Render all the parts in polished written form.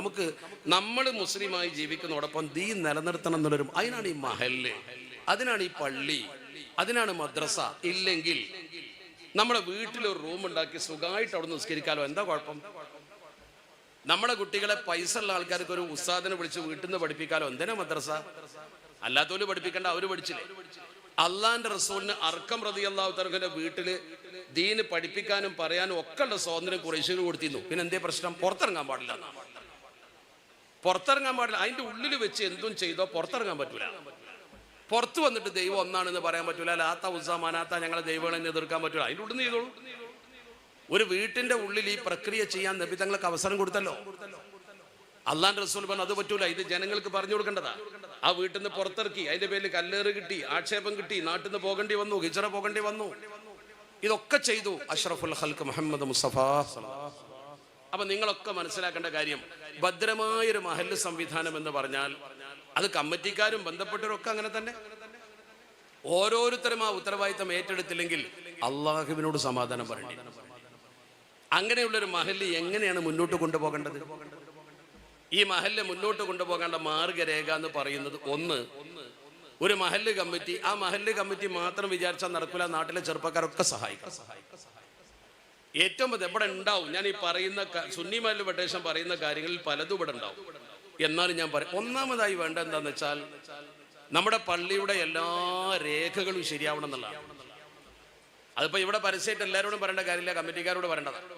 നമുക്ക് നമ്മൾ മുസ്ലിമായി ജീവിക്കുന്നതോടൊപ്പം ദീൻ നിലനിർത്തണം എന്നുള്ളൊരു, അതിനാണ് ഈ മഹല്ല്, അതിനാണ് ഈ പള്ളി, അതിനാണ് മദ്രസ. ഇല്ലെങ്കിൽ നമ്മുടെ വീട്ടിലൊരു റൂം ഉണ്ടാക്കി സുഖമായിട്ട് അവിടെ നിസ്കരിക്കാലോ, എന്താ കുഴപ്പം? നമ്മുടെ കുട്ടികളെ പൈസ ഉള്ള ആൾക്കാർക്ക് ഒരു ഉസ്താദിനെ വിളിച്ച് വീട്ടിൽ നിന്ന് പഠിപ്പിക്കാലോ, എന്തിനാ മദ്രസ? അല്ലാത്തവര് പഠിപ്പിക്കേണ്ട, അവര് പഠിച്ചില്ലേ? അള്ളാന്റെ റസൂലിന് അർക്കം റളിയല്ലാഹു തആലയുടെ വീട്ടില് ദീന് പഠിപ്പിക്കാനും പറയാനും ഒക്കെ ഉള്ള സ്വാതന്ത്ര്യം ഖുറൈശിന് കൊടുത്തിരുന്നു. പിന്നെ എന്തേ പ്രശ്നം? പുറത്തിറങ്ങാൻ പാടില്ല, പുറത്തിറങ്ങാൻ പാടില്ല. അതിന്റെ ഉള്ളിൽ വെച്ച് എന്തും ചെയ്തോ പുറത്തിറങ്ങാൻ പറ്റൂല. പുറത്ത് വന്നിട്ട് ദൈവം ഒന്നാണെന്ന് പറയാൻ പറ്റൂല, ലാത്ത ഉസ്സ മനാത്ത ഞങ്ങളെ ദൈവങ്ങളെ എതിർക്കാൻ പറ്റൂല. അതിൻ്റെ ഉള്ളിൽ ചെയ്തോളൂ. ഒരു വീട്ടിന്റെ ഉള്ളിൽ ഈ പ്രക്രിയ ചെയ്യാൻ നബി തങ്ങൾക്ക് അവസരം കൊടുത്തല്ലോ. അള്ളാന്റെ റസൂൽ പറഞ്ഞു അത് പറ്റൂല, ഇത് ജനങ്ങൾക്ക് പറഞ്ഞു കൊടുക്കേണ്ടതാ. ആ വീട്ടിൽ നിന്ന് പുറത്തിറക്കി, അതിന്റെ പേരിൽ കല്ലേറ് കിട്ടി, ആക്ഷേപം കിട്ടി, നാട്ടിൽ നിന്ന് പോകേണ്ടി വന്നു, ഹിജ്റ പോകേണ്ടി വന്നു. ഇതൊക്കെ ചെയ്തു അഷ്റഫുൽ ഖൽഖ് മുഹമ്മദ് മുസ്തഫ. അപ്പൊ നിങ്ങളൊക്കെ മനസ്സിലാക്കേണ്ട കാര്യം, ഭദ്രമായൊരു മഹല്ല് സംവിധാനം എന്ന് പറഞ്ഞാൽ അത് കമ്മിറ്റിക്കാരും ബന്ധപ്പെട്ടവരും ഒക്കെ അങ്ങനെ തന്നെ. ഓരോരുത്തരും ആ ഉത്തരവാദിത്തം ഏറ്റെടുത്തില്ലെങ്കിൽ അള്ളാഹുവിനോട് സമാധാനം പറയേണ്ടി. അങ്ങനെയുള്ളൊരു മഹല്ല് എങ്ങനെയാണ് മുന്നോട്ട് കൊണ്ടുപോകേണ്ടത്? ഈ മഹല്ല് മുന്നോട്ട് കൊണ്ടുപോകേണ്ട മാർഗരേഖ എന്ന് പറയുന്നത്, ഒന്ന്, ഒരു മഹല്ല് കമ്മിറ്റി, ആ മഹല്ല് കമ്മിറ്റി മാത്രം വിചാരിച്ചാൽ നടക്കില്ല, നാട്ടിലെ ചെറുപ്പക്കാരൊക്കെ സഹായിക്കും. ഏറ്റവും എവിടെ ഉണ്ടാവും, ഞാൻ ഈ പറയുന്ന സുന്നി മഹല്ല് ഫെഡറേഷൻ പറയുന്ന കാര്യങ്ങളിൽ പലതും ഇവിടെ ഉണ്ടാവും. എന്നാലും ഞാൻ പറയും, ഒന്നാമതായി വേണ്ട എന്താന്ന് വെച്ചാൽ നമ്മുടെ പള്ളിയുടെ എല്ലാ രേഖകളും ശരിയാവണം എന്നുള്ളതാണ്. അതിപ്പോ ഇവിടെ പരസ്യമായിട്ട് എല്ലാവരോടും പറയേണ്ട കാര്യമില്ല, കമ്മിറ്റിക്കാരോട് പറയേണ്ടതാണ്.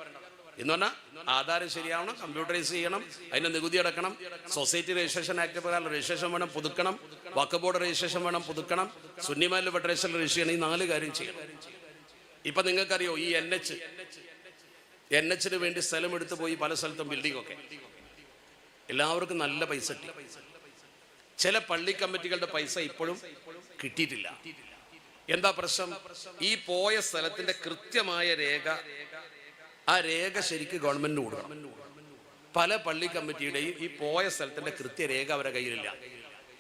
എന്ന് പറഞ്ഞാൽ ആധാരം ശരിയാവണം, കമ്പ്യൂട്ടറൈസ് ചെയ്യണം, അതിന്റെ നികുതി അടക്കണം, സൊസൈറ്റി രജിസ്ട്രേഷൻ ആക്ട് പ്രകാരം രജിസ്ട്രേഷൻ വേണം പുതുക്കണം, വഖഫ് ബോർഡ് രജിസ്ട്രേഷൻ വേണം പുതുക്കണം, സുന്നി മഹല്ല് ഫെഡറേഷൻ രജിസ്റ്റർ ചെയ്യണം. ഈ 4 കാര്യം ചെയ്യണം. ഇപ്പൊ നിങ്ങൾക്കറിയോ, ഈ NH വേണ്ടി സ്ഥലം എടുത്തു പോയി പല സ്ഥലത്തും ബിൽഡിംഗ് ഒക്കെ എല്ലാവർക്കും നല്ല പൈസ കിട്ടി. ചില പള്ളി കമ്മിറ്റികളുടെ പൈസ ഇപ്പോഴും കിട്ടിയിട്ടില്ല. എന്താ പ്രശ്നം? ഈ പോയ സ്ഥലത്തിന്റെ കൃത്യമായ രേഖ, ആ രേഖ ശരിക്ക് ഗവൺമെന്റിന് കൊടുക്കണം. പല പള്ളി കമ്മിറ്റിയുടെയും ഈ പോയ സ്ഥലത്തിന്റെ കൃത്യരേഖ അവരുടെ കയ്യിലില്ല.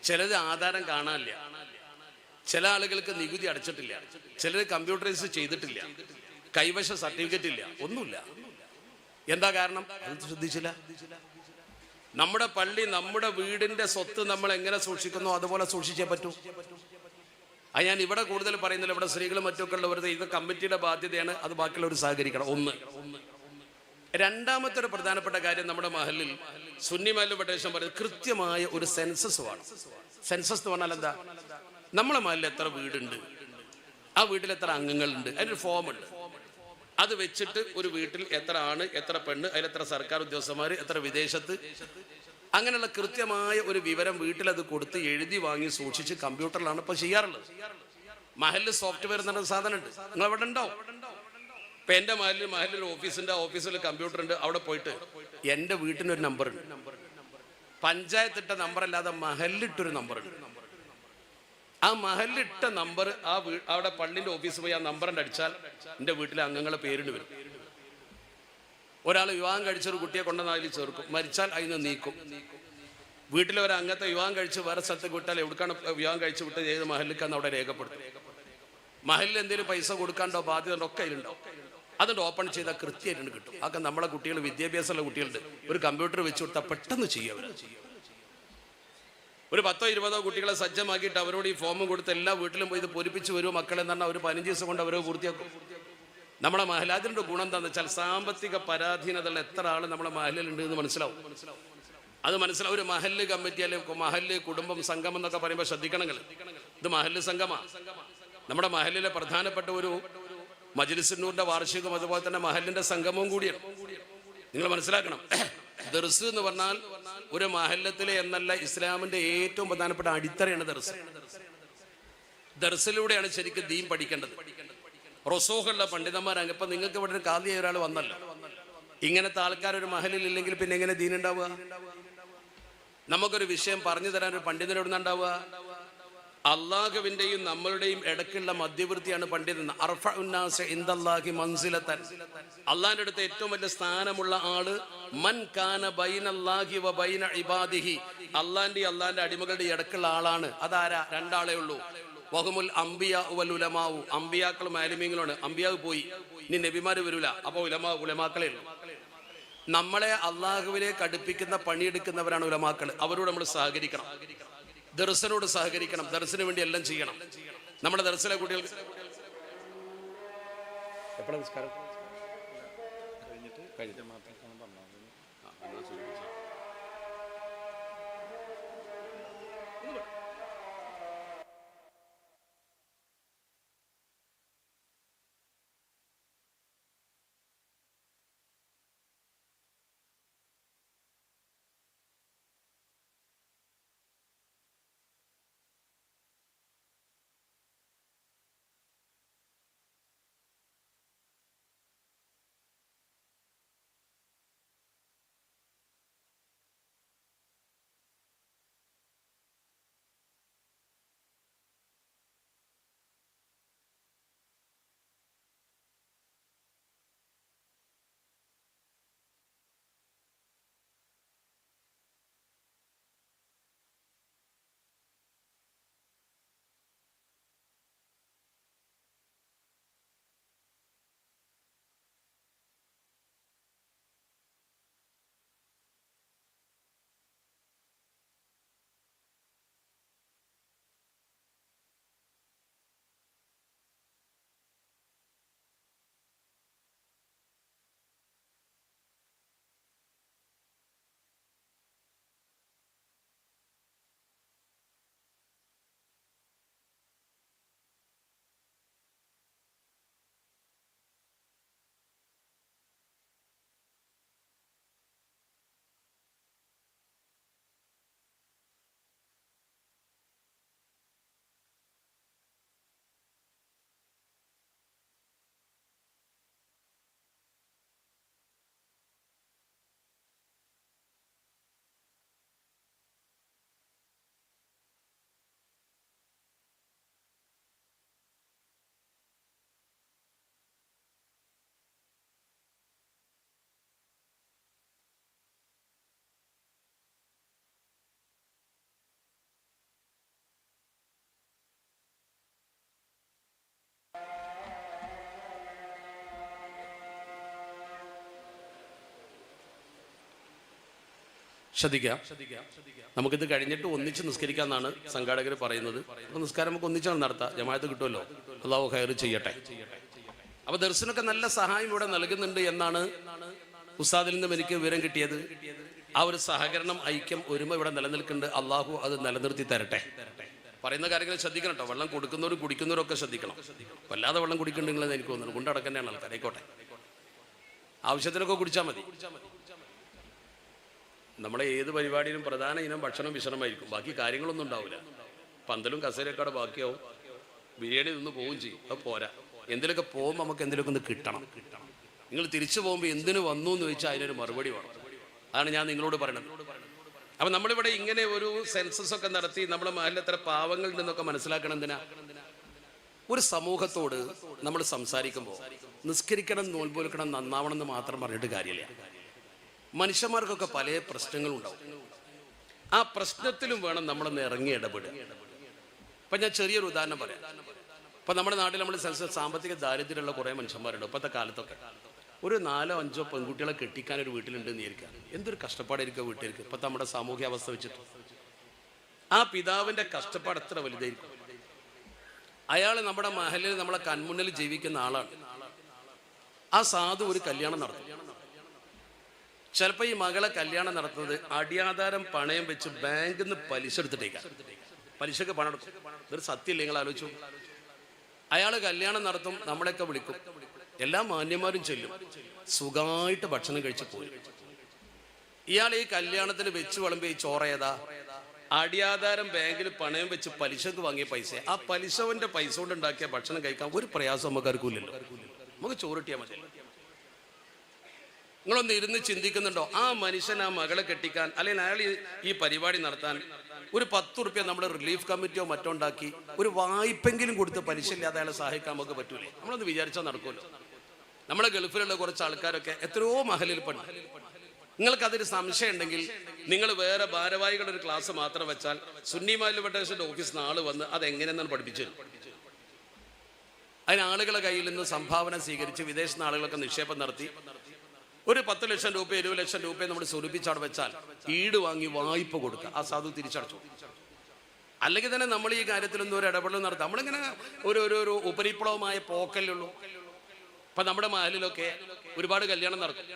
ചിലത് ആധാരം കാണാനില്ല, ചില ആളുകൾക്ക് നികുതി അടച്ചിട്ടില്ല, ചിലർ കമ്പ്യൂട്ടറൈസ് ചെയ്തിട്ടില്ല, കൈവശ സർട്ടിഫിക്കറ്റ് ഇല്ല, ഒന്നുമില്ല. എന്താ കാരണം? അത് ശ്രദ്ധിച്ചില്ല. നമ്മുടെ പള്ളി, നമ്മുടെ വീടിന്റെ സ്വത്ത് നമ്മൾ എങ്ങനെ സൂക്ഷിക്കുന്നോ അതുപോലെ സൂക്ഷിച്ചേ പറ്റൂ. അത് ഞാൻ ഇവിടെ കൂടുതൽ പറയുന്നില്ല, ഇവിടെ സ്ത്രീകളും മറ്റൊക്കെ ഉള്ളവരുടെ ഇത് കമ്മിറ്റിയുടെ ബാധ്യതയാണ്, അത് ബാക്കിയുള്ളവർ സഹകരിക്കണം. ഒന്ന്. രണ്ടാമത്തെ ഒരു പ്രധാനപ്പെട്ട കാര്യം, നമ്മുടെ മഹല്ലിൽ സുന്നി മഹല്ല് ഫെഡറേഷൻ പറയുന്നത് കൃത്യമായ ഒരു സെൻസസ് വേണം. സെൻസസ് എന്ന് പറഞ്ഞാൽ എന്താ? നമ്മളെ മഹല്ലിൽ എത്ര വീടുണ്ട്, ആ വീട്ടിൽ എത്ര അംഗങ്ങളുണ്ട്, അതിനൊരു ഫോം ഉണ്ട്. അത് വെച്ചിട്ട് ഒരു വീട്ടിൽ എത്ര ആണ്, എത്ര പെണ്ണ്, അതിലെത്ര സർക്കാർ ഉദ്യോഗസ്ഥന്മാർ, എത്ര വിദേശത്ത്, അങ്ങനെയുള്ള കൃത്യമായ ഒരു വിവരം വീട്ടിലത് കൊടുത്ത് എഴുതി വാങ്ങി സൂക്ഷിച്ച് കമ്പ്യൂട്ടറിലാണ് ഇപ്പൊ ചെയ്യാറുള്ളത്. മഹല്ല് സോഫ്റ്റ്വെയർ എന്ന സാധനം ഉണ്ട്, നിങ്ങൾ അവിടെ ഉണ്ടാവും. ഇപ്പൊ എന്റെ മഹല്ലിൽ ഓഫീസിന്റെ ഓഫീസിൽ കമ്പ്യൂട്ടർ ഉണ്ട്. അവിടെ പോയിട്ട് എന്റെ വീട്ടിനൊരു നമ്പർ ഉണ്ട്, പഞ്ചായത്തിട്ട നമ്പർ അല്ലാതെ മഹല്ലിട്ടൊരു നമ്പർ ഉണ്ട്. ആ മഹല്ലിട്ട നമ്പർ അവിടെ പള്ളിന്റെ ഓഫീസിൽ പോയി ആ നമ്പറിന്റെ അടിച്ചാൽ എന്റെ വീട്ടിലെ അംഗങ്ങളെ പേരിന് വരും. ഒരാൾ വിവാഹം കഴിച്ചൊരു കുട്ടിയെ കൊണ്ടുവന്ന് അതിൽ ചേർക്കും, മരിച്ചാൽ അതിന് നീക്കും. വീട്ടിലെ ഒരു അംഗത്തെ വിവാഹം കഴിച്ച് വേറെ സ്ഥലത്തേക്ക് വിട്ടാൽ എവിടേക്കാണ് വിവാഹം കഴിച്ച് വിട്ട് ഏത് മഹല്ലിക്കാന്ന് അവിടെ രേഖപ്പെടുത്തും. മഹല്ലിൽ എന്തെങ്കിലും പൈസ കൊടുക്കാണ്ടോ ബാധ്യത ഒക്കെ അതിലുണ്ടാവും. അതുകൊണ്ട് ഓപ്പൺ ചെയ്താൽ കൃത്യമായിട്ട് കിട്ടും. അതൊക്കെ നമ്മളെ കുട്ടികൾ, വിദ്യാഭ്യാസമുള്ള കുട്ടികളുണ്ട്, ഒരു കമ്പ്യൂട്ടർ വെച്ച് കൊടുത്താൽ പെട്ടെന്ന് ചെയ്യും. ഒരു 10-20 കുട്ടികളെ സജ്ജമാക്കിയിട്ട് അവരോട് ഈ ഫോം കൊടുത്ത് എല്ലാ വീട്ടിലും പോയി ഇത് പൂരിപ്പിച്ച് വരുമോ മക്കളെന്ന് പറഞ്ഞാൽ ഒരു 15 ദിവസം കൊണ്ട് അവരെ പൂർത്തിയാക്കും. നമ്മുടെ മഹല്ല്, അതിൻ്റെ ഗുണം എന്താണെന്ന് വെച്ചാൽ സാമ്പത്തിക പരാധീനതയുള്ള എത്ര ആൾ നമ്മുടെ മഹല്ലിലുണ്ട് എന്ന് മനസ്സിലാവും. അത് മനസ്സിലാവും. ഒരു മഹല്ല് കമ്മിറ്റി അല്ലെങ്കിൽ മഹല്ല് കുടുംബം സംഘം എന്നൊക്കെ പറയുമ്പോൾ ശ്രദ്ധിക്കണമെങ്കിൽ ഇത് മഹല്ല് സംഘമാണ്. നമ്മുടെ മഹല്ലിലെ പ്രധാനപ്പെട്ട ഒരു മജ്‌ലിസുന്നൂറിന്റെ വാർഷികം, അതുപോലെ തന്നെ മഹല്ലിന്റെ സംഗമവും കൂടിയാണ്. നിങ്ങൾ മനസ്സിലാക്കണം, ദർസ് എന്ന് പറഞ്ഞാൽ ഒരു മഹല്ലത്തിലെ എന്നല്ല, ഇസ്ലാമിന്റെ ഏറ്റവും പ്രധാനപ്പെട്ട അടിത്തറയാണ് ദർസ്. ദർസിലൂടെയാണ് ശരിക്കും ദീൻ പഠിക്കേണ്ടത്. റസൂഹുള്ള പണ്ഡിതന്മാരാണ്. ഇപ്പൊ നിങ്ങൾക്ക് ഇവിടെ ഒരു കാദിയായ ഒരാൾ വന്നല്ലോ, ഇങ്ങനത്തെ ആൾക്കാർ ഒരു മഹലിൽ ഇല്ലെങ്കിൽ പിന്നെ എങ്ങനെ ദീൻ ഉണ്ടാവുക? നമുക്കൊരു വിഷയം പറഞ്ഞു തരാൻ ഒരു പണ്ഡിതനോട് ഉണ്ടാവുക. അള്ളാഹുവിന്റെയും നമ്മളുടെയും ഇടയ്ക്കുള്ള മധ്യവൃത്തിയാണ് പണ്ഡിതൻ. അള്ളാഹിന്റെ അടുത്ത് ഏറ്റവും വലിയ സ്ഥാനമുള്ള ആള് മൻ കാന ബൈനല്ലാഹി വ ബൈന ഇബാദിഹി, അള്ളാന്റെ അടിമകളുടെ ഇടയ്ക്കുള്ള ആളാണ്. അതാരാ? 2 ആളേ ഉള്ളൂ. വഹുമുൽ അംബിയാ വൽ ഉലമാഉ, അംബിയാക്കളും ആലിമീങ്ങളുമാണ്. അംബിയാവ് പോയി, ഇനി നബിമാര് വരൂല, അപ്പൊ ഉലമാക്കളേ ഉള്ളൂ. നമ്മളെ അള്ളാഹുവിലേക്ക് അടുപ്പിക്കുന്ന പണിയെടുക്കുന്നവരാണ് ഉലമാക്കൾ. അവരോട് നമ്മൾ സഹകരിക്കണം. ദർസിനോട് സഹകരിക്കണം. ദർസിന് വേണ്ടി എല്ലാം ചെയ്യണം. നമ്മുടെ ദർസിലെ കുട്ടികൾ ശ്രദ്ധിക്കാം. നമുക്കിത് കഴിഞ്ഞിട്ട് ഒന്നിച്ച് നിസ്കരിക്കാമെന്നാണ് സംഘാടകർ പറയുന്നത്. അപ്പോൾ നിസ്കാരം നമുക്ക് ഒന്നിച്ചാണ് നടത്താം. ജമാഅത്ത് കിട്ടുമല്ലോ. അല്ലാഹു ഖൈർ ചെയ്യട്ടെ. അപ്പോൾ ദർശനമൊക്കെ നല്ല സഹായം ഇവിടെ നൽകുന്നുണ്ട് എന്നാണ് ഉസ്താദിൽ നിന്നും എനിക്ക് വിവരം കിട്ടിയത്. ആ ഒരു സഹകരണം, ഐക്യം, ഒരുമ ഇവിടെ നിലനിൽക്കുന്നുണ്ട്. അള്ളാഹു അത് നിലനിർത്തി തരട്ടെ. പറയുന്ന കാര്യങ്ങൾ ശ്രദ്ധിക്കണം കേട്ടോ. വെള്ളം കൊടുക്കുന്നവരും കുടിക്കുന്നവരും ഒക്കെ ശ്രദ്ധിക്കണം. വല്ലാതെ വെള്ളം കുടിക്കുന്നുണ്ടെങ്കിലെന്ന് എനിക്ക് തോന്നുന്നു. കൊണ്ടടക്കന്നെയാണ് ആൾക്കാർ. ആയിക്കോട്ടെ, ആവശ്യത്തിനൊക്കെ കുടിച്ചാൽ മതി. നമ്മളെ ഏത് പരിപാടിയിലും പ്രധാന ഇനം ഭക്ഷണം വിശ്രമമായിരിക്കും. ബാക്കി കാര്യങ്ങളൊന്നും ഉണ്ടാവില്ല. പന്തലും കസേരയൊക്കെ അവിടെ ബാക്കിയാവും. ബിരിയാണി നിന്ന് പോവുകയും ചെയ്യും. അത് പോരാ. എന്തിലൊക്കെ പോകുമ്പോൾ നമുക്ക് എന്തിലൊക്കെ ഒന്ന് കിട്ടണം. നിങ്ങൾ തിരിച്ചു പോകുമ്പോൾ എന്തിനു വന്നു എന്ന് ചോദിച്ചാൽ അതിനൊരു മറുപടി വേണം. അതാണ് ഞാൻ നിങ്ങളോട് പറയുന്നത്. അപ്പം നമ്മളിവിടെ ഇങ്ങനെ ഒരു സെൻസസ് ഒക്കെ നടത്തി നമ്മുടെ മഹല്ലത്ര പാവങ്ങളിൽ നിന്നൊക്കെ മനസ്സിലാക്കണം. എന്തിനാ? ഒരു സമൂഹത്തോട് നമ്മൾ സംസാരിക്കുമ്പോൾ നിസ്കരിക്കണം, നോൽപോൽക്കണം, നന്നാവണം എന്ന് മാത്രം പറഞ്ഞിട്ട് കാര്യമില്ല. മനുഷ്യന്മാർക്കൊക്കെ പല പ്രശ്നങ്ങളുണ്ടാവും. ആ പ്രശ്നത്തിലും വേണം നമ്മളൊന്ന് ഇറങ്ങി ഇടപെടുക. ഇപ്പം ഞാൻ ചെറിയൊരു ഉദാഹരണം പറയാം. ഇപ്പം നമ്മുടെ നാട്ടിൽ നമ്മൾ സാമ്പത്തിക ദാരിദ്ര്യമുള്ള കുറേ മനുഷ്യന്മാരുണ്ട്. ഇപ്പോഴത്തെ കാലത്തൊക്കെ ഒരു 4-5 പെൺകുട്ടികളെ കെട്ടിക്കാൻ ഒരു വീട്ടിലുണ്ട് എന്ന് ഇരിക്കുക. എന്തൊരു കഷ്ടപ്പാടായിരിക്കും വീട്ടിലേക്ക് ഇപ്പോഴത്തെ നമ്മുടെ സാമൂഹ്യ അവസ്ഥ വെച്ചിട്ട്. ആ പിതാവിൻ്റെ കഷ്ടപ്പാട് എത്ര വലുതായിരിക്കും. അയാൾ നമ്മുടെ മഹലിൽ നമ്മളെ കൺമുന്നിൽ ജീവിക്കുന്ന ആളാണ്. ആ സാധു ഒരു കല്യാണം നടത്തും. ചിലപ്പോൾ ഈ മകളെ കല്യാണം നടത്തുന്നത് അടിയാധാരം പണയം വെച്ച് ബാങ്കിൽ നിന്ന് പലിശ എടുത്തിട്ടേക്കാം. പലിശക്ക് പണം എടുക്കും. ഇതൊരു സത്യം നിങ്ങൾ ആലോചിച്ചു. അയാൾ കല്യാണം നടത്തും, നമ്മളെയൊക്കെ വിളിക്കും. എല്ലാ മാന്യന്മാരും ചെല്ലും. സുഖമായിട്ട് ഭക്ഷണം കഴിച്ച് പോരും. ഇയാൾ ഈ കല്യാണത്തിന് വെച്ച് വിളമ്പി ഈ ചോറേതാ? അടിയാധാരം ബാങ്കിൽ പണയം വെച്ച് പലിശക്ക് വാങ്ങിയ പൈസ. ആ പലിശവന്റെ പൈസ കൊണ്ട് ഉണ്ടാക്കിയ ഭക്ഷണം കഴിക്കാൻ ഒരു പ്രയാസം നമുക്ക് ആർക്കില്ലല്ലോ. നമുക്ക് ചോറിട്ടിയാൽ മതി. നിങ്ങളൊന്ന് ഇരുന്ന് ചിന്തിക്കുന്നുണ്ടോ? ആ മനുഷ്യൻ ആ മകളെ കെട്ടിക്കാൻ അല്ലെങ്കിൽ അയാൾ ഈ പരിപാടി നടത്താൻ ഒരു 10 റുപ്യ നമ്മൾ റിലീഫ് കമ്മിറ്റിയോ മറ്റോ ഉണ്ടാക്കി ഒരു വായ്പെങ്കിലും കൊടുത്ത് പലിശ ഇല്ലാതെ അയാളെ സഹായിക്കാൻ നമുക്ക് പറ്റൂലേ? നമ്മളൊന്ന് വിചാരിച്ചാൽ നടക്കുമല്ലോ. നമ്മളെ ഗൾഫിലുള്ള കുറച്ച് ആൾക്കാരൊക്കെ എത്രയോ മഹലിൽ പെടും. നിങ്ങൾക്കതൊരു സംശയം ഉണ്ടെങ്കിൽ നിങ്ങൾ വേറെ ഭാരവാഹികളുടെ ഒരു ക്ലാസ് മാത്രം വെച്ചാൽ സുന്നി മഹല്ല് ഫെഡറേഷൻ്റെ ഓഫീസിൽ നിന്ന് ആള് വന്ന് അതെങ്ങനെയെന്നാണ് പഠിപ്പിച്ചു തരും. അതിന് ആളുകളെ കയ്യിൽ നിന്ന് സംഭാവന സ്വീകരിച്ച് വിദേശ ആളുകളൊക്കെ നിക്ഷേപം നടത്തി ഒരു 10 ലക്ഷം രൂപ 20 ലക്ഷം രൂപ നമ്മൾ സ്വരൂപിച്ചവിടെ വെച്ചാൽ ഈട് വാങ്ങി വായ്പ കൊടുക്കുക, ആ സാധു തിരിച്ചടച്ചു. അല്ലെങ്കിൽ തന്നെ നമ്മൾ ഈ കാര്യത്തിലൊന്നും ഒരു ഇടപെടൽ നടത്താം. നമ്മളിങ്ങനെ ഒരു ഉപരിപ്ലവമായ പോക്കല്ലുള്ളൂ. ഇപ്പം നമ്മുടെ മഹലിലൊക്കെ ഒരുപാട് കല്യാണം നടക്കും.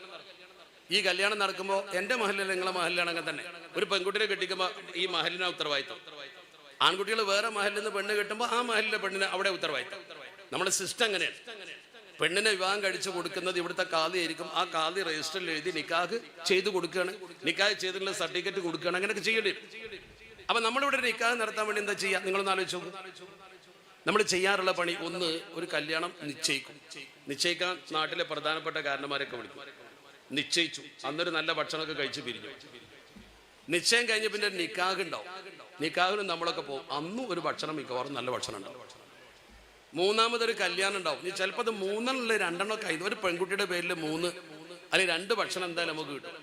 ഈ കല്യാണം നടക്കുമ്പോൾ എൻ്റെ മഹലിൽ നിങ്ങളെ മഹലിലാണെങ്കിൽ തന്നെ ഒരു പെൺകുട്ടിയെ കെട്ടിക്കുമ്പോൾ ഈ മഹലിനാണ് ഉത്തരവാദിത്വം. ആൺകുട്ടികൾ വേറെ മഹലിൽ നിന്ന് പെണ്ണ് കെട്ടുമ്പോൾ ആ മഹലിലെ പെണ്ണിന് അവിടെ ഉത്തരവാദിത്വം. നമ്മുടെ സിസ്റ്റം അങ്ങനെയാണ്. പെണ്ണിനെ വിവാഹം കഴിച്ചു കൊടുക്കുന്നത് ഇവിടുത്തെ കാളി ആയിരിക്കും. ആ കാളി രജിസ്റ്ററിൽ എഴുതി നിക്കാഹ് ചെയ്ത് കൊടുക്കുകയാണ്, നിക്കാഹ് ചെയ്തിട്ടുള്ള സർട്ടിഫിക്കറ്റ് കൊടുക്കുകയാണ്, അങ്ങനെയൊക്കെ ചെയ്യേണ്ടി വരും. അപ്പം നമ്മളിവിടെ നിക്കാഹ് നടത്താൻ വേണ്ടി എന്താ ചെയ്യുക? നിങ്ങളൊന്ന് ആലോചിച്ചു. നമ്മൾ ചെയ്യാറുള്ള പണി, ഒന്ന് ഒരു കല്യാണം നിശ്ചയിക്കും. നിശ്ചയിക്കാൻ നാട്ടിലെ പ്രധാനപ്പെട്ട കാരണന്മാരൊക്കെ വിളിക്കും. നിശ്ചയിച്ചു, അന്നൊരു നല്ല ഭക്ഷണമൊക്കെ കഴിച്ച് പിരിഞ്ഞു. നിശ്ചയം കഴിഞ്ഞ് പിന്നെ നിക്കാഹ് ഉണ്ടാവും. നിക്കാഹിനും നമ്മളൊക്കെ പോകും. അന്നും ഒരു ഭക്ഷണം മിക്കവാറും നല്ല ഭക്ഷണം ഉണ്ടാവും. മൂന്നാമതൊരു കല്യാണം ഉണ്ടാവും. ഇനി ചിലപ്പോൾ അത് 3 2 കഴിഞ്ഞു. ഒരു പെൺകുട്ടിയുടെ പേരിൽ 3 അല്ലെങ്കിൽ 2 ഭക്ഷണം എന്തായാലും നമുക്ക് കിട്ടും.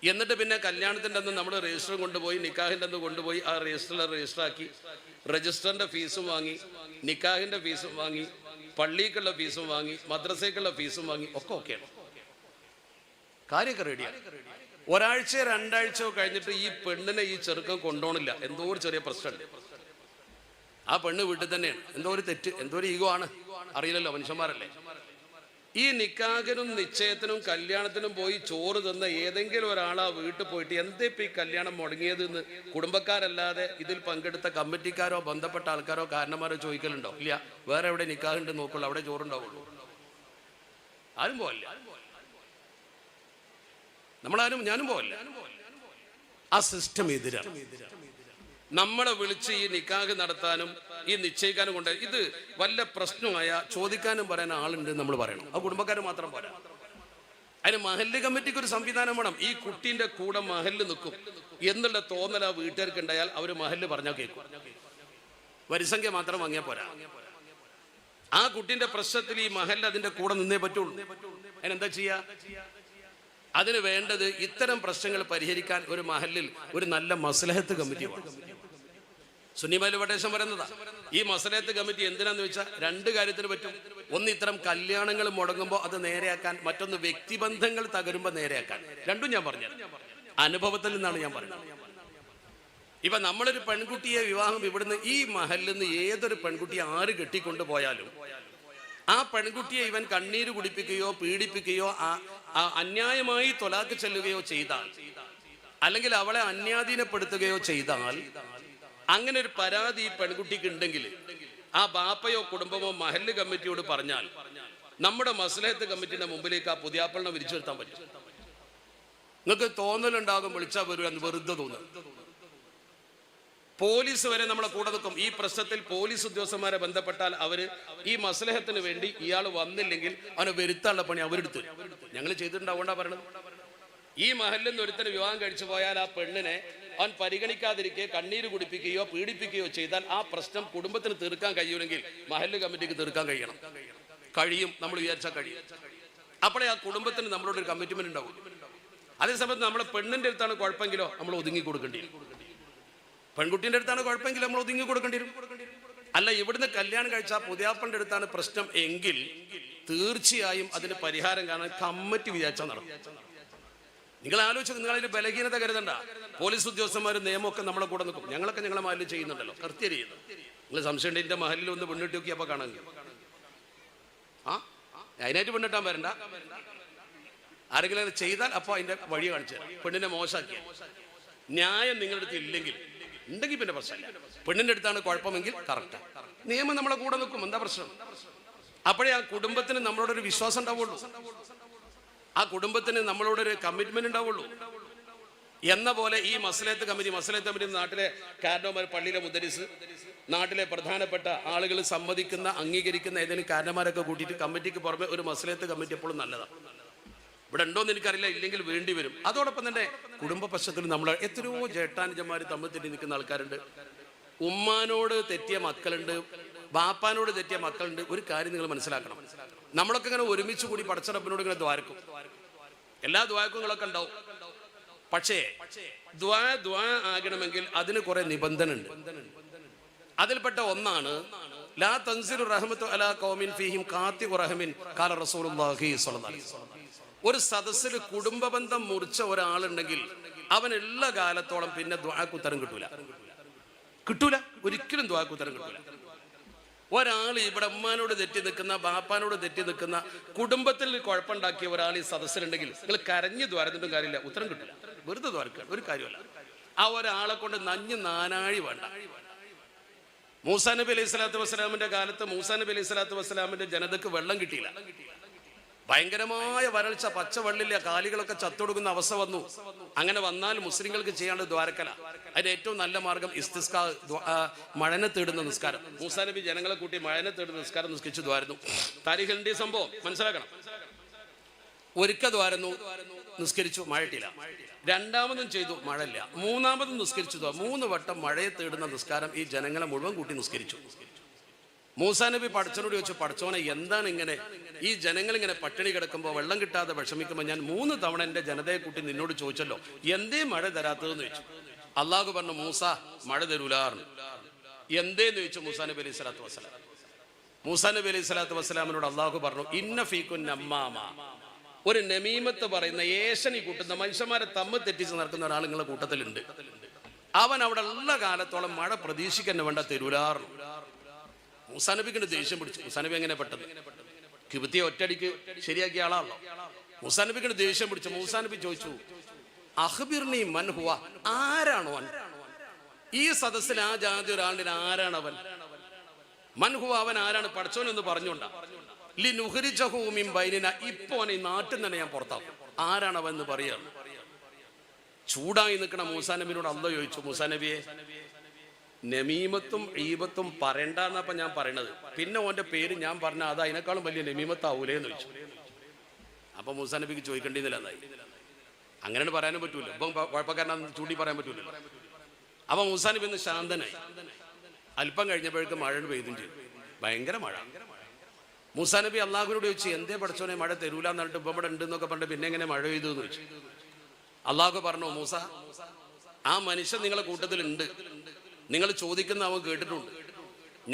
എന്നിട്ട് പിന്നെ കല്യാണത്തിൻ്റെ അന്ന് നമ്മൾ രജിസ്റ്റർ കൊണ്ടുപോയി, നിക്കാഹിൻ്റെ അന്ന് കൊണ്ടുപോയി ആ രജിസ്റ്ററാക്കി, രജിസ്റ്ററിൻ്റെ ഫീസും വാങ്ങി, നിക്കാഹിൻ്റെ ഫീസും വാങ്ങി, പള്ളിക്കുള്ള ഫീസും വാങ്ങി, മദ്രസയ്ക്കുള്ള ഫീസും വാങ്ങി, ഒക്കെ ഓക്കെയാണ്. കാര്യമൊക്കെ റെഡിയാണ്. ഒരാഴ്ചയോ 2 ആഴ്ചയോ കഴിഞ്ഞിട്ട് ഈ പെണ്ണിനെ ഈ ചെറുക്കം കൊണ്ടുപോകണില്ല. എന്തോ ഒരു ചെറിയ പ്രശ്നമുണ്ട്. ആ പെണ്ണ് വീട്ടിൽ തന്നെയാണ്. എന്തോ ഒരു തെറ്റ്, എന്തോ ഒരു ഈഗോ ആണ്, അറിയില്ലല്ലോ, മനുഷ്യന്മാരല്ലേ. ഈ നിക്കാഹിനും നിശ്ചയത്തിനും കല്യാണത്തിനും പോയി ചോറ് തന്ന ഏതെങ്കിലും ഒരാൾ ആ വീട്ടിൽ പോയിട്ട് എന്തേ ഇപ്പം ഈ കല്യാണം മുടങ്ങിയതെന്ന് കുടുംബക്കാരല്ലാതെ ഇതിൽ പങ്കെടുത്ത കമ്മിറ്റിക്കാരോ ബന്ധപ്പെട്ട ആൾക്കാരോ കാരണന്മാരോ ചോദിക്കലുണ്ടോ? ഇല്ല. വേറെ എവിടെ നിക്കാഹുണ്ട് നോക്കുള്ളൂ, അവിടെ ചോറുണ്ടാവുള്ളൂ. ആരും പോവല്ല. നമ്മളാരും, ഞാനും പോവല്ല. ആ സിസ്റ്റം എതിരാണ്. നമ്മളെ വിളിച്ച് ഈ നിക്കാഹ് നടത്താനും ഈ നിശ്ചയിക്കാനും കൊണ്ട് ഇത് വല്ല പ്രശ്നമായ ചോദിക്കാനും പറയാൻ ആളുണ്ട് നമ്മൾ പറയണം. ആ കുടുംബക്കാർ മാത്രം പോരാ. അതിന് മഹല്ല് കമ്മിറ്റിക്ക് ഒരു സംവിധാനം വേണം. ഈ കുട്ടീൻ്റെ കൂടെ മഹല്ല് നിൽക്കും എന്നുള്ള തോന്നൽ ആ വീട്ടുകാർക്ക് ഉണ്ടായാൽ അവർ മഹല്ല് പറഞ്ഞാൽ കേൾക്കും. വരിസംഖ്യ മാത്രം വാങ്ങിയാൽ പോരാ. ആ കുട്ടീൻ്റെ പ്രശ്നത്തിൽ ഈ മഹല്ല് അതിൻ്റെ കൂടെ നിന്നേ പറ്റുള്ളൂ. അതിനെന്താ ചെയ്യാ? അതിന് വേണ്ടത് ഇത്തരം പ്രശ്നങ്ങൾ പരിഹരിക്കാൻ ഒരു മഹല്ലിൽ ഒരു നല്ല മസ്ലഹത്ത് കമ്മിറ്റി വേണം. സുന്നി മഹല്ല് ഉപദേശം പറയുന്നതാ. ഈ മസ്ലഹത്ത് കമ്മിറ്റി എന്തിനാന്ന് വെച്ചാൽ 2 കാര്യത്തിന് പറ്റും. ഒന്ന്, ഇത്തരം കല്യാണങ്ങൾ മുടങ്ങുമ്പോൾ അത് നേരെയാക്കാൻ. മറ്റൊന്ന്, വ്യക്തിബന്ധങ്ങൾ തകരുമ്പോൾ നേരെയാക്കാൻ. രണ്ടും ഞാൻ പറഞ്ഞു, അനുഭവത്തിൽ നിന്നാണ് ഞാൻ പറയുന്നത്. ഇപ്പൊ നമ്മളൊരു പെൺകുട്ടിയെ വിവാഹം ഇവിടുന്ന് ഈ മഹല്ലിൽ നിന്ന് ഏതൊരു പെൺകുട്ടിയെ ആര് കെട്ടിക്കൊണ്ടുപോയാലും ആ പെൺകുട്ടിയെ ഇവൻ കണ്ണീര് കുടിപ്പിക്കുകയോ പീഡിപ്പിക്കുകയോ അന്യായമായി തൊലാക്ക് ചെല്ലുകയോ ചെയ്താൽ, അല്ലെങ്കിൽ അവളെ അന്യാധീനപ്പെടുത്തുകയോ ചെയ്താൽ, അങ്ങനെ ഒരു പരാതി ഈ പെൺകുട്ടിക്ക് ഉണ്ടെങ്കിൽ ആ ബാപ്പയോ കുടുംബമോ മഹല്ല് കമ്മിറ്റിയോട് പറഞ്ഞാൽ നമ്മുടെ മസ്ലഹത്ത് കമ്മിറ്റിന്റെ മുമ്പിലേക്ക് ആ പുതിയാപ്പളിനെ വിരിച്ചു നിർത്താൻ പറ്റും. നിങ്ങൾക്ക് തോന്നലുണ്ടാകും, വിളിച്ചാൽ വരും എന്ന് വെറുതെ തോന്നും. പോലീസ് വരെ നമ്മളെ കൂടെ നിൽക്കും. ഈ പ്രശ്നത്തിൽ പോലീസ് ഉദ്യോഗസ്ഥന്മാരെ ബന്ധപ്പെട്ടാൽ അവര് ഈ മസ്ലഹത്തിന് വേണ്ടി ഇയാൾ വന്നില്ലെങ്കിൽ അവനെ വരുത്താനുള്ള പണി അവരെടുത്ത് ഞങ്ങൾ ചെയ്തിട്ടുണ്ടാവോണ്ടാ പറയണത്. ഈ മഹല്ലിൽ നിന്ന് ഒരുത്തന് വിവാഹം കഴിച്ചു പോയാൽ ആ പെണ്ണിനെ അവൻ പരിഗണിക്കാതിരിക്കെ കണ്ണീര് കുടിപ്പിക്കുകയോ പീഡിപ്പിക്കുകയോ ചെയ്താൽ ആ പ്രശ്നം കുടുംബത്തിന് തീർക്കാൻ കഴിയുമെങ്കിൽ മഹല്ല് കമ്മിറ്റിക്ക് തീർക്കാൻ കഴിയും. നമ്മൾ വിചാരിച്ചാൽ കഴിയും. അപ്പോഴേ ആ കുടുംബത്തിന് നമ്മളോടൊരു കമ്മിറ്റ്മെന്റ് ഉണ്ടാവും. അതേസമയത്ത് നമ്മളെ പെണ്ണിന്റെ അടുത്താണ് കുഴപ്പമെങ്കിലോ നമ്മൾ ഒതുങ്ങി കൊടുക്കേണ്ടി വരും. പെൺകുട്ടീൻ്റെ അടുത്താണ് കുഴപ്പമെങ്കിൽ നമ്മൾ ഒതുങ്ങി കൊടുക്കേണ്ടി വരും. അല്ല, ഇവിടുന്ന് കല്യാണം കഴിച്ചാൽ പുതിയാപ്പൻ്റെ അടുത്താണ് പ്രശ്നം എങ്കിൽ തീർച്ചയായും അതിന് പരിഹാരം കാണാൻ കമ്മിറ്റി വിചാരിച്ചാൽ നടക്കും. നിങ്ങൾ ആലോചിച്ചു, നിങ്ങളതിന് ബലഹീനത കരുതണ്ട. പോലീസ് ഉദ്യോഗസ്ഥന്മാരും നിയമമൊക്കെ നമ്മളെ കൂടെ നിൽക്കും. ഞങ്ങളൊക്കെ ഞങ്ങളെ മഹലിൽ ചെയ്യുന്നുണ്ടല്ലോ, കൃത്യം ചെയ്യുന്നു. നിങ്ങൾ സംശയം ഉണ്ട് എൻ്റെ മഹലിൽ ഒന്ന് പെണ്ണിട്ട് നോക്കിയപ്പോൾ കാണാൻ അതിനായിട്ട് പെണ്ണിട്ടാൻ വരണ്ട. ആരെങ്കിലും അത് ചെയ്താൽ അപ്പോൾ അതിൻ്റെ വഴി കാണിച്ചു തരാം. പെണ്ണിനെ മോശമാക്കിയ ന്യായം നിങ്ങളുടെ അടുത്ത് ഇല്ലെങ്കിൽ ഉണ്ടെങ്കിൽ പിന്നെ പ്രശ്നമില്ല. പെണ്ണിൻ്റെ അടുത്താണ് കുഴപ്പമെങ്കിൽ കറക്റ്റ് നിയമം നമ്മളെ കൂടെ നിൽക്കും. എന്താ പ്രശ്നം? അപ്പോഴേ ആ കുടുംബത്തിന് നമ്മളോടൊരു വിശ്വാസം ഉണ്ടാവുള്ളൂ, ആ കുടുംബത്തിന് നമ്മളോടൊരു കമ്മിറ്റ്മെന്റ് ഉണ്ടാവുള്ളൂ. എന്ന പോലെ ഈ മസ്ലഹത്ത് കമ്മിറ്റി നാട്ടിലെ കാരണവന്മാർ, പള്ളിയിലെ മുദരിസ്, നാട്ടിലെ പ്രധാനപ്പെട്ട ആളുകൾ സമ്മതിക്കുന്ന അംഗീകരിക്കുന്ന ഏതെങ്കിലും കാരണന്മാരൊക്കെ കൂട്ടിയിട്ട് കമ്മിറ്റിക്ക് പുറമെ ഒരു മസ്ലഹത്ത് കമ്മിറ്റി എപ്പോഴും നല്ലതാണ്. ഇവിടെ ഉണ്ടോന്ന് എനിക്കറിയില്ല, ഇല്ലെങ്കിൽ വേണ്ടി വരും. അതോടൊപ്പം തന്നെ കുടുംബ പശ്ചാത്തലത്തിൽ നമ്മൾ എത്രയോ ജേഷ്ഠാനുജന്മാർ തമ്മിൽ തെറ്റി നിൽക്കുന്ന ആൾക്കാരുണ്ട്. ഉമ്മാനോട് തെറ്റിയ മക്കളുണ്ട്, ബാപ്പാനോട് തെറ്റിയ മക്കളുണ്ട്. ഒരു കാര്യം നിങ്ങൾ മനസ്സിലാക്കണം, നമ്മളൊക്കെ ഇങ്ങനെ ഒരുമിച്ച് കൂടി പടച്ചറപ്പിനോട് ഇങ്ങനെ ദ്വാരക്കും, എല്ലാ ദ്വാരക്കുകളൊക്കെ ഉണ്ടാവും. പക്ഷേ ദ്വാ ആകണമെങ്കിൽ അതിന് കുറെ നിബന്ധന ഉണ്ട്. അതിൽപ്പെട്ട ഒന്നാണ് ലാ തൻസിലു റഹ്മത്തു അലാ ഖൗമിൻ ഫീഹിം ഖാതിഉ റഹ്മിൻ ഖാല റസൂലുള്ളാഹി സ്വല്ലല്ലാഹു അലൈഹി വസല്ലം. ഒരു സദസ്സിൽ കുടുംബ ബന്ധം മുറിച്ച ഒരാളുണ്ടെങ്കിൽ അവൻ എല്ലാ കാലത്തോളം പിന്നെ ദുആക്ക് ഉത്തരം കിട്ടൂല, ഒരിക്കലും ദുആക്ക് ഉത്തരം കിട്ടൂല. ഒരാൾ ഇവിടെ ഉമ്മാനോട് തെറ്റി നിൽക്കുന്ന, ബാപ്പാനോട് തെറ്റി നിൽക്കുന്ന, കുടുംബത്തിൽ കുഴപ്പമുണ്ടാക്കിയ ഒരാൾ ഈ സദസ്സിലുണ്ടെങ്കിൽ നിങ്ങൾ കരഞ്ഞ് ദ്വാരത്തിട്ടും കാര്യമില്ല, ഉത്തരം കിട്ടില്ല. വെറുതെ ദ്വാരക്കുക, ഒരു കാര്യമല്ല. ആ ഒരാളെ കൊണ്ട് നഞ്ഞ് നാനാഴി വേണ്ട. മൂസാ നബി അലൈഹി സ്വലാത്തു വസ്സലാമിന്റെ കാലത്ത് മൂസാ നബി അലൈഹി സ്വലാത്തു വസ്സലാമിന്റെ ജനതക്ക് വെള്ളം കിട്ടിയില്ല. ഭയങ്കരമായ വരൾച്ച, പച്ചവെള്ളില്ല, കാലികളൊക്കെ ചത്തൊടുക്കുന്ന അവസ്ഥ വന്നു. അങ്ങനെ വന്നാൽ മുസ്ലിങ്ങൾക്ക് ചെയ്യാനുള്ള ദ്വാരക്കല. അതിന് ഏറ്റവും നല്ല മാർഗം ഇസ്തിസ്കാ, മഴനെ തേടുന്ന നിസ്കാരം. മൂസാ നബി ജനങ്ങളെ കൂട്ടി മഴനെ തേടുന്ന നിസ്കാരം നിസ്കരിച്ചു ദ്വാരുന്നു. താരിഖിന്റെ സംഭവം മനസ്സിലാക്കണം. ഒരിക്കൽ ദ്വാരുന്നു, നിസ്കരിച്ചു, മഴ കിട്ടിയില്ല. രണ്ടാമതും ചെയ്തു, മഴയില്ല. മൂന്നാമതും നിസ്കരിച്ചു. 3 വട്ടം മഴയെ തേടുന്ന നിസ്കാരം ഈ ജനങ്ങളെ മുഴുവൻ കൂട്ടി നിസ്കരിച്ചു. മൂസാ നബി പടച്ചോനോട് ചോദിച്ചു, പടച്ചോനെ എന്താണ് ഇങ്ങനെ ഈ ജനങ്ങൾ ഇങ്ങനെ പട്ടിണി കിടക്കുമ്പോൾ, വെള്ളം കിട്ടാതെ വിഷമിക്കുമ്പോൾ ഞാൻ 3 തവണ എൻ്റെ ജനതയെ കൂട്ടി നിന്നോട് ചോദിച്ചല്ലോ, എന്തേ മഴ തരാത്തതെന്ന് ചോദിച്ചു. അള്ളാഹു പറഞ്ഞു, മൂസ മഴ തരൂലാർന്ന്. എന്തേന്ന് ചോദിച്ചു മൂസാ നബി അലൈഹി സ്വലാത്തു വസ്സലാം. മൂസാ നബി അലൈഹി സ്വലാത്തു വസ്സലാമിനോട് അള്ളാഹു പറഞ്ഞു, ഇന്ന ഫീക്കുൻ നമ്മാമ, ഒരു നമീമത്ത് പറയുന്ന, ഏഷണി കൂട്ടുന്ന, മനുഷ്യന്മാരെ തമ്മിൽ തെറ്റിച്ച് നടക്കുന്ന ഒരാൾ നിങ്ങളുടെ കൂട്ടത്തിലുണ്ട്. അവൻ അവിടെ ഉള്ള കാലത്തോളം മഴ പ്രതീക്ഷിക്കാൻ വേണ്ട തരൂലാർന്നു. മൂസാ നബിക്ക് ദേഷ്യം പിടിച്ചു. മൂസാ നബി എങ്ങനെ പെട്ടത്? കിബിത്തിയെ ഒറ്റടിക്ക് ശരിയാക്കിയ ആളാണല്ലോ. മൂസാ നബിക്ക് ദേഷ്യം പിടിച്ചു. മൂസാ നബി ചോദിച്ചു, അഖ്ബിർനി മൻ ഹുവ, ആരാണോ അവൻ? ഈ സദസ്സിൽ ആ ജാതി ഒരാളിന് ആരാണ് അവൻ? മൻ ഹുവ, അവൻ ആരാണ്? പടച്ചോനെന്ന് പറഞ്ഞോണ്ടാ. ലിനുഖ്രിജഹു മിൻ ബൈനിന, ഇപ്പോ ഈ നാട്ടിൽ തന്നെ ഞാൻ പുറത്താക്കും. ആരാണ് അവൻ എന്ന് പറയാണ്. ചൂടായി നിൽക്കണ മൂസാ നബിനോട് അല്ലാഹു ചോദിച്ചു, മൂസാ നബിയെ, നമീമത്തും ഈബത്തും പറയണ്ടെന്നപ്പ ഞാൻ പറയണത്, പിന്നെ ഓന്റെ പേര് ഞാൻ പറഞ്ഞ അത് അതിനേക്കാളും വലിയ നമീമത്താവൂലേന്ന് ചോദിച്ചു. അപ്പൊ മൂസാ നബിക്ക് ചോദിക്കേണ്ടിന്നില്ല, എന്നായി അങ്ങനെയാണ് പറയാനും പറ്റൂല. ഇപ്പം കുഴപ്പക്കാരനാന്ന് ചൂണ്ടി പറയാൻ പറ്റൂല. അപ്പൊ മൂസാ നബി ഒന്ന് ശാന്തനായി. അല്പം കഴിഞ്ഞപ്പോഴേക്കും മഴ പെയ്തും ചെയ്തു, ഭയങ്കര മഴ. മൂസാ നബി അള്ളാഹുവിനോട് ചോദിച്ചു, എന്തേ പടച്ചോനെ മഴ തരൂലെന്ന് പറഞ്ഞിട്ട് ഇപ്പം ഇവിടെ ഉണ്ടെന്നൊക്കെ പറഞ്ഞിട്ട് പിന്നെ എങ്ങനെ മഴ പെയ്തു എന്ന് ചോദിച്ചു. അള്ളാഹു പറഞ്ഞു, മൂസ, ആ മനുഷ്യൻ നിങ്ങളെ കൂട്ടത്തിലുണ്ട്, നിങ്ങൾ ചോദിക്കുന്ന അവൻ കേട്ടിട്ടുണ്ട്.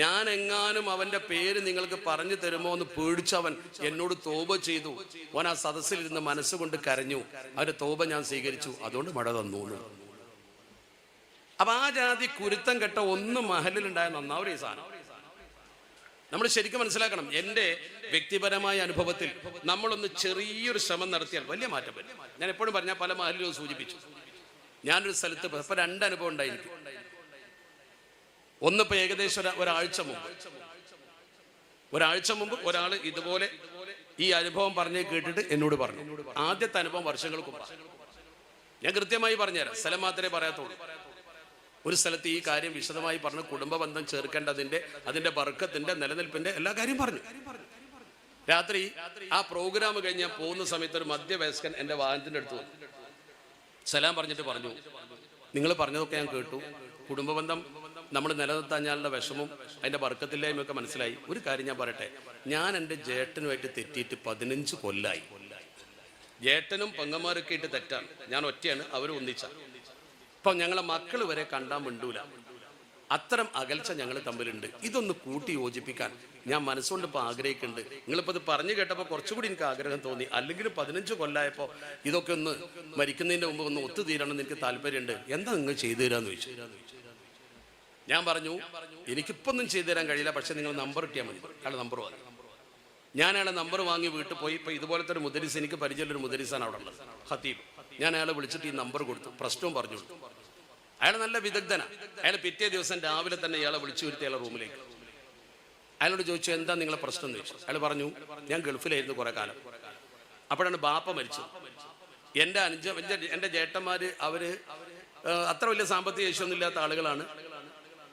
ഞാൻ എങ്ങാനും അവന്റെ പേര് നിങ്ങൾക്ക് പറഞ്ഞു തരുമോ എന്ന് പേടിച്ചവൻ എന്നോട് തോപ ചെയ്തു. അവൻ ആ സദസ്സിലിരുന്ന് മനസ്സുകൊണ്ട് കരഞ്ഞു. അവന്റെ തോപ ഞാൻ സ്വീകരിച്ചു, അതുകൊണ്ട് മഴ തന്നു. അപ്പൊ ആ ജാതി കുരുത്തം കെട്ട ഒന്നും മഹലിലുണ്ടായ നന്നാവൊരു സാധനം നമ്മൾ ശരിക്കും മനസ്സിലാക്കണം. എൻ്റെ വ്യക്തിപരമായ അനുഭവത്തിൽ നമ്മളൊന്ന് ചെറിയൊരു ശ്രമം നടത്തിയാൽ വലിയ മാറ്റം വരും. ഞാൻ എപ്പോഴും പറഞ്ഞാൽ പല മഹലിലും സൂചിപ്പിച്ചു. ഞാനൊരു സ്ഥലത്ത് ഇപ്പൊ 2 അനുഭവം ഉണ്ടായിരിക്കും. ഒന്നിപ്പോ ഏകദേശം ഒരാഴ്ച മുമ്പ് ഒരാൾ ഇതുപോലെ ഈ അനുഭവം പറഞ്ഞ് കേട്ടിട്ട് എന്നോട് പറഞ്ഞു. ആദ്യത്തെ അനുഭവം വർഷങ്ങൾക്ക് മുമ്പ്. ഞാൻ കൃത്യമായി പറഞ്ഞുതരാം, സ്ഥലം മാത്രമേ പറയാത്തുള്ളൂ. ഒരു സ്ഥലത്ത് ഈ കാര്യം വിശദമായി പറഞ്ഞു, കുടുംബ ബന്ധം ചേർക്കേണ്ടതിന്റെ, അതിന്റെ ബർക്കത്തിന്റെ, നിലനിൽപ്പിന്റെ എല്ലാ കാര്യം പറഞ്ഞു. രാത്രി ആ പ്രോഗ്രാം കഴിഞ്ഞ് ഞാൻ പോകുന്ന സമയത്ത് ഒരു മധ്യവയസ്കൻ എന്റെ വാഹനത്തിന്റെ അടുത്ത് വന്നു. സലാം പറഞ്ഞിട്ട് പറഞ്ഞു, നിങ്ങൾ പറഞ്ഞതൊക്കെ ഞാൻ കേട്ടു, കുടുംബ ബന്ധം നമ്മൾ നിലനിർത്താഞ്ഞാലുള്ള വിഷമവും അതിന്റെ ബർക്കത്തില്ലായ്മയൊക്കെ മനസ്സിലായി. ഒരു കാര്യം ഞാൻ പറയട്ടെ, ഞാൻ എൻ്റെ ജേട്ടനുമായിട്ട് തെറ്റിയിട്ട് 15 കൊല്ലായി. ജേട്ടനും പെങ്ങന്മാരൊക്കെ ഇട്ട് തെറ്റാണ്, ഞാൻ ഒറ്റയാണ്, അവരും ഒന്നിച്ച. ഇപ്പം ഞങ്ങളെ മക്കൾ വരെ കണ്ടാൻ മിണ്ടൂല. അത്തരം അകൽച്ച ഞങ്ങൾ തമ്മിലുണ്ട്. ഇതൊന്ന് കൂട്ടി യോജിപ്പിക്കാൻ ഞാൻ മനസ്സുകൊണ്ട് ഇപ്പോൾ ആഗ്രഹിക്കുന്നുണ്ട്. നിങ്ങളിപ്പോൾ ഇത് പറഞ്ഞു കേട്ടപ്പോൾ കുറച്ചുകൂടി എനിക്ക് ആഗ്രഹം തോന്നി. അല്ലെങ്കിൽ 15 കൊല്ലായപ്പോൾ ഇതൊക്കെ ഒന്ന് മരിക്കുന്നതിൻ്റെ മുമ്പ് ഒന്ന് ഒത്തുതീരണമെന്ന് എനിക്ക് താല്പര്യമുണ്ട്. എന്താ നിങ്ങൾ ചെയ്തു തരാമെന്ന് ചോദിച്ചു. ഞാൻ പറഞ്ഞു, എനിക്കിപ്പൊന്നും ചെയ്തു തരാൻ കഴിയില്ല, പക്ഷെ നിങ്ങൾ നമ്പർ കിട്ടിയാൽ മതി. അയാളെ നമ്പർ വാങ്ങി. ഞാൻ അയാളെ നമ്പർ വാങ്ങി വീട്ടിൽ പോയി. ഇപ്പം ഇതുപോലത്തെ ഒരു മുദരിസ്, എനിക്ക് പരിചയമുള്ളൊരു മുദരിസാണ് അവിടെ ഉള്ളത്, ഖത്തീബ്. ഞാൻ അയാളെ വിളിച്ചിട്ട് ഈ നമ്പർ കൊടുത്തു, പ്രശ്നവും പറഞ്ഞു കൊടുത്തു. അയാൾ നല്ല വിദഗ്ധനാണ്. അയാൾ പിറ്റേ ദിവസം രാവിലെ തന്നെ ഇയാളെ വിളിച്ചു വരുത്തി അയാളെ റൂമിലേക്ക്. അയാളോട് ചോദിച്ചു, എന്താ നിങ്ങളെ പ്രശ്നം എന്ന് ചോദിച്ചു. അയാൾ പറഞ്ഞു, ഞാൻ ഗൾഫിലായിരുന്നു കുറേ കാലം. അപ്പോഴാണ് ബാപ്പ മരിച്ചത്. എൻ്റെ ജേട്ടന്മാർ അവർ അത്ര വലിയ സാമ്പത്തിക ശേഷിയൊന്നും ഇല്ലാത്ത ആളുകളാണ്.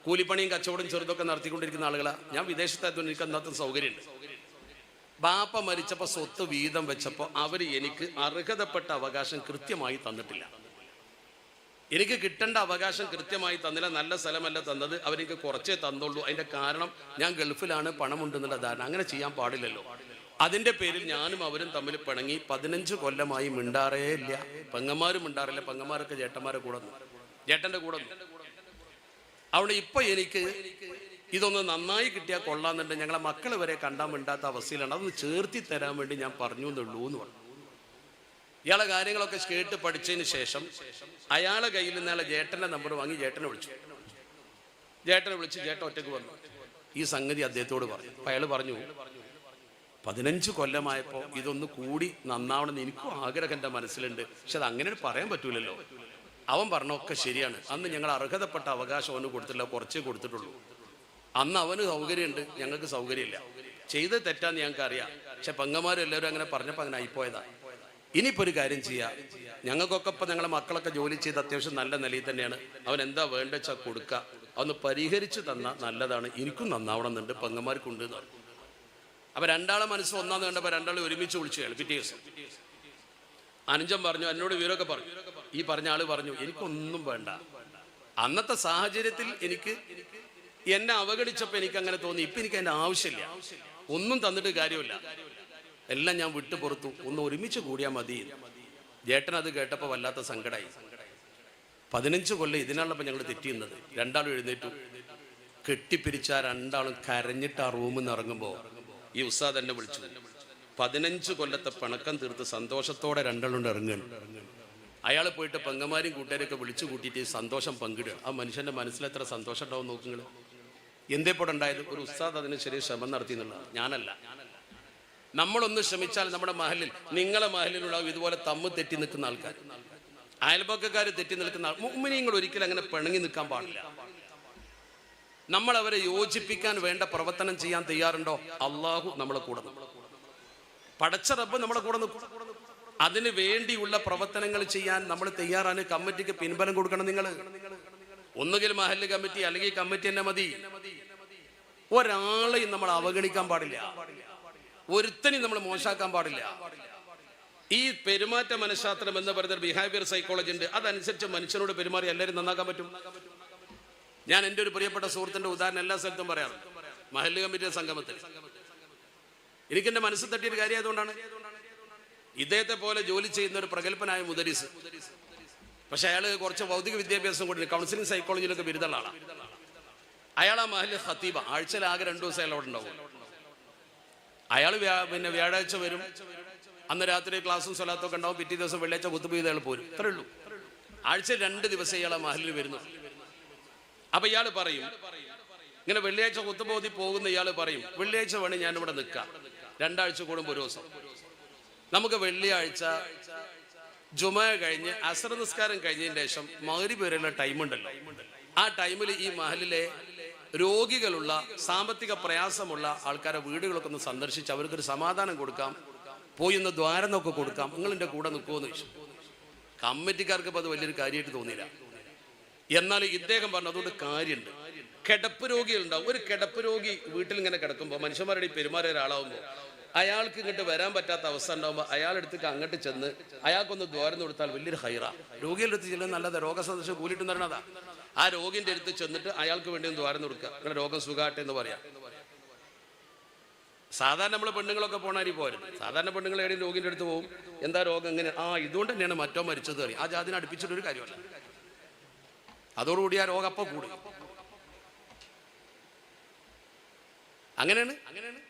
കൂലിപ്പണിയും കച്ചവടം ചെറുതൊക്കെ നടത്തിക്കൊണ്ടിരിക്കുന്ന ആളുകളാണ്. ഞാൻ വിദേശത്തായതുകൊണ്ട് എനിക്ക് അന്നത്തെ സൗകര്യമുണ്ട്. ബാപ്പ മരിച്ചപ്പോൾ സ്വത്ത് വീതം വെച്ചപ്പോൾ അവർ എനിക്ക് അർഹതപ്പെട്ട അവകാശം കൃത്യമായി തന്നിട്ടില്ല. എനിക്ക് കിട്ടേണ്ട അവകാശം കൃത്യമായി തന്നില്ല. നല്ല സ്ഥലമല്ല തന്നത്, അവരെനിക്ക് കുറച്ചേ തന്നുള്ളൂ. അതിൻ്റെ കാരണം ഞാൻ ഗൾഫിലാണ്, പണമുണ്ടെന്നുള്ള ധാരണ. അങ്ങനെ ചെയ്യാൻ പാടില്ലല്ലോ. അതിൻ്റെ പേരിൽ ഞാനും അവരും തമ്മിൽ പിണങ്ങി 15 കൊല്ലമായി മിണ്ടാറേ ഇല്ല. പെങ്ങന്മാരും മിണ്ടാറില്ല. പെങ്ങന്മാരൊക്കെ ചേട്ടന്മാരെ കൂടെ, ചേട്ടൻ്റെ കൂടെ. അവിടെ ഇപ്പം എനിക്ക് ഇതൊന്ന് നന്നായി കിട്ടിയാൽ കൊള്ളാമെന്നുണ്ട്. ഞങ്ങളെ മക്കൾ വരെ കണ്ടാൻ മിണ്ടാത്ത അവസ്ഥയിലാണ്. അതൊന്ന് ചേർത്തി തരാൻ വേണ്ടി ഞാൻ പറഞ്ഞു എന്നുള്ളൂ എന്ന് പറഞ്ഞു. ഇയാളെ കാര്യങ്ങളൊക്കെ കേട്ട് പഠിച്ചതിന് ശേഷം അയാളെ കയ്യിൽ നിന്ന് അയാളെ ജേട്ടൻ്റെ നമ്പർ വാങ്ങി ജേട്ടനെ വിളിച്ചു. ജേട്ടനെ വിളിച്ച് ജേട്ടൻ ഒറ്റയ്ക്ക് വന്നു ഈ സംഗതി അദ്ദേഹത്തോട് പറഞ്ഞു. അപ്പം അയാൾ പറഞ്ഞു, 15 കൊല്ലമായപ്പോൾ ഇതൊന്ന് കൂടി നന്നാവണമെന്ന് എനിക്കും ആഗ്രഹം എൻ്റെ മനസ്സിലുണ്ട്, പക്ഷെ അത് അങ്ങനെ പറയാൻ പറ്റൂലല്ലോ. അവൻ പറഞ്ഞൊക്കെ ശരിയാണ്, അന്ന് ഞങ്ങൾ അർഹതപ്പെട്ട അവകാശം അവന് കൊടുത്തില്ല, കുറച്ചേ കൊടുത്തിട്ടുള്ളൂ. അന്ന് അവന് സൗകര്യമുണ്ട്, ഞങ്ങൾക്ക് സൗകര്യമില്ല. ചെയ്ത് തെറ്റാന്ന് ഞങ്ങൾക്ക് അറിയാം, പക്ഷെ പെങ്ങന്മാരും എല്ലാവരും അങ്ങനെ പറഞ്ഞപ്പോൾ അങ്ങനെ ആയിപ്പോയതാ. ഇനിയിപ്പോൾ ഒരു കാര്യം ചെയ്യാം, ഞങ്ങൾക്കൊക്കെ ഇപ്പം ഞങ്ങളെ മക്കളൊക്കെ ജോലി ചെയ്ത് അത്യാവശ്യം നല്ല നിലയിൽ തന്നെയാണ്, അവൻ എന്താ വേണ്ട വെച്ചാൽ കൊടുക്കുക, അതൊന്ന് പരിഹരിച്ച് തന്നാൽ നല്ലതാണ്, എനിക്കും നന്നാവണം എന്നുണ്ട്, പെങ്ങന്മാർക്കുണ്ട് എന്ന് പറഞ്ഞു. അപ്പം രണ്ടാളെ മനസ്സ് ഒന്നാന്ന് കണ്ടപ്പോൾ രണ്ടാളെ ഒരുമിച്ച് വിളിച്ചു. പിറ്റേ ദിവസം അനുജൻ പറഞ്ഞു, എന്നോട് വിവരമൊക്കെ പറഞ്ഞു. ഈ പറഞ്ഞ ആള് പറഞ്ഞു, എനിക്കൊന്നും വേണ്ട, അന്നത്തെ സാഹചര്യത്തിൽ എനിക്ക് എന്നെ അവഗണിച്ചപ്പോൾ എനിക്ക് അങ്ങനെ തോന്നി, ഇപ്പം എനിക്ക് അതിൻ്റെ ആവശ്യമില്ല, ഒന്നും തന്നിട്ട് കാര്യമില്ല, എല്ലാം ഞാൻ വിട്ടു പുറത്തു, ഒന്ന് ഒരുമിച്ച് കൂടിയാൽ മതി. ജേട്ടൻ അത് കേട്ടപ്പോൾ വല്ലാത്ത സങ്കടമായി. 15 കൊല്ലം ഇതിനാണപ്പോൾ ഞങ്ങൾ തെറ്റിയുന്നത്. രണ്ടാളും എഴുന്നേറ്റു, കെട്ടിപ്പിരിച്ച രണ്ടാളും കരഞ്ഞിട്ട് ആ റൂമിൽ നിന്ന് ഇറങ്ങുമ്പോൾ ഈ ഉസ്താദ് എന്നെ വിളിച്ചു. 15 കൊല്ലത്തെ പിണക്കം തീർത്ത് സന്തോഷത്തോടെ രണ്ടാളുണ്ട് ഇറങ്ങുകയാണ്. അയാൾ പോയിട്ട് പെങ്ങന്മാരും കൂട്ടുകാരെയൊക്കെ വിളിച്ചു കൂട്ടിയിട്ട് സന്തോഷം പങ്കിടുക. ആ മനുഷ്യൻ്റെ മനസ്സിലെത്ര സന്തോഷം ഉണ്ടാവും നോക്കുങ്ങൾ. എന്തേപ്പോടെ ഉണ്ടായത്? ഒരു ഉസ്താദ് അതിന് ചെറിയ ശ്രമം നടത്തി എന്നുള്ളതാണ്, ഞാനല്ല. നമ്മളൊന്ന് ശ്രമിച്ചാൽ നമ്മുടെ മഹലിൽ, നിങ്ങളെ മഹലിലുണ്ടാവും ഇതുപോലെ തമ്മ് തെറ്റി നിൽക്കുന്ന ആൾക്കാർ, അയൽപക്കക്കാർ തെറ്റി നിൽക്കുന്ന ആൾ. മുഅ്മിനീങ്ങൾ ഒരിക്കലും അങ്ങനെ പിണങ്ങി നിൽക്കാൻ പാടില്ല. നമ്മൾ അവരെ യോജിപ്പിക്കാൻ വേണ്ട പ്രവർത്തനം ചെയ്യാൻ തയ്യാറുണ്ടോ? അള്ളാഹു നമ്മളെ കൂടെ നിൽക്കും, പടച്ച റബ്ബ് നമ്മളെ കൂടെ നിൽക്കും. അതിന് വേണ്ടിയുള്ള പ്രവർത്തനങ്ങൾ ചെയ്യാൻ നമ്മൾ തയ്യാറാണ്. കമ്മിറ്റിക്ക് പിൻബലം കൊടുക്കണം. നിങ്ങൾ ഒന്നുകിൽ മഹല്ല് കമ്മിറ്റി അല്ലെങ്കിൽ കമ്മിറ്റി തന്നെ മതി. ഒരാളെയും നമ്മൾ അവഗണിക്കാൻ പാടില്ല, ഒരുത്തനെയും നമ്മൾ മോശമാക്കാൻ പാടില്ല. ഈ പെരുമാറ്റ മനഃശാസ്ത്രം എന്ന് പറയുന്നത് ബിഹേവിയർ സൈക്കോളജി ഉണ്ട്. അതനുസരിച്ച് മനുഷ്യനോട് പെരുമാറി എല്ലാവരും നന്നാക്കാൻ പറ്റും. ഞാൻ എൻ്റെ ഒരു പ്രിയപ്പെട്ട സുഹൃത്തിൻ്റെ ഉദാഹരണം എല്ലാ സ്ഥലത്തും പറയാറുണ്ട്. മഹല്ല് കമ്മിറ്റിയുടെ സംഗമത്തിൽ എനിക്കെൻ്റെ മനസ്സിൽ തട്ടിയൊരു കാര്യം ആയതുകൊണ്ടാണ്. ഇദ്ദേഹത്തെ പോലെ ജോലി ചെയ്യുന്ന ഒരു പ്രഗത്ഭനായ മുദരിസ്, പക്ഷെ അയാൾ കുറച്ച് ഭൗതിക വിദ്യാഭ്യാസം കൂടി, കൗൺസിലിംഗ് സൈക്കോളജിയിലൊക്കെ ബിരുദമുള്ള ആളാണ്. അയാൾ ആ മഹല്ല് ഖത്തീബ, ആഴ്ചയിൽ ആകെ 2 ദിവസം അയാൾ അവിടെ ഉണ്ടാവും. അയാൾ പിന്നെ വ്യാഴാഴ്ച വരും, അന്ന് രാത്രി ക്ലാസ്സും സ്വലാത്തൊക്കെ ഉണ്ടാവും, പിറ്റേ ദിവസം വെള്ളിയാഴ്ച കുത്തുബ് ചെയ്ത് അയാൾ പോരും. അത്രേ ഉള്ളൂ. ആഴ്ചയിൽ 2 ദിവസം ഇയാൾ ആ മഹല്ലിൽ വരുന്നു. അപ്പൊ ഇയാൾ പറയും, ഇങ്ങനെ വെള്ളിയാഴ്ച കുത്തുബോധി പോകുന്ന ഇയാൾ പറയും, വെള്ളിയാഴ്ച വേണേ ഞാനിവിടെ നിൽക്കാം, 2 ആഴ്ച കൂടുമ്പോൾ ഒരു ദിവസം. നമുക്ക് വെള്ളിയാഴ്ച ജുമാ കഴിഞ്ഞ് അസർ നിസ്കാരം കഴിഞ്ഞതിന് ശേഷം മഗ്രിബ് വരെയുള്ള ടൈമുണ്ടല്ലോ, ആ ടൈമിൽ ഈ മഹലിലെ രോഗികളുള്ള സാമ്പത്തിക പ്രയാസമുള്ള ആൾക്കാരെ വീടുകളൊക്കെ ഒന്ന് സന്ദർശിച്ച് അവർക്കൊരു സമാധാനം കൊടുക്കാം, പോയി ഒന്ന് ദ്വാരം നോക്കി കൊടുക്കാം, നിങ്ങൾ എൻ്റെ കൂടെ നിൽക്കുമെന്ന് ചോദിച്ചു. കമ്മിറ്റിക്കാർക്ക് ഇപ്പോൾ അത് വലിയൊരു കാര്യമായിട്ട് തോന്നിയില്ല. എന്നാൽ ഇദ്ദേഹം പറഞ്ഞു അതുകൊണ്ട് കാര്യമുണ്ട്. കിടപ്പ് രോഗികളുണ്ടാവും. ഒരു കിടപ്പ് രോഗി വീട്ടിൽ ഇങ്ങനെ കിടക്കുമ്പോൾ മനുഷ്യന്മാരുടെ ഈ പെരുമാറിയ ഒരാളാവുമ്പോൾ അയാൾക്ക് ഇങ്ങോട്ട് വരാൻ പറ്റാത്ത അവസ്ഥ ഉണ്ടാകുമ്പോൾ അയാളെടുത്തേക്ക് അങ്ങോട്ട് ചെന്ന് അയാൾക്കൊന്ന് ദ്വാരം കൊടുത്താൽ വലിയൊരു ഹൈറ. രോഗികളുടെ അടുത്ത് ചെല്ലുന്നത് നല്ലതാ, രോഗസന്ദർശം കൂലിയിട്ട് തരണതാ. ആ രോഗിൻ്റെ അടുത്ത് ചെന്നിട്ട് അയാൾക്ക് വേണ്ടി ഒന്ന് ദ്വാരം കൊടുക്കുക, അങ്ങനെ രോഗം സുഖാട്ടെ എന്ന് പറയാം. സാധാരണ നമ്മൾ പെണ്ണുങ്ങളൊക്കെ പോണാരി പോരുത്. സാധാരണ പെണ്ണുങ്ങൾ ഏതെങ്കിലും രോഗിൻ്റെ അടുത്ത് പോകും, എന്താ രോഗം എങ്ങനെ, ഇതുകൊണ്ട് തന്നെയാണ് മറ്റോ മരിച്ചത് അറിയാം. ആ ജാതിനെ അടുപ്പിച്ചിട്ടൊരു കാര്യമല്ല. അതോടുകൂടി ആ രോഗം അപ്പം കൂടും. അങ്ങനെയാണ്.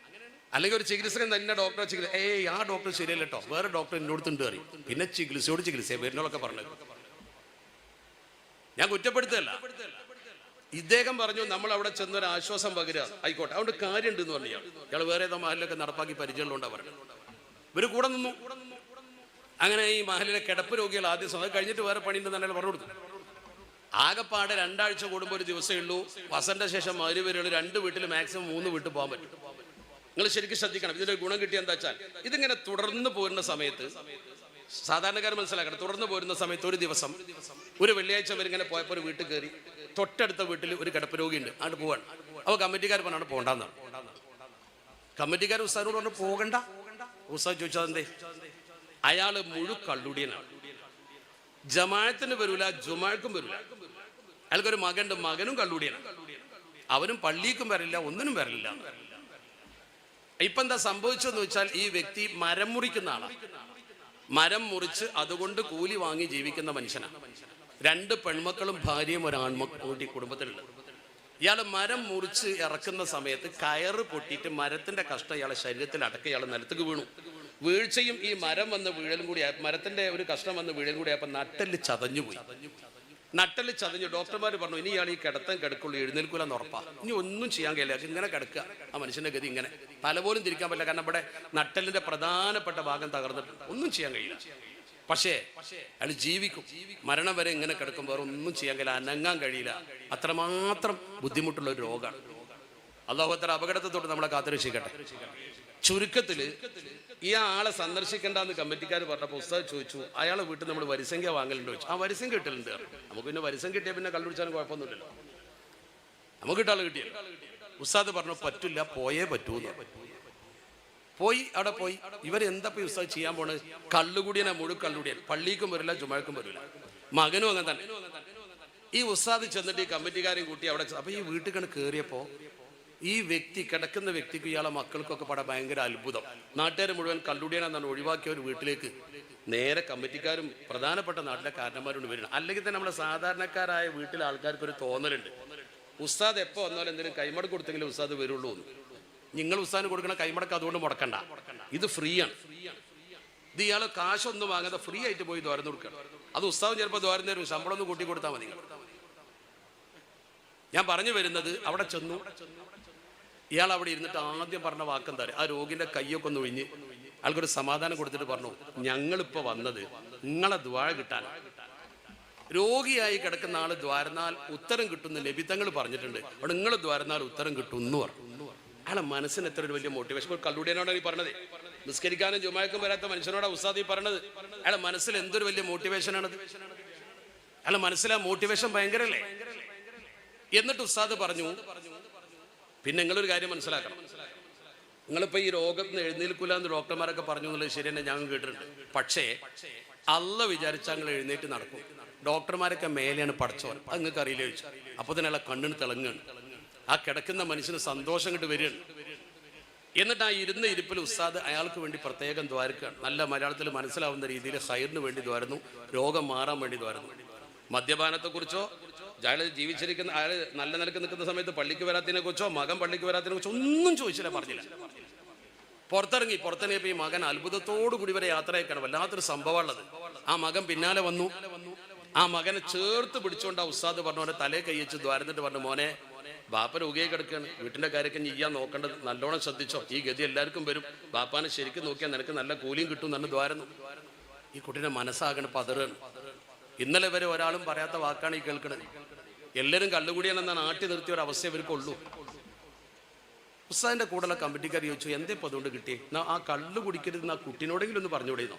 അല്ലെങ്കിൽ ഒരു ചികിത്സകൻ തന്നെ ഡോക്ടറെ ചികിത്സ, ആ ഡോക്ടർ ശരിയല്ല കേട്ടോ, വേറെ ഡോക്ടർ എന്നോടത്തുണ്ട് അറിയും. പിന്നെ ചികിത്സയോട് ചികിത്സ പേരിനോടൊക്കെ പറഞ്ഞത് ഞാൻ കുറ്റപ്പെടുത്തല്ല. ഇദ്ദേഹം പറഞ്ഞു നമ്മൾ അവിടെ ചെന്നൊരു ആശ്വാസം പകരുക, ആയിക്കോട്ടെ, അതുകൊണ്ട് കാര്യമുണ്ട് എന്ന് പറഞ്ഞു. ഇയാൾ വേറെ ഏതോ മഹലിലൊക്കെ നടപ്പാക്കി പരിചയമുള്ളതുകൊണ്ടാണ് പറഞ്ഞത്. ഇവർ കൂടെ നിന്നു. അങ്ങനെ ഈ മഹലിലെ കിടപ്പ് രോഗികൾ ആദ്യം അത് കഴിഞ്ഞിട്ട് വേറെ പണിയുണ്ടെന്ന് തന്നെ പറഞ്ഞു കൊടുത്തു. ആകെപ്പാടെ 2 ആഴ്ച കൂടുമ്പോൾ ഒരു ദിവസമേ ഉള്ളൂ. വസന്റെ ശേഷം മഗ്രിബ് വരെയുള്ള 2 വീട്ടിൽ മാക്സിമം 3 വീട്ടിൽ പോകാൻ പറ്റും. നിങ്ങൾ ശരിക്കും ശ്രദ്ധിക്കണം. ഇതിന്റെ ഗുണം കിട്ടിയ എന്താ വെച്ചാൽ, ഇതിങ്ങനെ തുടർന്ന് പോരുന്ന സമയത്ത് സാധാരണക്കാർ മനസ്സിലാക്കണം. തുടർന്ന് പോരുന്ന സമയത്ത് ഒരു ദിവസം ഒരു വെള്ളിയാഴ്ച വരിങ്ങനെ പോയപ്പോൾ ഒരു വീട്ടിൽ കയറി, തൊട്ടടുത്ത വീട്ടിൽ ഒരു കിടപ്പ് രോഗിയുണ്ട്, അങ്ങോട്ട് പോവാണ്. അപ്പോൾ കമ്മിറ്റിക്കാർ പറഞ്ഞാണ് പോകണ്ടെന്നാണ്. കമ്മിറ്റിക്കാർ ഉസ്താദിനോട് പറഞ്ഞു പോകണ്ട. ഉസ്താദ് ചോദിച്ചാൽ എന്തേ? അയാൾ മുഴുക്കള്ളുടിയനാണ്. ജമാഅത്തിന് വരൂല, ജുമാക്കും വരൂല. അയാൾക്കൊരു മകനുണ്ട്, മകനും കള്ളുടിയനാണ്. അവനും പള്ളിക്കും വരില്ല, ഒന്നിനും വരില്ല. ഇപ്പൊ എന്താ സംഭവിച്ചതെന്ന് വെച്ചാൽ, ഈ വ്യക്തി മരം മുറിക്കുന്ന ആളാണ്. മരം മുറിച്ച് അതുകൊണ്ട് കൂലി വാങ്ങി ജീവിക്കുന്ന മനുഷ്യനാണ്. 2 പെൺമക്കളും ഭാര്യയും ഒരു ആൺമക്കൂട്ടി കുടുംബത്തിലുണ്ട്. ഇയാൾ മരം മുറിച്ച് ഇറക്കുന്ന സമയത്ത് കയറ് പൊട്ടിയിട്ട് മരത്തിന്റെ കഷ്ടം ഇയാളെ ശരീരത്തിൽ അടക്ക ഇയാൾ നിലത്തേക്ക് വീണു. വീഴ്ചയും ഈ മരം വന്ന് വീഴലും കൂടി മരത്തിന്റെ ഒരു കഷ്ണം വന്ന് വീഴലും കൂടി ആയപ്പോൾ നട്ടെല്ല് ചതഞ്ഞുപോയി. നട്ടെല്ല് ചതഞ്ഞു. ഡോക്ടർമാർ പറഞ്ഞു ഇനി ഇയാൾ ഈ കിടത്തം കിടക്കുള്ളൂ, എഴുന്നേൽക്കൂലെന്ന് ഉറപ്പാ, ഇനി ഒന്നും ചെയ്യാൻ കഴിയില്ല, ഇങ്ങനെ കിടക്കുക. ആ മനുഷ്യന്റെ ഗതി ഇങ്ങനെ, തല പോലും തിരിക്കാൻ പറ്റില്ല, കാരണം ഇവിടെ നട്ടെല്ലിന്റെ പ്രധാനപ്പെട്ട ഭാഗം തകർന്നിട്ടുണ്ട്, ഒന്നും ചെയ്യാൻ കഴിയില്ല. പക്ഷേ അയാൾ ജീവിക്കും, മരണം വരെ ഇങ്ങനെ കിടക്കുമ്പോൾ ഒന്നും ചെയ്യാൻ കഴിയില്ല, അനങ്ങാൻ കഴിയില്ല. അത്രമാത്രം ബുദ്ധിമുട്ടുള്ള ഒരു രോഗമാണ്. അല്ലാഹു അത്ര അപകടത്തെ തൊട്ട് നമ്മളെ കാത്തുരക്ഷിക്കട്ടെ. ചുരുക്കത്തില് ഈ ആളെ സന്ദർശിക്കേണ്ടെന്ന് കമ്മിറ്റിക്കാർ പറഞ്ഞപ്പോൾ ഉസ്താദ് ചോദിച്ചു, അയാളെ വീട്ടിൽ നമ്മൾ വരിസംഖ്യ വാങ്ങലുണ്ടോ ചോദിച്ചു. ആ വരിസംഖ്യ കിട്ടലുണ്ട്. നമുക്ക് പിന്നെ വരിസം കിട്ടിയാൽ പിന്നെ കള്ളുപിടിച്ചാലും കുഴപ്പമൊന്നുമില്ലല്ലോ, നമുക്ക് കിട്ടാൾ കിട്ടിയല്ലോ. ഉസ്താദ് പറഞ്ഞു പറ്റില്ല, പോയേ പറ്റൂ. പോയി അവിടെ പോയി ഇവരെന്താ ഈ ഉസ്താദ് ചെയ്യാൻ പോണത്? കള്ളുകുടിയനെ കള്ളുകുടിയൻ, പള്ളിക്കും വരില്ല ജുമഴക്കും വരില്ല, മകനും അങ്ങനെ തന്നെ. ഈ ഉസ്താദ് ചെന്നിട്ട് ഈ കമ്മിറ്റിക്കാരെയും കൂട്ടി അവിടെ, അപ്പൊ ഈ വീട്ടിൽ കണ്ട് കയറിയപ്പോ ഈ വ്യക്തി, കിടക്കുന്ന വ്യക്തിക്ക് ഇയാളെ മക്കൾക്കൊക്കെ പട ഭയങ്കര അത്ഭുതം. നാട്ടുകാർ മുഴുവൻ കള്ളുടിയനാന്നാണ് ഒഴിവാക്കിയ ഒരു വീട്ടിലേക്ക് നേരെ കമ്മിറ്റിക്കാരും പ്രധാനപ്പെട്ട നാട്ടിലെ കാരണന്മാരോട് വരണം. അല്ലെങ്കിൽ തന്നെ നമ്മുടെ സാധാരണക്കാരായ വീട്ടിലെ ആൾക്കാർക്ക് ഒരു തോന്നലുണ്ട്, ഉസ്താദ് എപ്പോൾ വന്നാലും എന്തെങ്കിലും കൈമടക്ക് കൊടുത്തെങ്കിലും ഉസ്താദ് വരുള്ളൂ എന്ന്. നിങ്ങൾ ഉസ്താദിന് കൊടുക്കണ കൈമടക്ക് അതുകൊണ്ട് മുടക്കണ്ട, ഇത് ഫ്രീ ആണ്. ഇത് ഇയാൾ കാശൊന്നും വാങ്ങാതെ ഫ്രീ ആയിട്ട് പോയി ദ്വാരം കൊടുക്കണം. അത് ഉസ്താദ് ചിലപ്പോൾ ദ്വാരം തരും, ശമ്പളം ഒന്ന് കൂട്ടി കൊടുത്താൽ മതി. ഞാൻ പറഞ്ഞു വരുന്നത്, അവിടെ ചെന്നു ഇയാൾ അവിടെ ഇരുന്നിട്ട് ആദ്യം പറഞ്ഞ വാക്കെന്താ, ആ രോഗിന്റെ കയ്യൊക്കെ ഒന്ന് ഒഴിഞ്ഞ് ആൾക്കൊരു സമാധാനം കൊടുത്തിട്ട് പറഞ്ഞു, ഞങ്ങളിപ്പോ വന്നത് നിങ്ങളെ ദ്വാര കിട്ടാൻ. രോഗിയായി കിടക്കുന്ന ആള് ദ്വാരന്നാൽ ഉത്തരം കിട്ടുന്ന നബി തങ്ങൾ പറഞ്ഞിട്ടുണ്ട്, അവിടെ നിങ്ങൾ ദ്വാരന്നാൽ ഉത്തരം കിട്ടും എന്ന് പറഞ്ഞു. അയാളെ മനസ്സിന് എത്ര ഒരു വലിയ മോട്ടിവേഷൻ. കള്ളുടിയനോടാണ് ഈ പറഞ്ഞത്, നിസ്കരിക്കാനും ജുമാക്കും വരാത്ത മനുഷ്യനോടാ ഉസ്താദ് ഈ പറഞ്ഞത്. അയാളെ മനസ്സിൽ എന്തൊരു വലിയ മോട്ടിവേഷനാണത്. അയാളെ മനസ്സിലാ മോട്ടിവേഷൻ ഭയങ്കരല്ലേ. എന്നിട്ട് ഉസ്താദ് പറഞ്ഞു, പിന്നെ നിങ്ങളൊരു കാര്യം മനസ്സിലാക്കണം, നിങ്ങളിപ്പോ ഈ രോഗത്തിന് എഴുന്നേൽക്കൂല എന്ന് ഡോക്ടർമാരൊക്കെ പറഞ്ഞു എന്നുള്ളത് ശരി തന്നെ, ഞാൻ കേട്ടിട്ടുണ്ട്. പക്ഷേ അള്ളാഹ് വിചാരിച്ചാൽ നിങ്ങൾ എഴുന്നേറ്റ് നടക്കും. ഡോക്ടർമാരൊക്കെ മേലെയാണ് പഠിച്ചവൻ, അത് നിങ്ങൾക്ക് അറിയില്ല ചോദിച്ചു. അപ്പൊ തന്നെ അയാളെ കണ്ണിന് തിളങ്ങുകയാണ്, ആ കിടക്കുന്ന മനുഷ്യന് സന്തോഷം കിട്ട് വരികയാണ്. എന്നിട്ട് ആ ഇരുന്ന ഇരിപ്പിൽ ഉസ്താദ് അയാൾക്ക് വേണ്ടി പ്രത്യേകം ദ്വാരക്കുകയാണ്. നല്ല മലയാളത്തിൽ മനസ്സിലാവുന്ന രീതിയിൽ ഹൈറിന് വേണ്ടി ദ്വാരുന്നു, രോഗം മാറാൻ വേണ്ടി ദ്വാരുന്നു. മദ്യപാനത്തെക്കുറിച്ചോ അയാൾ ജീവിച്ചിരിക്കുന്ന അയാൾ നല്ല നിലക്ക് നിൽക്കുന്ന സമയത്ത് പള്ളിക്ക് വരാത്തതിനെ കുറിച്ചോ മകൻ പള്ളിക്ക് വരാത്തതിനെ കുറിച്ചോ ഒന്നും ചോദിച്ചില്ല, പറഞ്ഞില്ല. പുറത്തിറങ്ങിയപ്പോൾ ഈ മകൻ അത്ഭുതത്തോടു കൂടി വരെ യാത്രയൊക്കെയാണ്. വല്ലാത്തൊരു സംഭവമുള്ളത്. ആ മകൻ പിന്നാലെ വന്നു, ആ മകനെ ചേർത്ത് പിടിച്ചുകൊണ്ട് ആ ഉസ്താദ് പറഞ്ഞ തലേ കൈയച്ച് ദ്വാരന്നിട്ട് പറഞ്ഞു, മോനെ ബാപ്പ രോഗിയായി കിടക്കുകയാണ്, വീട്ടിന്റെ കാര്യമൊക്കെ ചെയ്യാൻ നോക്കേണ്ടത്, നല്ലോണം ശ്രദ്ധിച്ചോ, ഈ ഗതി എല്ലാവർക്കും വരും, ബാപ്പാനെ ശരിക്കും നോക്കിയാൽ നിനക്ക് നല്ല കൂലിയും കിട്ടും എന്ന് ദ്വാരുന്നു. ഈ കുട്ടീനെ മനസ്സാകണ പതറാണ്. ഇന്നലെ വരെ ഒരാളും പറയാത്ത വാക്കാണ് ഈ കേൾക്കുന്നത്. എല്ലാവരും കള്ളുകൂടിയാണെന്നാണ് ആട്ടി നിർത്തിയ ഒരു അവസ്ഥ ഇവർക്കുള്ളൂ. ഉസ്താദിന്റെ കൂടെയുള്ള കമ്മിറ്റിക്കാർ ചോദിച്ചു, എന്തേ ഇപ്പൊ അതുകൊണ്ട് കിട്ടി, ആ കള്ളു കുടിക്കരുത് ആ കുട്ടീനോടെങ്കിലും ഒന്ന് പറഞ്ഞുകൂടെയെന്നോ.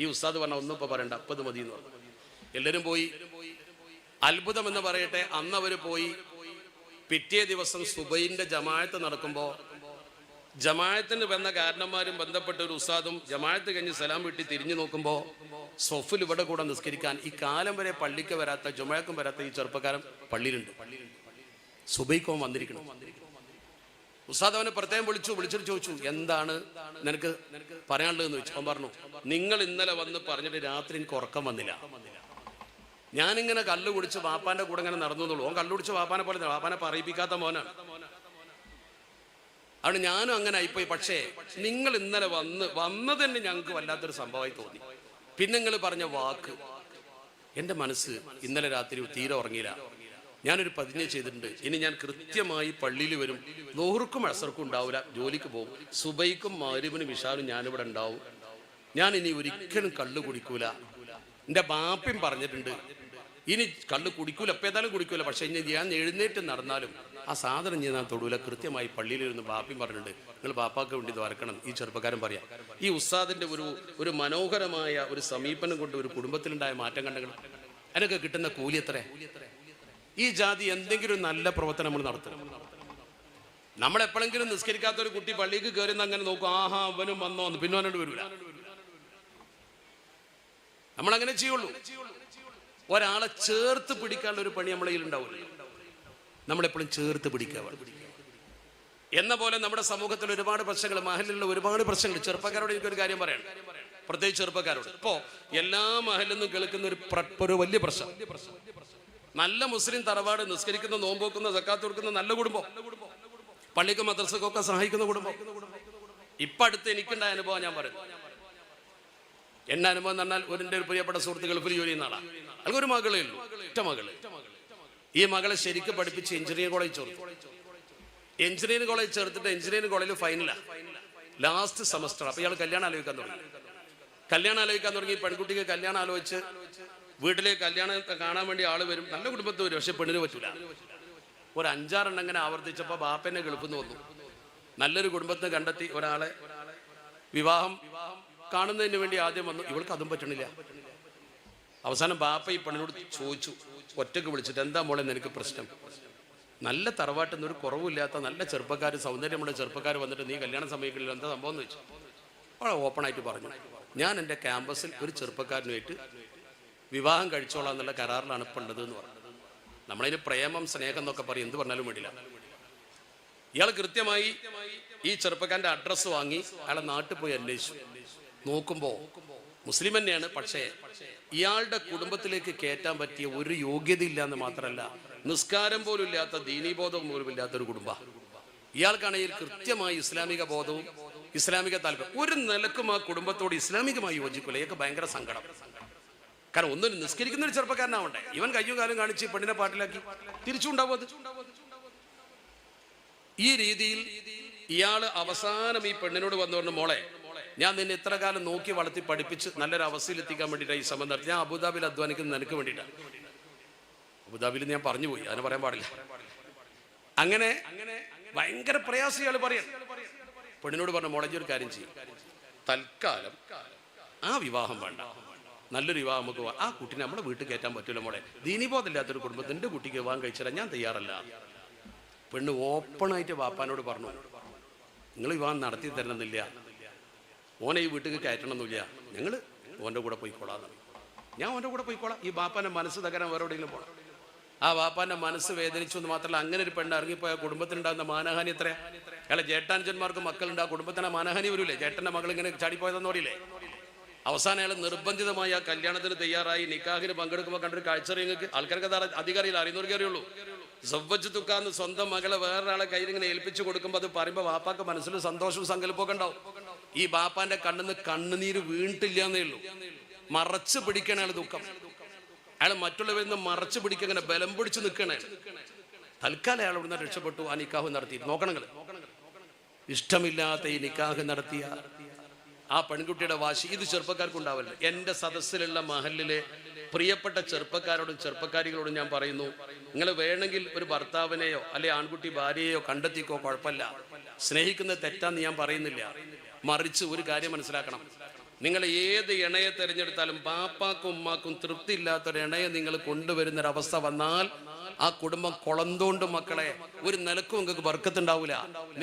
ഈ ഉസ്താദ് പറഞ്ഞ ഒന്നും ഇപ്പൊ പറയണ്ട, 50 മതി എന്ന് പറഞ്ഞു. എല്ലാവരും പോയി. അത്ഭുതം എന്ന് പറയട്ടെ, അന്ന് അവര് പോയി. പിറ്റേ ദിവസം സുബൈന്റെ ജമാഅത്ത് നടക്കുമ്പോൾ ജമാഅത്തിന് വന്ന കാരണന്മാരും ബന്ധപ്പെട്ട ഒരു ഉസ്താദും ജമാഅത്ത് കഴിഞ്ഞ് സലാം വീട്ടി തിരിഞ്ഞു നോക്കുമ്പോൾ സൊഫിൽ ഇവിടെ കൂടെ നിസ്കരിക്കാൻ ഈ കാലം വരെ പള്ളിക്ക് വരാത്ത ജുമഅക്കും വരാത്ത ഈ ചെറുപ്പക്കാരൻ പള്ളിയിലുണ്ട്. സുബൈക്കോ വന്നിരിക്കണം. ഉസ്താദ് അവനെ പ്രത്യേകം വിളിച്ചിട്ട് ചോദിച്ചു, എന്താണ് നിനക്ക് പറയാനുള്ളതെന്ന് ചോദിച്ചു. അവൻ പറഞ്ഞു, നിങ്ങൾ ഇന്നലെ വന്ന് പറഞ്ഞിട്ട് രാത്രി എനിക്ക് ഉറക്കം വന്നില്ല, ഞാനിങ്ങനെ കള്ളു കുടിച്ച് വാപ്പാന്റെ കൂടെ ഇങ്ങനെ നടന്നു എന്നുള്ളൂ. അവൻ കള്ളു കുടിച്ച് വാപ്പാനെ പോലെ, വാപ്പാനെ പറയിപ്പിക്കാത്ത മോനാണ്, അവിടെ ഞാനും അങ്ങനെ ആയിപ്പോയി. പക്ഷേ നിങ്ങൾ ഇന്നലെ വന്നത് തന്നെ ഞങ്ങൾക്ക് വല്ലാത്തൊരു സംഭവമായി തോന്നി. പിന്നെ നിങ്ങൾ പറഞ്ഞ വാക്ക് എൻ്റെ മനസ്സ് ഇന്നലെ രാത്രി തീരെ ഉറങ്ങിയില്ല. ഞാനൊരു പ്രതിജ്ഞ ചെയ്തിട്ടുണ്ട്, ഇനി ഞാൻ കൃത്യമായി പള്ളിയിൽ വരും, ളുഹ്റുക്കും അസ്ർക്കും ഉണ്ടാവില്ല, ജോലിക്ക് പോകും, സുബൈക്കും മഗ്‌രിബിനും ഇശാനും ഞാനിവിടെ ഉണ്ടാവും, ഞാൻ ഇനി ഒരിക്കലും കള്ളു കുടിക്കൂല. എൻ്റെ ബാപ്പയും പറഞ്ഞിട്ടുണ്ട്, ഇനി കള്ളു കുടിക്കൂല, എപ്പോൾ ഏതായാലും കുടിക്കൂല, പക്ഷെ ഇനി ഞാൻ എഴുന്നേറ്റ് നടന്നാലും ആ സാധനം ഞാൻ തൊടൂല, കൃത്യമായി പള്ളിയിലിരുന്ന് ബാപ്പയും പറഞ്ഞിട്ടുണ്ട്, നിങ്ങൾ ബാപ്പാക്ക് വേണ്ടി ദ്വാരക്കണം. ഈ ചെറുപ്പക്കാരൻ പറയാം. ഈ ഉസ്താദിന്റെ ഒരു മനോഹരമായ ഒരു സമീപനം കൊണ്ട് ഒരു കുടുംബത്തിലുണ്ടായ മാറ്റം കണ്ടെങ്കിൽ അതിനൊക്കെ കിട്ടുന്ന കൂലി എത്ര? ഈ ജാതി എന്തെങ്കിലും ഒരു നല്ല പ്രവർത്തനം നമ്മൾ നടത്തണം. നമ്മളെപ്പോഴെങ്കിലും നിസ്കരിക്കാത്ത ഒരു കുട്ടി പള്ളിക്ക് കയറുന്ന അങ്ങനെ നോക്കും, ആഹാ അവനും വന്നോ എന്ന്, പിന്നെ അവനോട് വരില്ല. നമ്മളങ്ങനെ ചെയ്യുള്ളൂ. ഒരാളെ ചേർത്ത് പിടിക്കാനുള്ള ഒരു പണി നമ്മളെ കയ്യിലുണ്ടാവില്ല. നമ്മളെപ്പോഴും ചേർത്ത് പിടിക്കുക. എന്ന പോലെ നമ്മുടെ സമൂഹത്തിൽ ഒരുപാട് പ്രശ്നങ്ങൾ, മഹലിലുള്ള ഒരുപാട് പ്രശ്നങ്ങൾ. ചെറുപ്പക്കാരോട് എനിക്കൊരു കാര്യം പറയണം, പ്രത്യേകിച്ച് ചെറുപ്പക്കാരോട്. ഇപ്പോ എല്ലാ മഹലിൽ നിന്നും കേൾക്കുന്ന ഒരു വലിയ പ്രശ്നം, നല്ല മുസ്ലിം തറവാട്, നിസ്കരിക്കുന്ന, നോമ്പ് വെക്കുന്ന, സക്കാത്ത് കൊടുക്കുന്ന നല്ല കുടുംബം, പള്ളിക്കും മദ്രസക്കൊക്കെ സഹായിക്കുന്ന കുടുംബം. ഇപ്പൊ അടുത്ത് എനിക്കുണ്ടായ അനുഭവം ഞാൻ പറയുന്നു. എന്റെ അനുഭവം എന്ന് പറഞ്ഞാൽ ഒരു പ്രിയപ്പെട്ട സുഹൃത്ത് ഗൾഫിൽ ജോലി ചെയ്യുന്ന ആളാണ്. അയാൾക്ക് ഒരു മകളേ ഉള്ളൂ, ഒറ്റ മകള്. ഈ മകളെ ശരിക്കും പഠിപ്പിച്ച് എഞ്ചിനീയറിംഗ് കോളേജ് ചേർത്തു. എഞ്ചിനീയറിംഗ് കോളേജ് ചേർത്തിട്ട് എഞ്ചിനീയറിംഗ് കോളേജിൽ ഫൈനലാണ്, ലാസ്റ്റ് സെമസ്റ്റർ. അപ്പൊ ഇയാൾ കല്യാണം ആലോചിക്കാൻ തുടങ്ങി. പെൺകുട്ടിക്ക് കല്യാണം ആലോചിച്ച് വീട്ടിലേക്ക് കല്യാണം കാണാൻ വേണ്ടി ആള് വരും, നല്ല കുടുംബത്തിൽ വരും, പക്ഷെ പെണ്ണിന് പറ്റൂല. ഒരു 5-6 എണ്ണം ഇങ്ങനെ ആവർത്തിച്ചപ്പോൾ ബാപ്പനെ ഗൾഫിൽ വന്നു. നല്ലൊരു കുടുംബത്തെ കണ്ടെത്തി ഒരാളെ വിവാഹം കാണുന്നതിന് വേണ്ടി ആദ്യം വന്നു. ഇവൾക്ക് അതും പറ്റണില്ല. അവസാനം ബാപ്പ ഈ പെണ്ണിനോട് ചോദിച്ചു, ഒറ്റക്ക് വിളിച്ചിട്ട്, എന്താ മോളെ നിനക്ക് പ്രശ്നം? നല്ല തറവാട്ടിൽ ഒരു കുറവില്ലാത്ത നല്ല ചെറുപ്പക്കാർ, സൗന്ദര്യമുള്ള ചെറുപ്പക്കാർ വന്നിട്ട് നീ കല്യാണം സമയങ്ങളിൽ എന്താ സംഭവം എന്ന് വെച്ചു. വളരെ ഓപ്പണായിട്ട് പറഞ്ഞു, ഞാൻ എൻ്റെ ക്യാമ്പസിൽ ഒരു ചെറുപ്പക്കാരനുമായിട്ട് വിവാഹം കഴിച്ചോളാം എന്നുള്ള കരാറിലാണ് ഇപ്പം ഉള്ളത് എന്ന് പറഞ്ഞു. നമ്മളതിന് പ്രേമം സ്നേഹം എന്നൊക്കെ പറയും, എന്ത് പറഞ്ഞാലും വേണ്ടില്ല. ഇയാൾ കൃത്യമായി ഈ ചെറുപ്പക്കാരൻ്റെ അഡ്രസ്സ് വാങ്ങി അയാളെ നാട്ടിൽ പോയി അന്വേഷിച്ചു. നോക്കുമ്പോൾ മുസ്ലിം തന്നെയാണ്, പക്ഷേ ഇയാളുടെ കുടുംബത്തിലേക്ക് കയറ്റാൻ പറ്റിയ ഒരു യോഗ്യതയില്ല എന്ന് മാത്രമല്ല, നിസ്കാരം പോലും ഇല്ലാത്ത, ദീനീബോധം പോലും ഇല്ലാത്തൊരു കുടുംബം. ഇയാൾക്കാണെങ്കിൽ കൃത്യമായി ഇസ്ലാമിക ബോധവും ഇസ്ലാമിക താല്പര്യം. ഒരു നിലക്കും ആ കുടുംബത്തോട് ഇസ്ലാമികമായി യോജിക്കില്ല. ഇയാൾക്ക് ഭയങ്കര സങ്കടം. കാരണം ഒന്നും നിസ്കരിക്കുന്ന ഒരു ചെറുപ്പക്കാരനാവണ്ടേ, ഇവൻ കയ്യും കാലും കാണിച്ച് പെണ്ണിനെ പാട്ടിലാക്കി തിരിച്ചുണ്ടാവും അത്. ഈ രീതിയിൽ ഇയാൾ അവസാനം ഈ പെണ്ണിനോട് വന്നു പറഞ്ഞു, മോളെ ഞാൻ നിന്നെ ഇത്ര കാലം നോക്കി വളർത്തി പഠിപ്പിച്ച് നല്ലൊരു അവസ്ഥയിൽ എത്തിക്കാൻ വേണ്ടിയിട്ടാണ് ഈ ശ്രമം നടത്തി. ഞാൻ അബുദാബിയിൽ അധ്വാനിക്കുന്നത് നിനക്ക് വേണ്ടിയിട്ടാണ്. അബുദാബിയിൽ ഞാൻ പറഞ്ഞു പോയി, അതിന് പറയാൻ പാടില്ല. അങ്ങനെ ഭയങ്കര പ്രയാസം ഇയാൾ പറയാം. പെണ്ണിനോട് പറഞ്ഞു, മോളെ ഒരു കാര്യം ചെയ്യും, തൽക്കാലം ആ വിവാഹം വേണ്ട, നല്ലൊരു വിവാഹം നമുക്ക് ആ കുട്ടിനെ നമ്മുടെ വീട്ടിൽ കയറ്റാൻ പറ്റില്ല മോളെ. ദീനീബോധമില്ലാത്തൊരു കുടുംബത്തിൻ്റെ കുട്ടിക്ക് വിവാഹം കഴിച്ചാൽ ഞാൻ തയ്യാറല്ല. പെണ്ണ് ഓപ്പണായിട്ട് വാപ്പാനോട് പറഞ്ഞു, നിങ്ങൾ വിവാഹം നടത്തി തരണമെന്നില്ല, ഓനെ ഈ വീട്ടിൽ കയറ്റണമെന്നില്ല, ഞങ്ങൾ ഓൻ്റെ കൂടെ പോയിക്കോളാം. ഞാൻ ഓൻ്റെ കൂടെ പോയിക്കോളാം. ഈ ബാപ്പാൻ്റെ മനസ്സ് തകരാൻ വേറെ എവിടെയെങ്കിലും പോകണം. ആ ബാപ്പാൻ്റെ മനസ്സ് വേദനിച്ചു എന്ന് മാത്രമല്ല, അങ്ങനെ ഒരു പെണ്ണ് ഇറങ്ങിപ്പോയ കുടുംബത്തിനുണ്ടാകുന്ന മാനഹാനി എത്രയാ. അയാളെ ജേട്ടാനുജന്മാർക്ക് മക്കളുണ്ട്, ആ കുടുംബത്തിന് മാനഹാനി വരൂലേ. ചേട്ടൻ്റെ മകൾ ഇങ്ങനെ ചാടിപ്പോയതെന്ന് പറയില്ലേ. അവസാനം അയാൾ നിർബന്ധിതമായി ആ കല്യാണത്തിന് തയ്യാറായി. നിക്കാഹിന് പങ്കെടുക്കുമ്പോൾ കണ്ടൊരു കാഴ്ച നിങ്ങൾക്ക് ആൾക്കാർക്ക് അത് അധികം അറിയില്ല, അറിയുന്നവർക്ക് അറിയുള്ളൂ. സവ്വജ് തുക്കാന്ന് സ്വന്തം മകളെ വേറൊരാളെ കയ്യിൽ ഇങ്ങനെ ഏൽപ്പിച്ചു കൊടുക്കുമ്പോൾ അത് പറയുമ്പോൾ ബാപ്പാക്ക് മനസ്സിൽ സന്തോഷവും സങ്കല്പമൊക്കെ ഉണ്ടാവും. ഈ ബാപ്പാന്റെ കണ്ണിന്ന് കണ്ണുനീര് വീണിട്ടില്ല എന്നേ ഉള്ളൂ. മറച്ചു പിടിക്കണ അയാൾ ദുഃഖം. അയാൾ മറ്റുള്ളവരിൽ നിന്ന് മറച്ചു പിടിക്കങ്ങനെ ബലം പിടിച്ച് നിൽക്കണേ. തൽക്കാലം അയാൾ ഇവിടുന്ന് രക്ഷപ്പെട്ടു. ആ നിക്കാഹ് നടത്തി നോക്കണങ്ങൾ. ഇഷ്ടമില്ലാത്ത ഈ നിക്കാഹ് നടത്തിയ ആ പെൺകുട്ടിയുടെ വാശി ഇത് ചെറുപ്പക്കാർക്കുണ്ടാവില്ല. എൻ്റെ സദസ്സിലുള്ള മഹലിലെ പ്രിയപ്പെട്ട ചെറുപ്പക്കാരോടും ചെറുപ്പക്കാരികളോടും ഞാൻ പറയുന്നു, നിങ്ങൾ വേണമെങ്കിൽ ഒരു ഭർത്താവിനെയോ അല്ലെ ആൺകുട്ടി ഭാര്യയെയോ കണ്ടെത്തിക്കോ, കുഴപ്പമില്ല. സ്നേഹിക്കുന്നത് തെറ്റാന്ന് ഞാൻ പറയുന്നില്ല. മറിച്ച് ഒരു കാര്യം മനസ്സിലാക്കണം, നിങ്ങൾ ഏത് ഇണയെ തിരഞ്ഞെടുത്താലും ബാപ്പാക്കും ഉമ്മാക്കും തൃപ്തി ഇല്ലാത്തൊരു ഇണയെ നിങ്ങൾ കൊണ്ടുവരുന്നൊരവസ്ഥ വന്നാൽ ആ കുടുംബം കുളന്തോണ്ട് മക്കളെ ഒരു നിലക്കും നിങ്ങൾക്ക് ബർക്കത്തുണ്ടാവില്ല.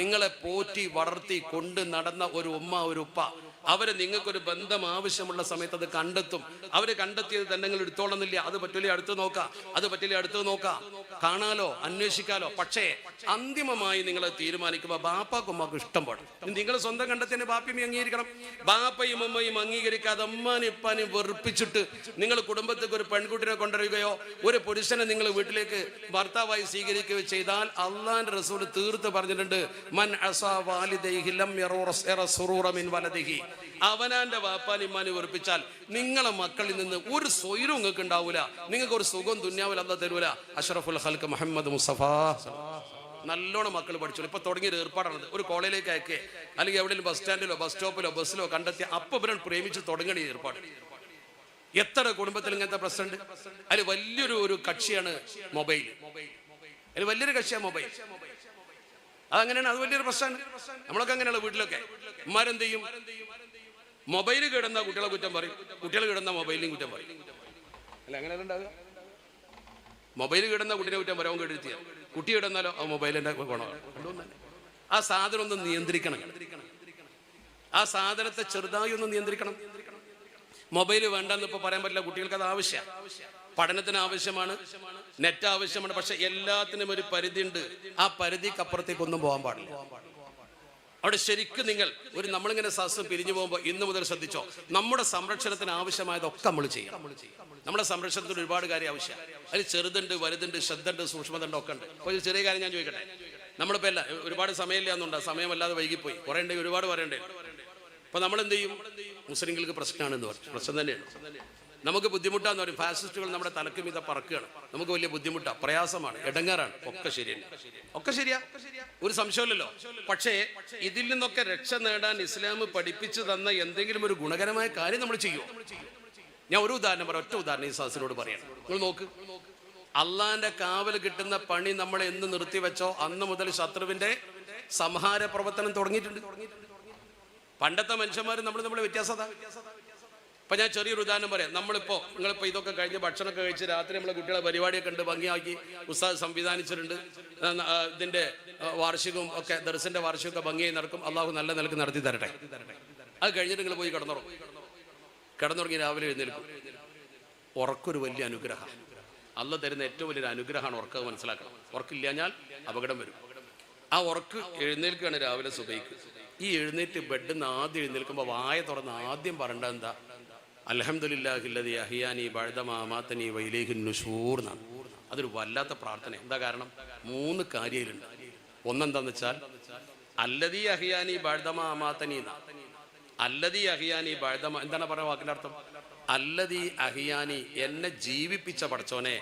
നിങ്ങളെ പോറ്റി വളർത്തി കൊണ്ട് നടന്ന ഒരു ഉമ്മ ഒരു ഉപ്പ അവരെ നിങ്ങൾക്കൊരു ബന്ധം ആവശ്യമുള്ള സമയത്ത് അത് കണ്ടെത്തും. അവര് കണ്ടെത്തിയത് തന്നെ നിങ്ങൾ എടുത്തോളുന്നില്ല. അത് പറ്റില്ല അടുത്ത് നോക്കാം, അത് പറ്റില്ല അടുത്ത് നോക്കാം, കാണാലോ അന്വേഷിക്കാലോ. പക്ഷേ അന്തിമമായി നിങ്ങൾ തീരുമാനിക്കുമ്പോൾ ബാപ്പാക്കും ഉമ്മാക്കും ഇഷ്ടം പാടും. നിങ്ങൾ സ്വന്തം കണ്ടെത്തിയ ബാപ്പയും അംഗീകരിക്കണം. ബാപ്പയും ഉമ്മയും അംഗീകരിക്കാതെ അമ്മാനും ഇപ്പാനും വെറുപ്പിച്ചിട്ട് നിങ്ങൾ കുടുംബത്തേക്ക് ഒരു പെൺകുട്ടിനെ കൊണ്ടുവരികയോ ഒരു പുരുഷനെ നിങ്ങൾ വീട്ടിലേക്ക് ഭർത്താവായി സ്വീകരിക്കുകയോ ചെയ്താൽ അള്ളാന്റെ റസൂൽ തീർത്ത് പറഞ്ഞിട്ടുണ്ട്, മൻ അസാ വാലിദൈഹി ലം യറ സുറൂറ മിൻ വലദിഹി. അവനാന്റെ വാപ്പാൻ ഇമ്മാനെ വെറുപ്പിച്ചാൽ നിങ്ങളെ മക്കളിൽ നിന്ന് ഒരു സ്വൈരം നിങ്ങൾക്ക് ഉണ്ടാവൂല, നിങ്ങൾക്ക് ഒരു സുഖം ദുന്യാവിൽ അല്ലാതെ തരൂല. അഷ്റഫുൽ ഖൽഖ് മുഹമ്മദ് മുസ്തഫ നല്ലോണം മക്കൾ പഠിച്ചോളൂ. ഇപ്പൊ തുടങ്ങിയൊരു ഏർപ്പാടാണത്. ഒരു കോളേജിലേക്ക് അയക്കേ അല്ലെങ്കിൽ എവിടെയെങ്കിലും ബസ് സ്റ്റാൻഡിലോ ബസ് സ്റ്റോപ്പിലോ ബസ്സിലോ കണ്ടെത്തി അപ്പം ഇവരെ പ്രേമിച്ച് തുടങ്ങണ ഏർപ്പാട്. എത്ര കുടുംബത്തിൽ ഇങ്ങനത്തെ പ്രശ്നമുണ്ട്. അതിൽ വലിയൊരു കക്ഷിയാണ് മൊബൈൽ. അതിൽ വലിയൊരു കക്ഷിയാണ് മൊബൈൽ. അതങ്ങനെയാണ്, അത് വലിയൊരു പ്രശ്നമാണ്. നമ്മളൊക്കെ അങ്ങനെയുള്ള വീട്ടിലൊക്കെ ഉമ്മാരെന്ത് ചെയ്യും, മൊബൈൽ കിടന്ന കുട്ടികളെ കുറ്റം പറയും, കുട്ടികൾ കിടന്ന മൊബൈലിനും കുറ്റം പറയും. അല്ല അങ്ങനെ ഉണ്ടാകുക. മൊബൈൽ കിടന്ന കുട്ടീനെ കുറ്റം പറയാൻ കെടുത്തിയ കുട്ടി കിടന്നാലോ ആ മൊബൈലിന്റെ ഗുണമാണ്. ആ സാധനം ഒന്ന് നിയന്ത്രിക്കണം. ആ സാധനത്തെ ചെറുതായി ഒന്ന് നിയന്ത്രിക്കണം. മൊബൈൽ വേണ്ടെന്ന് ഇപ്പൊ പറയാൻ പറ്റില്ല. കുട്ടികൾക്ക് അത് ആവശ്യമാണ്, പഠനത്തിന് ആവശ്യമാണ്, നെറ്റ് ആവശ്യമാണ്. പക്ഷെ എല്ലാത്തിനും ഒരു പരിധി ഉണ്ട്. ആ പരിധിക്കപ്പുറത്തേക്കൊന്നും പോകാൻ പാടില്ല. അവിടെ ശരിക്കും നിങ്ങൾ നമ്മളിങ്ങനെ സദസ്സം പിരിഞ്ഞു പോകുമ്പോൾ ഇന്ന് മുതൽ ശ്രദ്ധിച്ചോ, നമ്മുടെ സംരക്ഷണത്തിന് ആവശ്യമായതൊക്കെ നമ്മൾ ചെയ്യണം. നമ്മുടെ സംരക്ഷണത്തിന് ഒരുപാട് കാര്യം ആവശ്യമാണ്. അതിൽ ചെറുതുണ്ട്, വലുതുണ്ട്, ശ്രദ്ധ ഉണ്ട്, സൂക്ഷ്മത ഉണ്ട്, ഒക്കെ ഉണ്ട്. ഒരു ചെറിയ കാര്യം ഞാൻ ചോദിക്കട്ടെ, നമ്മളിപ്പോൾ അല്ല ഒരുപാട് സമയമില്ല എന്നുണ്ടോ, സമയമല്ലാതെ വൈകിപ്പോയി, കുറേ ഉണ്ടെങ്കിൽ ഒരുപാട് പറയണ്ടേ. അപ്പോൾ നമ്മൾ എന്ത് ചെയ്യും? മുസ്ലിങ്ങൾക്ക് പ്രശ്നമാണെന്ന് പറയും. പ്രശ്നം തന്നെയാണ്. നമുക്ക് ബുദ്ധിമുട്ടാന്ന് പറയും. ഫാസിസ്റ്റുകൾ നമ്മുടെ തലക്ക് മീത പറക്കുകയാണ്, നമുക്ക് വലിയ ബുദ്ധിമുട്ടാണ്, പ്രയാസമാണ്, ഇടങ്ങാറാണ്. ഒക്കെ ശരിയാണ്, ഒക്കെ ശരിയാ, ഒരു സംശയമില്ലല്ലോ. പക്ഷേ ഇതിൽ നിന്നൊക്കെ രക്ഷ നേടാൻ ഇസ്ലാം പഠിപ്പിച്ചു തന്ന എന്തെങ്കിലും ഒരു ഗുണകരമായ കാര്യം നമ്മൾ ചെയ്യുമോ? ഞാൻ ഒരു ഉദാഹരണം പറയാം, ഒറ്റ ഉദാഹരണം ഈ സാസിനോട് പറയാം. നിങ്ങൾ നോക്ക്, അള്ളാന്റെ കാവൽ കിട്ടുന്ന പണി നമ്മൾ എന്ന് നിർത്തിവെച്ചോ അന്ന് മുതൽ ശത്രുവിന്റെ സംഹാര പ്രവർത്തനം തുടങ്ങിയിട്ടുണ്ട്. പണ്ടത്തെ മനുഷ്യന്മാരും നമ്മളെ വ്യത്യാസത. ഇപ്പൊ ഞാൻ ചെറിയൊരു ഉദാഹരണം പറയാം. നിങ്ങളിപ്പോ ഇതൊക്കെ കഴിഞ്ഞ് ഭക്ഷണമൊക്കെ കഴിച്ച് രാത്രി നമ്മളെ കുട്ടികളെ പരിപാടിയൊക്കെ ഉണ്ട്, ഭംഗിയാക്കി ഉസ്താദ് സംവിധാനിച്ചിട്ടുണ്ട്. ഇതിന്റെ വാർഷികവും ഒക്കെ, ദർസിന്റെ വാർഷികമൊക്കെ ഭംഗിയായി നടക്കും. അള്ളാഹു നല്ല നിലക്ക് നടത്തി തരട്ടെ. അത് കഴിഞ്ഞിട്ട് നിങ്ങൾ പോയി കിടന്നുറങ്ങി രാവിലെ എഴുന്നേൽക്കും. ഉറക്കൊരു വലിയ അനുഗ്രഹം, അള്ള തരുന്ന ഏറ്റവും വലിയൊരു അനുഗ്രഹമാണ് ഉറക്കം, മനസ്സിലാക്കണം. ഉറക്കില്ലാഞ്ഞാൽ അപകടം വരും. ആ ഉറക്ക് എഴുന്നേൽക്കുകയാണ് രാവിലെ സുബൈക്ക്. ഈ എഴുന്നേറ്റ് ബെഡിൽ നിന്ന് ആദ്യം എഴുന്നേൽക്കുമ്പോൾ വായ തുറന്ന് ആദ്യം പറയേണ്ടത് എന്താ? അൽഹംദുലില്ലാഹില്ലദീ അഹ്യാനി ബഅദ മാ അമാതനി വഇലൈഹിൻ നുശൂർ എന്നാണ്. അതൊരു വല്ലാത്ത പ്രാർത്ഥന. എന്താ കാരണം? 3 കാര്യങ്ങളുണ്ട്. ഒന്നെന്താന്ന് വെച്ചാൽ അല്ലദീ അഹ്യാനി ബഅദ മാ അമാതനി എന്നാണ്. അല്ലദീ അഹ്യാനി ബഅദ മാ, എന്താണ് പറയുക വാക്കിന്റെ അർത്ഥം? അല്ലദീ അഹ്യാനി, എന്നെ ജീവിപ്പിച്ച പടച്ചോനെ,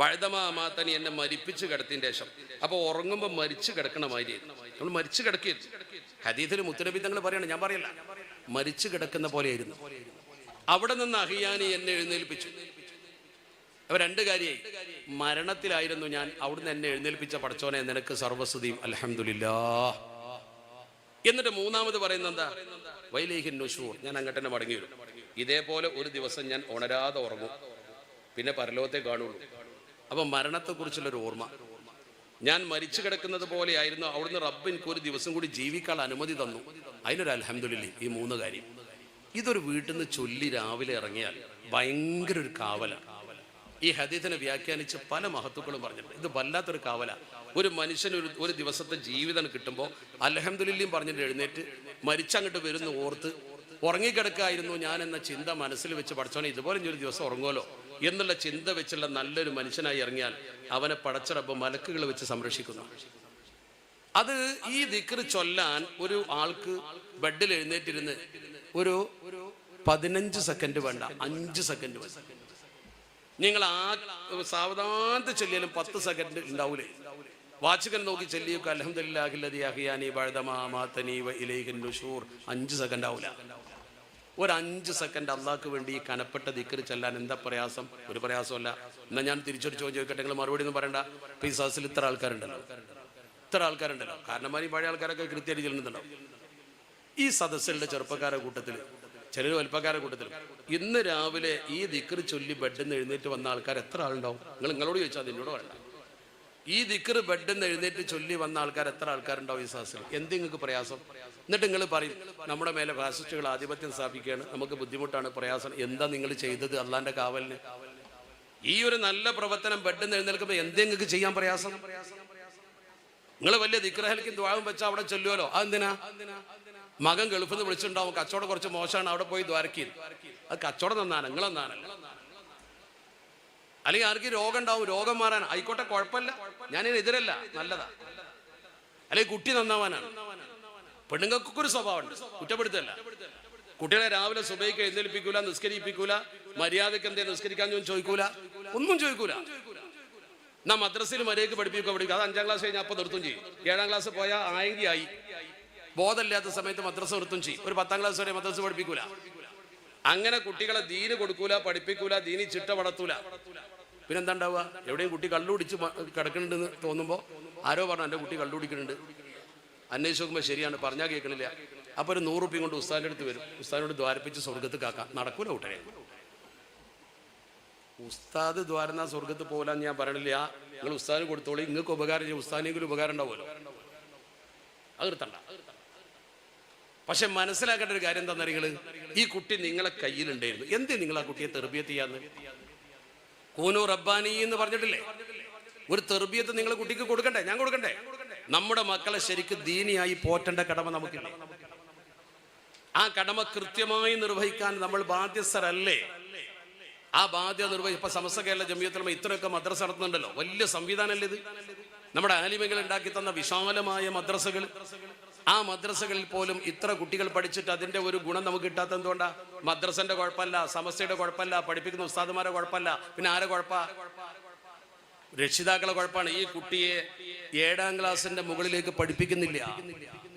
ബഅദ മാ അമാതനി, എന്നെ മരിപ്പിച്ച് കിടത്തിൻ്റെ ശേഷം. അപ്പോൾ ഉറങ്ങുമ്പോൾ മരിച്ചു കിടക്കണ മാതിരി നമ്മൾ മരിച്ചു കിടക്കരുത്. ഹദീസിൽ മുത്തനബി തങ്ങൾ പറയണം, ഞാൻ പറയല്ല, മരിച്ചു കിടക്കുന്ന പോലെയായിരുന്നു. അവിടെ നിന്ന് അഹിയാനി എന്നെ എഴുന്നേൽപ്പിച്ചു. അപ്പൊ 2 കാര്യമായി. മരണത്തിലായിരുന്നു ഞാൻ, അവിടുന്ന് എന്നെ എഴുന്നേൽപ്പിച്ച പടച്ചോനെ നിനക്ക് സർവസ്തുതിയും അൽഹംദുലില്ലാഹ്. എന്നിട്ട് 3ാമത് പറയുന്നത് എന്താ? വൈലൈഹിൻ നുശൂർ, ഞാൻ അങ്ങോട്ട് തന്നെ മടങ്ങി വരും. ഇതേപോലെ ഒരു ദിവസം ഞാൻ ഉണരാതെ ഉറങ്ങും, പിന്നെ പരലോകത്തെ കാണുള്ളൂ. അപ്പൊ മരണത്തെക്കുറിച്ചുള്ളൊരു ഓർമ്മ, ഞാൻ മരിച്ചു കിടക്കുന്നത് പോലെ ആയിരുന്നു, അവിടുന്ന് റബ്ബ് എനിക്ക് ഒരു ദിവസം കൂടി ജീവിക്കാൻ അനുമതി തന്നു, അതിനൊരു അൽഹംദുലില്ലാഹ്. ഈ 3 കാര്യം ഇതൊരു വീട്ടിൽ നിന്ന് ചൊല്ലി രാവിലെ ഇറങ്ങിയാൽ ഭയങ്കര ഒരു കാവലാണ്. ഈ ഹദീസിനെ വ്യാഖ്യാനിച്ച് പല മഹത്തുക്കളും പറഞ്ഞിട്ടുണ്ട്. ഇത് വല്ലാത്തൊരു കാവല. ഒരു മനുഷ്യന് ഒരു ദിവസത്തെ ജീവിതം കിട്ടുമ്പോൾ അൽഹംദുലില്ലാഹ് പറഞ്ഞിട്ട് എഴുന്നേറ്റ് മരിച്ചങ്ങോട്ട് വരുന്ന ഓർത്ത് ഉറങ്ങിക്കിടക്കായിരുന്നു ഞാൻ എന്ന ചിന്ത മനസ്സിൽ വെച്ച് പഠിച്ചോനെ ഇതുപോലെ ഒരു ദിവസം ഉറങ്ങുമല്ലോ എന്നുള്ള ചിന്ത വെച്ചുള്ള നല്ലൊരു മനുഷ്യനായി ഇറങ്ങിയാൽ അവനെ പടച്ച റബ്ബ് മലക്കുകൾ വെച്ച് സംരക്ഷിക്കുന്നു. അത് ഈ ദിക്ർ ചൊല്ലാൻ ഒരു ആൾക്ക് ബെഡിൽ എഴുന്നേറ്റിരുന്ന് ഒരു 15 സെക്കൻഡ് വേണ്ട, 5 സെക്കൻഡ് വേണ്ട. നിങ്ങൾ സാവധാനത്തിൽ ചൊല്ലിയാലും 10 സെക്കൻഡ് ഉണ്ടാവൂലേ. വാചകൻ നോക്കി ചൊല്ലിയൊക്കെ അൽഹംദുലില്ലാഹില്ലദീ അഹ്യാനി ബഅദ മാ അമാതനി വഇലൈഹിൻ നുശൂർ 5 സെക്കൻഡ് ആവൂല. ഒരു 5 സെക്കൻഡ് അള്ളാഹ്ക്ക് വേണ്ടി ഈ കനപ്പെട്ട ദിക്ർ ചെല്ലാൻ എന്താ പ്രയാസം? ഒരു പ്രയാസമല്ല. എന്നാൽ ഞാൻ തിരിച്ചൊരു ചോദ്യം ചോദിക്കട്ടെ, നിങ്ങൾ മറുപടി ഒന്നും പറയണ്ട. ഇപ്പൊ ഈ സദസ്സിൽ ഇത്ര ആൾക്കാരുണ്ടല്ലോ. കാരണന്മാർ പഴയ ആൾക്കാരൊക്കെ കൃത്യമായിട്ട് ചെല്ലുന്നുണ്ടാവും. ഈ സദസ്സിലുള്ള ചെറുപ്പക്കാരുടെ കൂട്ടത്തിൽ, ചിലർ വലിപ്പക്കാരുടെ കൂട്ടത്തിൽ ഇന്ന് രാവിലെ ഈ ദിക്ർ ചൊല്ലി ബെഡിൽ നിന്ന് എഴുന്നേറ്റ് വന്ന ആൾക്കാർ എത്ര ആളുണ്ടാവും? നിങ്ങളോട് ചോദിച്ചാൽ എന്നോട് വേണ്ട. ഈ ദിക്ർ ബെഡിൽ നിന്ന് എഴുന്നേറ്റ് ചൊല്ലി വന്ന ആൾക്കാർ എത്ര ആൾക്കാരുണ്ടാവും ഈ സദസ്സിൽ? എന്ത് നിങ്ങൾക്ക് പ്രയാസം? എന്നിട്ട് നിങ്ങൾ പറയും നമ്മുടെ മേലെ ഫാസിസ്റ്റുകൾ ആധിപത്യം സ്ഥാപിക്കുകയാണ്, നമുക്ക് ബുദ്ധിമുട്ടാണ്, പ്രയാസം. എന്താ നിങ്ങൾ ചെയ്തത് അള്ളാന്റെ കാവലിന്? ഈ ഒരു നല്ല പ്രവർത്തനം ബെഡിൽ നിന്ന് എഴുന്നേൽക്കുമ്പോൾ എന്തേ നിങ്ങൾക്ക് ചെയ്യാൻ പ്രയാസം? നിങ്ങൾ വലിയ ദിക്റഹൽക്കും ദ്വാവും വെച്ചാൽ അവിടെ ചൊല്ലുമല്ലോ. അതെന്തിനാ? മകൻ ഗൾഫിൽ നിന്ന് വിളിച്ചിട്ടുണ്ടാവും, കച്ചവടം കുറച്ച് മോശമാണ്, അവിടെ പോയി ദ്വാരക്കി. അത് കച്ചവടം നന്നാണ്, നിങ്ങളെന്നാണല്ലോ. അല്ലെങ്കിൽ ആർക്കും രോഗം ഉണ്ടാവും, രോഗം മാറാൻ ആയിക്കോട്ടെ, കുഴപ്പമില്ല, ഞാനിതിനെതിരല്ല, നല്ലതാ. അല്ലെങ്കിൽ കുട്ടി നന്നാവാനാണ്. പെണ്ണുങ്ങൾക്കൊക്കെ ഒരു സ്വഭാവമുണ്ട്, കുറ്റപ്പെടുത്തല്ല. കുട്ടികളെ രാവിലെ സുബഹിക്ക് എഴുന്നേൽപ്പിക്കൂല, നിസ്കരിപ്പിക്കൂല, മര്യാദക്ക് എന്തേ നിസ്കരിക്കാൻ ചോദിക്കൂല, ഒന്നും ചോദിക്കൂല. എന്നാ മദ്രസയിൽ മര്യാദക്ക് പഠിപ്പിക്കുക. അത് 5ാം ക്ലാസ് കഴിഞ്ഞാൽ അപ്പോൾ നിർത്തും ചെയ്യും. 7ാം ക്ലാസ് പോയാൽ ആയെങ്കിൽ ആയി. ബോധമില്ലാത്ത സമയത്ത് മദ്രസ നിർത്തും ചെയ്യും. ഒരു 10ാം ക്ലാസ് വരെ മദ്രസ പഠിപ്പിക്കൂല. അങ്ങനെ കുട്ടികളെ ദീന് കൊടുക്കൂല, പഠിപ്പിക്കൂല, ദീനി ചിട്ട വളർത്തൂല. പിന്നെന്താ ഉണ്ടാവുക? എവിടെയും കുട്ടി കള്ളുപിടിച്ച് കിടക്കുന്നുണ്ടെന്ന് തോന്നുമ്പോൾ ആരോ പറഞ്ഞു എൻ്റെ കുട്ടി കള്ളുപിടിക്കുന്നുണ്ട്. അന്വേഷിച്ച് നോക്കുമ്പോൾ ശരിയാണ്, പറഞ്ഞാൽ കേൾക്കണില്ല. അപ്പോൾ ഒരു 100 റുപ്യ കൊണ്ട് ഉസ്താദിൻ്റെ അടുത്ത് വരും. ഉസ്താദിനോട് ദ്വാരപ്പിച്ച് സ്വർഗത്ത് കാക്കാം. നടക്കൂല കൂട്ടരെ. ഉസ്താദ് ദ്വാരന്നാ സ്വർഗത്ത് പോലാന്ന് ഞാൻ പറയണില്ല. നിങ്ങൾ ഉസ്താദിന് കൊടുത്തോളി, നിങ്ങൾക്ക് ഉപകാരം ചെയ്യും, ഉസ്താദിനെങ്കിലും ഉപകാരം ഉണ്ടാവുമല്ലോ. അത് നിർത്തണ്ട. പക്ഷെ മനസ്സിലാക്കേണ്ട ഒരു കാര്യം എന്താ? നിങ്ങൾ ഈ കുട്ടി നിങ്ങളെ കയ്യിലുണ്ടായിരുന്നു, എന്തേ നിങ്ങൾ ആ കുട്ടിയെ തെർബിയത്ത് ചെയ്യാന്ന്? കൂനു റബ്ബാനി എന്ന് പറഞ്ഞിട്ടില്ലേ? ഒരു തെർബിയത്ത് നിങ്ങൾ കുട്ടിക്ക് കൊടുക്കണ്ടേ? ഞാൻ കൊടുക്കണ്ടേ? നമ്മുടെ മക്കളെ ശരിക്കും ദീനിയായി പോറ്റേണ്ട കടമ നമുക്കില്ല. ആ കടമ കൃത്യമായി നിർവഹിക്കാൻ നമ്മൾ ബാധ്യസ്ഥരല്ലേ? ആ ബാധ്യത നിർവഹിച്ച് ഇപ്പൊ സമസ്ത കേരള ജമിയത്തുൽ ഉലമ ഇത്രയൊക്കെ മദ്രസ നടത്തുന്നുണ്ടല്ലോ. വലിയ സംവിധാനമല്ലേ ഇത്? നമ്മുടെ ആലിമകൾ ഉണ്ടാക്കി തന്ന വിശാലമായ മദ്രസകൾ. ആ മദ്രസകളിൽ പോലും ഇത്ര കുട്ടികൾ പഠിച്ചിട്ട് അതിന്റെ ഒരു ഗുണം നമുക്ക് കിട്ടാത്ത എന്തുകൊണ്ടാ? മദ്രസന്റെ കുഴപ്പമല്ല, സമസ്തയുടെ കുഴപ്പമല്ല, പഠിപ്പിക്കുന്ന ഉസ്താദുമാരെ കുഴപ്പമല്ല, പിന്നെ ആരെ കുഴപ്പ? രക്ഷിതാക്കളെ കുഴപ്പമാണ്. ഈ കുട്ടിയെ 7ാം ക്ലാസിന്റെ മുകളിലേക്ക് പഠിപ്പിക്കുന്നില്ല.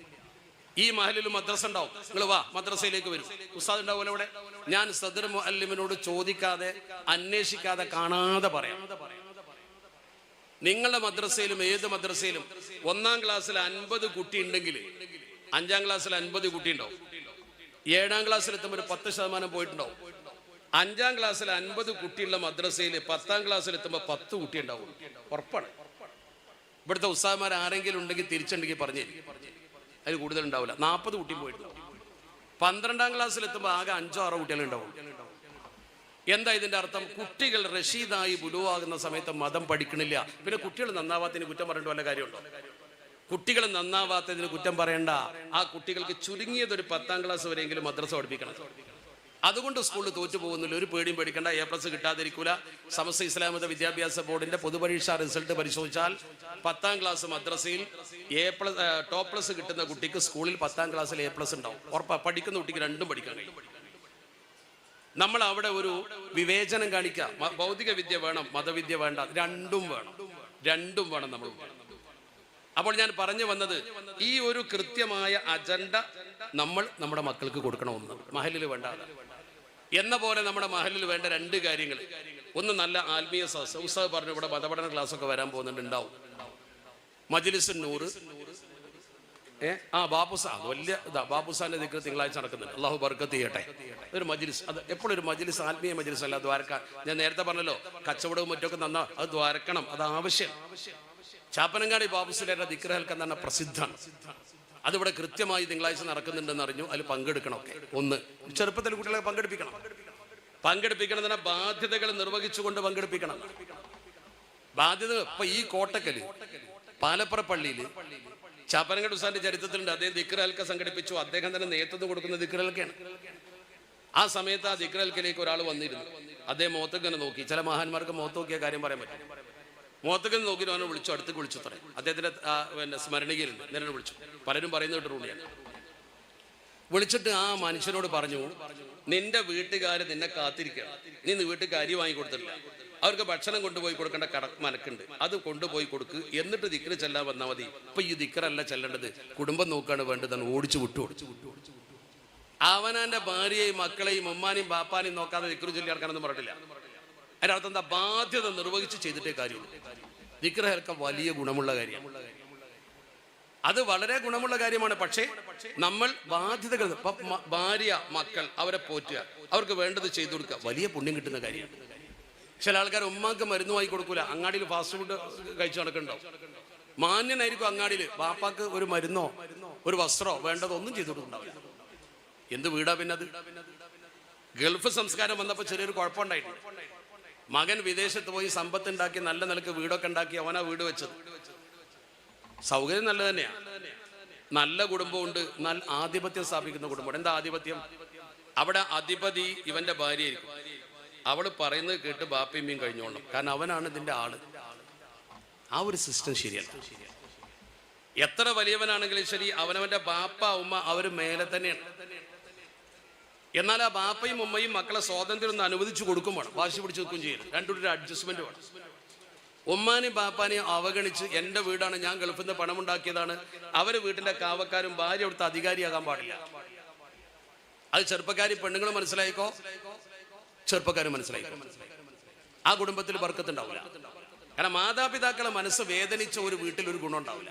ഈ മഹലിൽ മദ്രസ ഉണ്ടാവും, നിങ്ങൾ വാ മദ്രസയിലേക്ക് വരും, ഉസ്താദ് ഉണ്ടാവുമല്ലോ ഇവിടെ. ഞാൻ സദർ മുഅല്ലിമിനോട് ചോദിക്കാതെ അന്വേഷിക്കാതെ കാണാതെ പറയാം, നിങ്ങളുടെ മദ്രസയിലും ഏത് മദ്രസയിലും 1ാം ക്ലാസ്സിൽ 50 കുട്ടി ഉണ്ടെങ്കിൽ 5ാം ക്ലാസ്സിൽ 50 കുട്ടി ഉണ്ടാവും. 7ാം ക്ലാസ്സിൽ എത്തുമ്പോൾ ഒരു 10% പോയിട്ടുണ്ടാവും. 5ാം ക്ലാസ്സിൽ 50 കുട്ടിയുള്ള മദ്രസയിൽ 10ാം ക്ലാസ്സിൽ എത്തുമ്പോൾ 10 കുട്ടി ഉണ്ടാവും. ഉറപ്പാണ്. ഇവിടുത്തെ ഉസ്താദുമാർ ആരെങ്കിലും ഉണ്ടെങ്കിൽ തിരിച്ചുണ്ടെങ്കിൽ പറഞ്ഞു, അതിൽ കൂടുതൽ ഉണ്ടാവില്ല. 40 കുട്ടിയും പോയിട്ടുണ്ടാവും. 12ാം ക്ലാസ്സിൽ എത്തുമ്പോൾ ആകെ 5-6 കുട്ടികളുണ്ടാവും. എന്താ ഇതിന്റെ അർത്ഥം? കുട്ടികൾ റഷീദായി ബുലുവാകുന്ന സമയത്ത് മതം പഠിക്കണില്ല. പിന്നെ കുട്ടികൾ നന്നാവാത്തതിന് കുറ്റം പറയേണ്ട വല്ല കാര്യമുണ്ടോ? കുട്ടികൾ നന്നാവാത്തതിന് കുറ്റം പറയണ്ട. ആ കുട്ടികൾക്ക് ചുരുങ്ങിയത് ഒരു 10ാം ക്ലാസ് വരെയെങ്കിലും മദ്രസ പഠിപ്പിക്കണം. അതുകൊണ്ട് സ്കൂളിൽ തോറ്റു പോകുന്നില്ല, ഒരു പേടിയും പേടിക്കണ്ട. A+ കിട്ടാതിരിക്കൂല. സമസ്ത ഇസ്ലാമിക വിദ്യാഭ്യാസ ബോർഡിന്റെ പൊതുപരീക്ഷാ റിസൾട്ട് പരിശോധിച്ചാൽ 10ാം ക്ലാസ് മദ്രസയിൽ ടോപ്പ്+ കിട്ടുന്ന കുട്ടിക്ക് സ്കൂളിൽ 10ാം ക്ലാസ്സിൽ A+ ഉണ്ടാവും. ഉറപ്പാ. പഠിക്കുന്ന കുട്ടിക്ക് രണ്ടും പഠിക്കാൻ കഴിയും. നമ്മൾ അവിടെ ഒരു വിവേചനം കാണിക്കുക. ഭൗതിക വിദ്യ വേണം, മതവിദ്യ വേണ്ട, രണ്ടും വേണം നമ്മൾ. അപ്പോൾ ഞാൻ പറഞ്ഞു വന്നത്, ഈ ഒരു കൃത്യമായ അജണ്ട നമ്മൾ നമ്മുടെ മക്കൾക്ക് കൊടുക്കണമെന്ന്. മഹലിൽ വേണ്ട എന്ന പോലെ നമ്മുടെ മഹലിൽ വേണ്ട 2 കാര്യങ്ങൾ. ഒന്ന്, നല്ല ആത്മീയ സദസ്സ്. ഉസ്താദ് പറഞ്ഞു ഇവിടെ മതപഠന ക്ലാസ്സൊക്കെ വരാൻ പോകുന്നുണ്ട്, ഉണ്ടാവും. മജ്ലിസുൻ നൂർ, ബാബുസ, അത് വലിയ ഇതാ. ബാബുസാന്റെ ദിക്ർ തിങ്കളാഴ്ച നടക്കുന്നുണ്ട്. അള്ളാഹു ബർക്കത്ത് ചെയ്യട്ടെ. ഒരു മജ്ലിസ്, അത് എപ്പോഴും ഒരു മജ്ലിസ്, ആത്മീയ മജ്ലിസ് അല്ല, ദ്വാരക്കാൻ. ഞാൻ നേരത്തെ പറഞ്ഞല്ലോ, കച്ചവടവും മറ്റൊക്കെ നന്നാ, അത് ദ്വാരക്കണം, അത് ആവശ്യം. ചാപ്പനങ്ങാടി ബാബുസിന്റെ ദിക്ർ കേൾക്കാൻ തന്നെ പ്രസിദ്ധമാണ്. അതിവിടെ കൃത്യമായി തിങ്കളാഴ്ച നടക്കുന്നുണ്ടെന്ന് അറിഞ്ഞു. അതിൽ പങ്കെടുക്കണമൊക്കെ. ഒന്ന്, ചെറുപ്പത്തിൽ കുട്ടികളെ പങ്കെടുപ്പിക്കണം തന്നെ ബാധ്യതകൾ നിർവഹിച്ചുകൊണ്ട് പങ്കെടുപ്പിക്കണം. ബാധ്യത ഇപ്പൊ ഈ കോട്ടക്കല് പാലപ്പുറ പള്ളിയിൽ ചാപ്പനങ്ങാടി ഉസ്താദിന്റെ ചരിത്രത്തിലുണ്ട്. അദ്ദേഹം ദിക്ർ ഹൽക്ക സംഘടിപ്പിച്ചു. അദ്ദേഹം തന്നെ നേതൃത്വം കൊടുക്കുന്ന ദിക്ർ ഹൽക്കയാണ്. ആ സമയത്ത് ആ ദിക്ർ ഹൽക്കയിലേക്ക് ഒരാൾ വന്നിരുന്നു. അദ്ദേഹം മുഖത്തേക്ക് നോക്കി. ചില മഹാന്മാർക്ക് മുഖത്ത് നോക്കിയ കാര്യം പറയാൻ പറ്റും. മുഖത്തേക്ക് നോക്കി അവനെ വിളിച്ചു, അടുത്തേക്ക് വിളിച്ചു. പറയാം അദ്ദേഹത്തിന്റെ പിന്നെ സ്മരണയിലുണ്ട്. നേരെ വിളിച്ചു. പലരും പറയുന്നത് കേട്ടിട്ടുണ്ട്. വിളിച്ചിട്ട് ആ മനുഷ്യനോട് പറഞ്ഞു, നിന്റെ വീട്ടുകാർ നിന്നെ കാത്തിരിക്കുക, നീ വീട്ടുകാർ അരി വാങ്ങി കൊടുത്തിട്ടില്ല, അവർക്ക് ഭക്ഷണം കൊണ്ടുപോയി കൊടുക്കേണ്ട മനക്കുണ്ട്, അത് കൊണ്ടുപോയി കൊടുക്ക്, എന്നിട്ട് ദിക്ർ ചെല്ലാൻ വന്നാൽ മതി. ഇപ്പൊ ഈ ദിക്റല്ല ചെല്ലേണ്ടത്, കുടുംബം നോക്കാണ് വേണ്ടതാണ്. ഓടിച്ചു വിട്ടു. അവനെ ഭാര്യയെയും മക്കളെയും ഉമ്മാനെയും ബാപ്പാനെയും നോക്കാതെ ദിക്ർ ചൊല്ലി നടക്കാനൊന്നും പറഞ്ഞിട്ടില്ല. അതിന്റെ അർത്ഥം എന്താ? ബാധ്യത നിർവഹിച്ച് ചെയ്തിട്ടേ കാര്യമുള്ളൂ. ദിക്ർ ഹൽക്ക വലിയ ഗുണമുള്ള കാര്യമാണ്. അത് വളരെ ഗുണമുള്ള കാര്യമാണ്. പക്ഷേ നമ്മൾ ബാധ്യതകൾ, ഭാര്യ മക്കൾ അവരെ പോറ്റുക, അവർക്ക് വേണ്ടത് ചെയ്തു കൊടുക്കുക, വലിയ പുണ്യം കിട്ടുന്ന കാര്യമാണ്. ചില ആൾക്കാർ ഉമ്മാക്ക് മരുന്ന് വാങ്ങി കൊടുക്കൂല, അങ്ങാടിയിൽ ഫാസ്റ്റ് ഫുഡ് കഴിച്ചു നടക്കുന്നുണ്ടാവും. മാന്യനായിരിക്കും അങ്ങാടിയിൽ, ബാപ്പാക്ക് ഒരു മരുന്നോ ഒരു വസ്ത്രമോ വേണ്ടതോ ഒന്നും ചെയ്തു കൊടുക്കുന്നുണ്ടാവില്ല. എന്ത് വീടാ പിന്നെ അത്? ഗൾഫ് സംസ്കാരം വന്നപ്പോൾ ചെറിയൊരു കുഴപ്പമുണ്ടായിട്ടുണ്ട്. മകൻ വിദേശത്ത് പോയി സമ്പത്ത് ഉണ്ടാക്കി നല്ല നിലക്ക് വീടൊക്കെ ഉണ്ടാക്കി അവനാ വീട് വെച്ചത്. സൗകര്യം നല്ല തന്നെയാണ്, നല്ല കുടുംബമുണ്ട്. എന്നാൽ ആധിപത്യം സ്ഥാപിക്കുന്ന കുടുംബം. എന്താ ആധിപത്യം? അവിടെ അധിപതി ഇവന്റെ ഭാര്യയായിരിക്കും. അവള് പറയുന്നത് കേട്ട് ബാപ്പയും കഴിഞ്ഞോളണം, കാരണം അവനാണ് ഇതിന്റെ ആള്. ആ ഒരു സിസ്റ്റം ശരിയല്ല. എത്ര വലിയവനാണെങ്കിലും ശരി, അവനവന്റെ ബാപ്പ ഉമ്മ അവര് മേലെ തന്നെയാണ്. എന്നാൽ ആ ബാപ്പയും ഉമ്മയും മക്കളെ സ്വാതന്ത്ര്യം ഒന്ന് അനുവദിച്ചു കൊടുക്കും വേണം, വാശി പിടിച്ച് നിൽക്കും ചെയ്യണം. രണ്ടൊരു അഡ്ജസ്റ്റ്മെന്റ് വേണം. ഉമ്മാനെയും ബാപ്പാനെയും അവഗണിച്ച് എൻ്റെ വീടാണ്, ഞാൻ ഗൾഫിൽ നിന്ന് പണമുണ്ടാക്കിയതാണ്, അവര് വീട്ടിന്റെ കാവക്കാരും ഭാര്യ അവിടുത്തെ അധികാരിയാകാൻ പാടില്ല. അത് ചെറുപ്പക്കാരി പെണ്ണുങ്ങൾ മനസ്സിലായിക്കോ, ചെറുപ്പക്കാരും മനസ്സിലായിക്കോ. ആ കുടുംബത്തിൽ ബർക്കത്തുണ്ടാവില്ല. കാരണം മാതാപിതാക്കളെ മനസ്സ് വേദനിച്ച ഒരു വീട്ടിൽ ഒരു ഗുണം ഉണ്ടാവില്ല.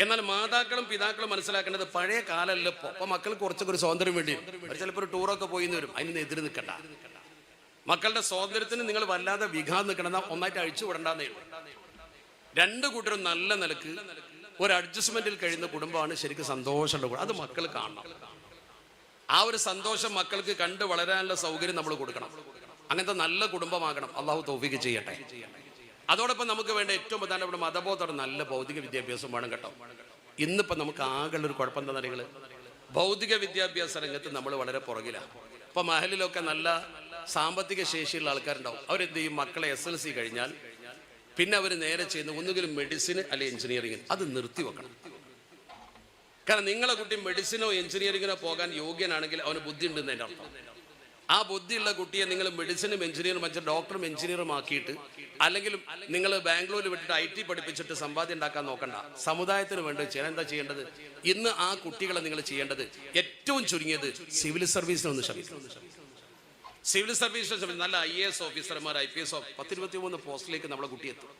എന്നാൽ മാതാക്കളും പിതാക്കളും മനസ്സിലാക്കേണ്ടത് പഴയ കാലമല്ല ഇപ്പോൾ. അപ്പൊ മക്കൾക്ക് കുറച്ചൊക്കെ ഒരു സ്വാതന്ത്ര്യം വേണ്ടി വരും. ചിലപ്പോൾ ഒരു ടൂറൊക്കെ പോയി വരും, അതിന് എതിര് നിൽക്കണ്ട. മക്കളുടെ സ്വാതന്ത്ര്യത്തിന് നിങ്ങൾ വല്ലാതെ വിഘാതം നിൽക്കണം, ഒന്നായിട്ട് അഴിച്ചു വിടണ്ടെന്നേ ഉള്ളൂ. രണ്ടു കൂട്ടരും നല്ല നിലക്ക് ഒരു അഡ്ജസ്റ്റ്മെന്റിൽ കഴിയുന്ന കുടുംബമാണ് ശരിക്കും സന്തോഷമുള്ള കുടുംബം. അത് മക്കൾ കാണണം. ആ ഒരു സന്തോഷം മക്കൾക്ക് കണ്ട് വളരാനുള്ള സൗകര്യം നമ്മൾ കൊടുക്കണം. അങ്ങനത്തെ നല്ല കുടുംബമാകണം. അള്ളാഹു തൗഫീഖ് ചെയ്യട്ടെ. അതോടൊപ്പം നമുക്ക് വേണ്ട ഏറ്റവും പ്രധാനപ്പെട്ട മതബോധം, നല്ല ഭൗതിക വിദ്യാഭ്യാസം വേണം കേട്ടോ. ഇന്നിപ്പോൾ നമുക്ക് ആകെയുള്ളൊരു കുഴപ്പം എന്താ പറയുക, ഭൗതിക വിദ്യാഭ്യാസ രംഗത്ത് നമ്മൾ വളരെ പുറകിലാണ്. ഇപ്പൊ മഹലിലൊക്കെ നല്ല സാമ്പത്തിക ശേഷിയുള്ള ആൾക്കാരുണ്ടാവും. അവരെന്ത് ചെയ്യും? മക്കളെ SLC കഴിഞ്ഞാൽ പിന്നെ അവർ നേരെ ചെയ്യുന്ന ഒന്നുകിലും മെഡിസിൻ അല്ലെങ്കിൽ എഞ്ചിനീയറിംഗ്. അത് നിർത്തിവെക്കണം. കാരണം നിങ്ങളെ കുട്ടി മെഡിസിനോ എഞ്ചിനീയറിങ്ങിനോ പോകാൻ യോഗ്യനാണെങ്കിൽ അവന് ബുദ്ധി ഉണ്ടെന്ന് എൻ്റെ അർത്ഥം. ആ ബുദ്ധിയുള്ള കുട്ടിയെ നിങ്ങൾ മെഡിസിനും എഞ്ചിനീയറും വെച്ച ഡോക്ടറും എഞ്ചിനീയറും ആക്കിയിട്ട്, അല്ലെങ്കിൽ നിങ്ങൾ ബാംഗ്ലൂരിൽ വിട്ടിട്ട് IT പഠിപ്പിച്ചിട്ട് സമ്പാദ്യം ഉണ്ടാക്കാൻ നോക്കണ്ട. സമുദായത്തിന് വേണ്ടി ചെയ്യാൻ എന്താ ചെയ്യേണ്ടത്? ഇന്ന് ആ കുട്ടികളെ നിങ്ങൾ ചെയ്യേണ്ടത് ഏറ്റവും ചുരുങ്ങിയത് സിവിൽ സർവീസിനൊന്ന് ശ്രമിക്കണം. സിവിൽ സർവീസിന് നല്ല IAS ഓഫീസർമാർ, IPS 10-23 പോസ്റ്റിലേക്ക് നമ്മളെ കുട്ടി എത്തും.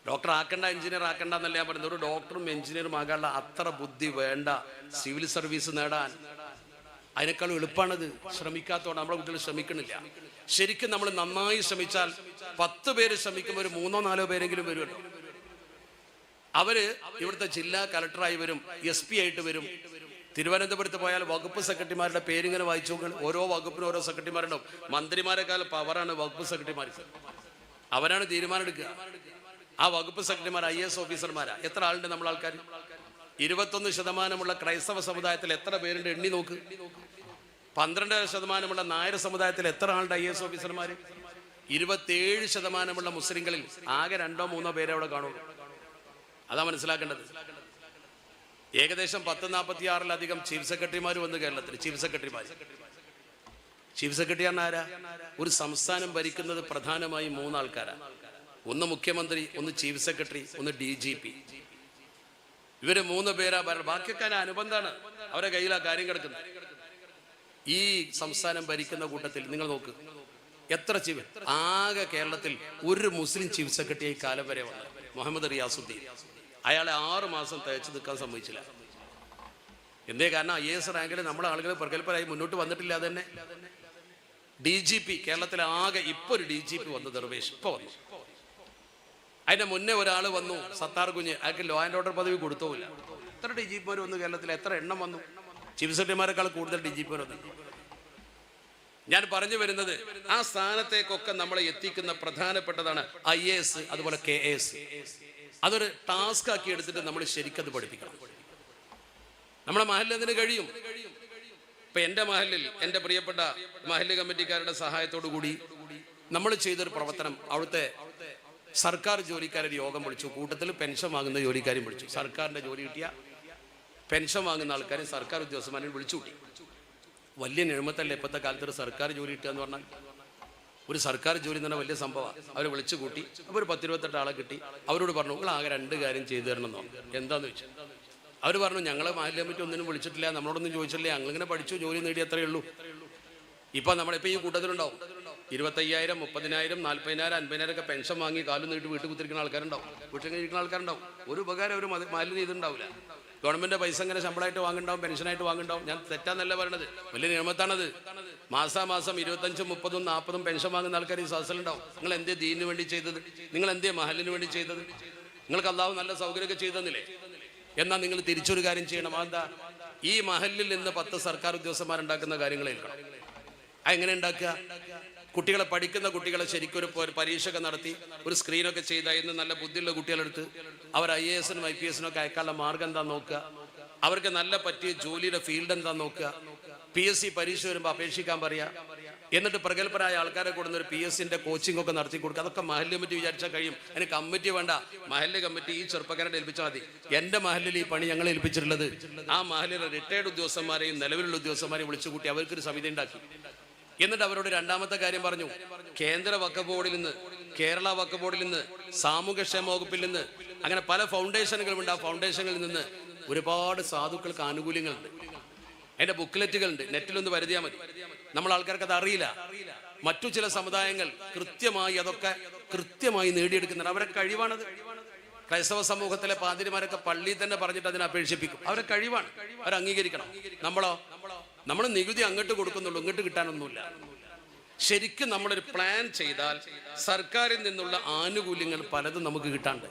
ഡോക്ടർ ആക്കണ്ട, എഞ്ചിനീയർ ആക്കണ്ട എന്നല്ല ഞാൻ പറയുന്നത്. ഒരു ഡോക്ടറും എഞ്ചിനീയറും ആകാനുള്ള അത്ര ബുദ്ധി വേണ്ട സിവിൽ സർവീസ് നേടാൻ. അതിനേക്കാളും എളുപ്പമാണത്. ശ്രമിക്കാത്തതോടെ നമ്മുടെ കുട്ടികൾ ശ്രമിക്കണില്ല. ശരിക്കും നമ്മൾ നന്നായി ശ്രമിച്ചാൽ 10 പേര് ശ്രമിക്കുമ്പോൾ ഒരു 3-4 പേരെങ്കിലും വരുമല്ലോ. അവര് ഇവിടുത്തെ ജില്ലാ കലക്ടറായി വരും, SP ആയിട്ട് വരും. തിരുവനന്തപുരത്ത് പോയാൽ വകുപ്പ് സെക്രട്ടറിമാരുടെ പേരിങ്ങനെ വായിച്ചു നോക്കണം. ഓരോ വകുപ്പിനും ഓരോ സെക്രട്ടറിമാരുണ്ടാവും. മന്ത്രിമാരെക്കാൾ പവറാണ് വകുപ്പ് സെക്രട്ടറിമാർക്ക്. അവരാണ് തീരുമാനം എടുക്കുക. ആ വകുപ്പ് സെക്രട്ടറിമാർ IAS ഓഫീസർമാരാ. എത്ര ആളുണ്ട് നമ്മൾ ആൾക്കാർ? 21% ക്രൈസ്തവ സമുദായത്തിൽ എത്ര പേരുണ്ട് എണ്ണി നോക്ക്. 12% നായർ സമുദായത്തിൽ എത്ര ആളുടെ IAS ഓഫീസർമാർ? 27% മുസ്ലിങ്ങളിൽ ആകെ 2-3 പേരെ അവിടെ കാണുള്ളൂ. അതാ മനസ്സിലാക്കേണ്ടത്. ഏകദേശം 1046-ലധികം ചീഫ് സെക്രട്ടറിമാർ വന്ന് കേരളത്തിൽ. ചീഫ് സെക്രട്ടറി ആരാ? ഒരു സംസ്ഥാനം ഭരിക്കുന്നത് പ്രധാനമായും 3 ആൾക്കാരാണ്. ഒന്ന് മുഖ്യമന്ത്രി, ഒന്ന് ചീഫ് സെക്രട്ടറി, ഒന്ന് DGP. ഇവര് 3 പേരാ ഭരണം. ബാക്കിയൊക്കെ അനുബന്ധമാണ്. അവരുടെ കയ്യിലാ കാര്യം കിടക്കുന്നത്. ഈ സംസ്ഥാനം ഭരിക്കുന്ന കൂട്ടത്തിൽ നിങ്ങൾ നോക്ക്, എത്ര ചീഫ്. ആകെ കേരളത്തിൽ ഒരു മുസ്ലിം ചീഫ് സെക്രട്ടറി കാലം വരെ വന്നു, മുഹമ്മദ് റിയാസുദ്ദീൻ. അയാളെ 6 മാസം തയ്ച്ചു നിൽക്കാൻ സമ്മതിച്ചില്ല. എന്തേ? കാരണം IAS റാങ്കിൽ നമ്മുടെ ആളുകൾ പ്രഗത്ഭരായി മുന്നോട്ട് വന്നിട്ടില്ല. അത് തന്നെ DGP കേരളത്തിലെ ആകെ ഇപ്പൊ ഒരു DGP വന്നു, ദർവേഷ് ഇപ്പൊ വന്നു. അതിന്റെ മുന്നേ ഒരാൾ വന്നു, സത്താർ കുഞ്ഞ്. അയാൾക്ക് ലോ ആൻഡ് ഓർഡർ പദവി കൊടുത്തോല്ല. എത്ര DGPമാർ വന്നു കേരളത്തിൽ? എത്ര എണ്ണം വന്നു? ചീഫ് സെക്രട്ടറിമാരെക്കാൾ കൂടുതൽ DGPമാർ വന്നു. ഞാൻ പറഞ്ഞു വരുന്നത്, ആ സ്ഥാനത്തേക്കൊക്കെ നമ്മളെ എത്തിക്കുന്ന പ്രധാനപ്പെട്ടതാണ് IAS, അതുപോലെ KAS. അതൊരു ടാസ്ക് ആക്കി എടുത്തിട്ട് നമ്മൾ ശരിക്കത് പഠിപ്പിക്കണം. നമ്മുടെ മഹലിൽ അതിന് കഴിയും. ഇപ്പൊ എൻ്റെ മഹലിൽ എൻ്റെ പ്രിയപ്പെട്ട മഹല്ല് കമ്മിറ്റിക്കാരുടെ സഹായത്തോടു കൂടി നമ്മൾ ചെയ്തൊരു പ്രവർത്തനം, അവിടുത്തെ സർക്കാർ ജോലിക്കാരൊരു യോഗം വിളിച്ചു. കൂട്ടത്തിൽ പെൻഷൻ വാങ്ങുന്ന ജോലിക്കാരും വിളിച്ചു. സർക്കാരിൻ്റെ ജോലി കിട്ടിയ പെൻഷൻ വാങ്ങുന്ന ആൾക്കാരും സർക്കാർ ഉദ്യോഗസ്ഥന്മാരെയും വിളിച്ചു കൂട്ടി. വലിയ നിഴമത്തല്ലേ ഇപ്പോഴത്തെ കാലത്ത് ഒരു സർക്കാർ ജോലി കിട്ടുക എന്ന് പറഞ്ഞാൽ. ഒരു സർക്കാർ ജോലി എന്ന് പറഞ്ഞാൽ വലിയ സംഭവമാണ്. അവർ വിളിച്ചു കൂട്ടി. അപ്പോൾ ഒരു 10-28 ആളെ കിട്ടി. അവരോട് പറഞ്ഞു, നിങ്ങൾ ആകെ 2 കാര്യം ചെയ്തു തരണമെന്നോ. എന്താന്ന് ചോദിച്ചു. അവർ പറഞ്ഞു, ഞങ്ങളെ മഹല്ല് കമ്മിറ്റി ഒന്നിനും വിളിച്ചിട്ടില്ല, നമ്മളോടൊന്നും ചോദിച്ചില്ല, ഞങ്ങളിങ്ങനെ പഠിച്ചു, ജോലി നേടി, അത്രയേ ഉള്ളൂ. ഇപ്പം നമ്മളിപ്പോൾ ഈ കൂട്ടത്തിലുണ്ടാവും 25,000, 30,000, 40,000, 50,000 ഒക്കെ പെൻഷൻ വാങ്ങി കാലും നീട്ടി വീട്ടിൽ കുത്തിരിക്കുന്ന ആൾക്കാരുണ്ടാവും, വീട്ടിൽ ഇരിക്കുന്ന ആൾക്കാരുണ്ടാവും. ഒരു ഉപകാരം ഒരു മഹല്ല് ചെയ്തിട്ടുണ്ടാവില്ല. ഗവൺമെന്റ് പൈസ ഇങ്ങനെ ശമ്പളമായിട്ട് വാങ്ങുണ്ടാവും, പെൻഷനായിട്ട് വാങ്ങുണ്ടാവും. ഞാൻ തെറ്റാന്നല്ല പറയണത്, വലിയ നിയമത്താണത്. മാസാമാസം 25, 30, 40 പെൻഷൻ വാങ്ങുന്ന ആൾക്കാർ ഈ സദസ്സിലുണ്ടാവും. നിങ്ങൾ എന്തേ ദീനിന് വേണ്ടി ചെയ്തത്? നിങ്ങൾ എന്തേ മഹലിന് വേണ്ടി ചെയ്തത്? നിങ്ങൾക്ക് അല്ലാഹു നല്ല സൗകര്യമൊക്കെ ചെയ്തെന്നില്ലേ? എന്നാൽ നിങ്ങൾ തിരിച്ചൊരു കാര്യം ചെയ്യണം. അതെന്താ? ഈ മഹലിൽ നിന്ന് 10 സർക്കാർ ഉദ്യോഗസ്ഥന്മാരുണ്ടാക്കുന്ന കാര്യങ്ങളെ ഏൽക്കണം. അതെങ്ങനെ ഉണ്ടാക്കുക? കുട്ടികളെ, പഠിക്കുന്ന കുട്ടികളെ ശരിക്കൊരു പരീക്ഷയൊക്കെ നടത്തി ഒരു സ്ക്രീനൊക്കെ ചെയ്ത ഇന്ന് നല്ല ബുദ്ധിയുള്ള കുട്ടികളെടുത്ത് അവർ IAS-നും IPS-നും ഒക്കെ അയക്കാനുള്ള മാർഗം എന്താ നോക്കുക. അവർക്ക് നല്ല പറ്റിയ ജോലിയുടെ ഫീൽഡ് എന്താ നോക്കുക. PSC പരീക്ഷ വരുമ്പോൾ അപേക്ഷിക്കാൻ പറയുക. എന്നിട്ട് പ്രഗത്ഭരായ ആൾക്കാരെ കൊടുന്ന ഒരു PSC-ന്റെ കോച്ചിങ് ഒക്കെ നടത്തി കൊടുക്കുക. അതൊക്കെ മഹല്ല് കമ്മിറ്റി വിചാരിച്ചാൽ കഴിയും. അതിന് കമ്മിറ്റി വേണ്ട. മഹല്ല് കമ്മിറ്റി ഈ ചെറുപ്പക്കാരെ ഏൽപ്പിച്ചാൽ മതി. എൻ്റെ മഹല്ലിൽ ഈ പണി ഞങ്ങൾ ഏൽപ്പിച്ചിട്ടുള്ളത് ആ മഹല്ലിലെ റിട്ടയർഡ് ഉദ്യോഗസ്ഥന്മാരെയും നിലവിലുള്ള ഉദ്യോഗസ്ഥന്മാരെയും വിളിച്ചു കൂട്ടി അവർക്കൊരു സമിതി ഉണ്ടാക്കി. എന്നിട്ട് അവരോട് രണ്ടാമത്തെ കാര്യം പറഞ്ഞു, കേന്ദ്ര വഖഫ് ബോർഡിൽ നിന്ന്, കേരള വഖഫ് ബോർഡിൽ നിന്ന്, സാമൂഹ്യക്ഷേമ വകുപ്പിൽ നിന്ന്, അങ്ങനെ പല ഫൗണ്ടേഷനുകളുണ്ട്. ആ ഫൗണ്ടേഷനുകളിൽ നിന്ന് ഒരുപാട് സാധുക്കൾക്ക് ആനുകൂല്യങ്ങളുണ്ട്. അതിന്റെ ബുക്ക്ലെറ്റുകളുണ്ട്. നെറ്റിലൊന്ന് വരുത്തിയാൽ മതി. നമ്മൾ ആൾക്കാർക്ക് അത് അറിയില്ല. മറ്റു ചില സമുദായങ്ങൾ കൃത്യമായി അതൊക്കെ കൃത്യമായി നേടിയെടുക്കുന്നുണ്ട്. അവരെ കഴിവാണത്. ക്രൈസ്തവ സമൂഹത്തിലെ പാതിരിമാരൊക്കെ പള്ളിയിൽ തന്നെ പറഞ്ഞിട്ട് അതിനെ അപേക്ഷിപ്പിക്കും. അവരെ കഴിവാണ്, അവർ അംഗീകരിക്കണം. നമ്മൾ നികുതി അങ്ങോട്ട് കൊടുക്കുന്നുള്ളൂ, ഇങ്ങോട്ട് കിട്ടാനൊന്നുമില്ല. ശരിക്കും നമ്മളൊരു പ്ലാൻ ചെയ്താൽ സർക്കാരിൽ നിന്നുള്ള ആനുകൂല്യങ്ങൾ പലതും നമുക്ക് കിട്ടാണ്ട്.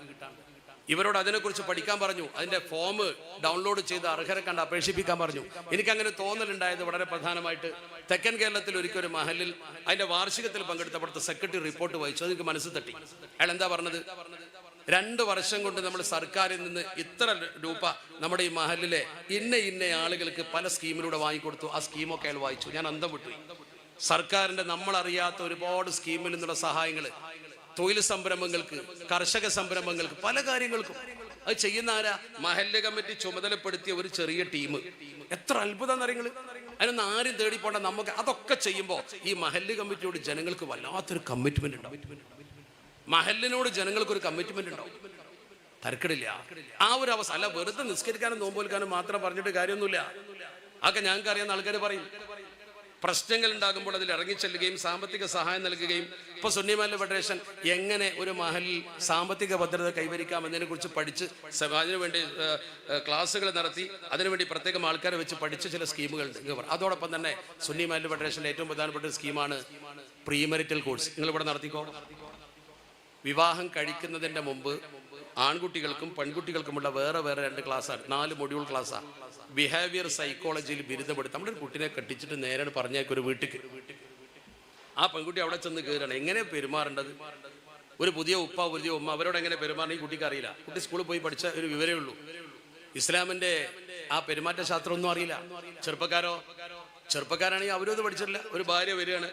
ഇവരോട് അതിനെക്കുറിച്ച് പഠിക്കാൻ പറഞ്ഞു. അതിന്റെ ഫോം ഡൗൺലോഡ് ചെയ്ത് അർഹരെ കണ്ട് അപേക്ഷിപ്പിക്കാൻ പറഞ്ഞു. എനിക്കങ്ങനെ തോന്നലുണ്ടായത് വളരെ പ്രധാനമായിട്ട് തെക്കൻ കേരളത്തിൽ ഒരിക്കലും മഹലിൽ അതിന്റെ വാർഷികത്തിൽ പങ്കെടുത്തപ്പോഴത്തെ സെക്രട്ടറി റിപ്പോർട്ട് വായിച്ചു. അതെനിക്ക് മനസ്സിൽ തട്ടി. അയാൾ എന്താ പറഞ്ഞത്? 2 വർഷം കൊണ്ട് നമ്മൾ സർക്കാരിൽ നിന്ന് ഇത്ര രൂപ നമ്മുടെ ഈ മഹലിലെ ഇന്ന ആളുകൾക്ക് പല സ്കീമിലൂടെ വാങ്ങിക്കൊടുത്തു. ആ സ്കീമൊക്കെ അയാൾ വായിച്ചു. ഞാൻ അന്തം വിട്ടു. സർക്കാരിന്റെ നമ്മളറിയാത്ത ഒരുപാട് സ്കീമിൽ നിന്നുള്ള സഹായങ്ങൾ, തൊഴിൽ സംരംഭങ്ങൾക്ക്, കർഷക സംരംഭങ്ങൾക്ക്, പല കാര്യങ്ങൾക്കും അത് ചെയ്യുന്ന ആരാ? മഹല്ല് കമ്മിറ്റി ചുമതലപ്പെടുത്തിയ ഒരു ചെറിയ ടീം. എത്ര അത്ഭുതം അറിയങ്ങൾ. അതിനൊന്നും ആരും തേടിപ്പോണ്ട. നമുക്ക് അതൊക്കെ ചെയ്യുമ്പോൾ ഈ മഹല്ല് കമ്മിറ്റിയോട് ജനങ്ങൾക്ക് വല്ലാത്തൊരു കമ്മിറ്റ്മെന്റ് ഉണ്ടാവും. മഹല്ലിനോട് ജനങ്ങൾക്ക് ഒരു കമ്മിറ്റ്മെന്റ് ഉണ്ടാവും. തരക്കിടില്ല. ആ ഒരു അവസ്ഥ അല്ല. വെറുതെ നിസ്കരിക്കാനും നോമ്പൊലിക്കാനും മാത്രം പറഞ്ഞിട്ട് കാര്യമൊന്നുമില്ല. അതൊക്കെ ഞങ്ങൾക്ക് അറിയാവുന്ന ആൾക്കാർ പറയും. പ്രശ്നങ്ങൾ ഉണ്ടാകുമ്പോൾ അതിൽ ഇറങ്ങിച്ചെല്ലുകയും സാമ്പത്തിക സഹായം നൽകുകയും. ഇപ്പോൾ സുന്നി മഹല്ല് ഫെഡറേഷൻ എങ്ങനെ ഒരു മഹല്ലിൽ സാമ്പത്തിക ഭദ്രത കൈവരിക്കാം എന്നതിനെ കുറിച്ച് പഠിച്ച് അതിനുവേണ്ടി ക്ലാസ്സുകൾ നടത്തി അതിനുവേണ്ടി പ്രത്യേകം ആൾക്കാരെ വെച്ച് പഠിച്ച ചില സ്കീമുകളുണ്ട്. അതോടൊപ്പം തന്നെ സുന്നി മഹല്ല് ഫെഡറേഷൻ്റെ ഏറ്റവും പ്രധാനപ്പെട്ട സ്കീമാണ് പ്രീമരിറ്റൽ കോഴ്സ്. നിങ്ങളിവിടെ നടത്തിക്കോ. വിവാഹം കഴിക്കുന്നതിൻ്റെ മുമ്പ് ആൺകുട്ടികൾക്കും പെൺകുട്ടികൾക്കുമുള്ള വേറെ 2 ക്ലാസ്സാണ്. 4 മൊഡ്യൂൾ ക്ലാസ്സാണ്. ബിഹേവിയർ സൈക്കോളജിയിൽ ബിരുദപ്പെടുത്തി നമ്മുടെ ഒരു കുട്ടിനെ കെട്ടിച്ചിട്ട് നേരെ പറഞ്ഞേക്കും ഒരു വീട്ടിക്ക്. ആ പെൺകുട്ടി അവിടെ ചെന്ന് കയറണം. എങ്ങനെ പെരുമാറേണ്ടത്, ഒരു പുതിയ ഉപ്പ പുതിയ ഉമ്മ അവരോട് എങ്ങനെ പെരുമാറണം ഈ കുട്ടിക്ക് അറിയില്ല. കുട്ടി സ്കൂളിൽ പോയി പഠിച്ച ഒരു വിവരമേ ഉള്ളൂ. ഇസ്ലാമിന്റെ ആ പെരുമാറ്റ ശാസ്ത്രം ഒന്നും അറിയില്ല. ചെറുപ്പക്കാരാണെങ്കിൽ അവരും അത് പഠിച്ചിട്ടില്ല. ഒരു ഭാര്യ വരികയാണ്,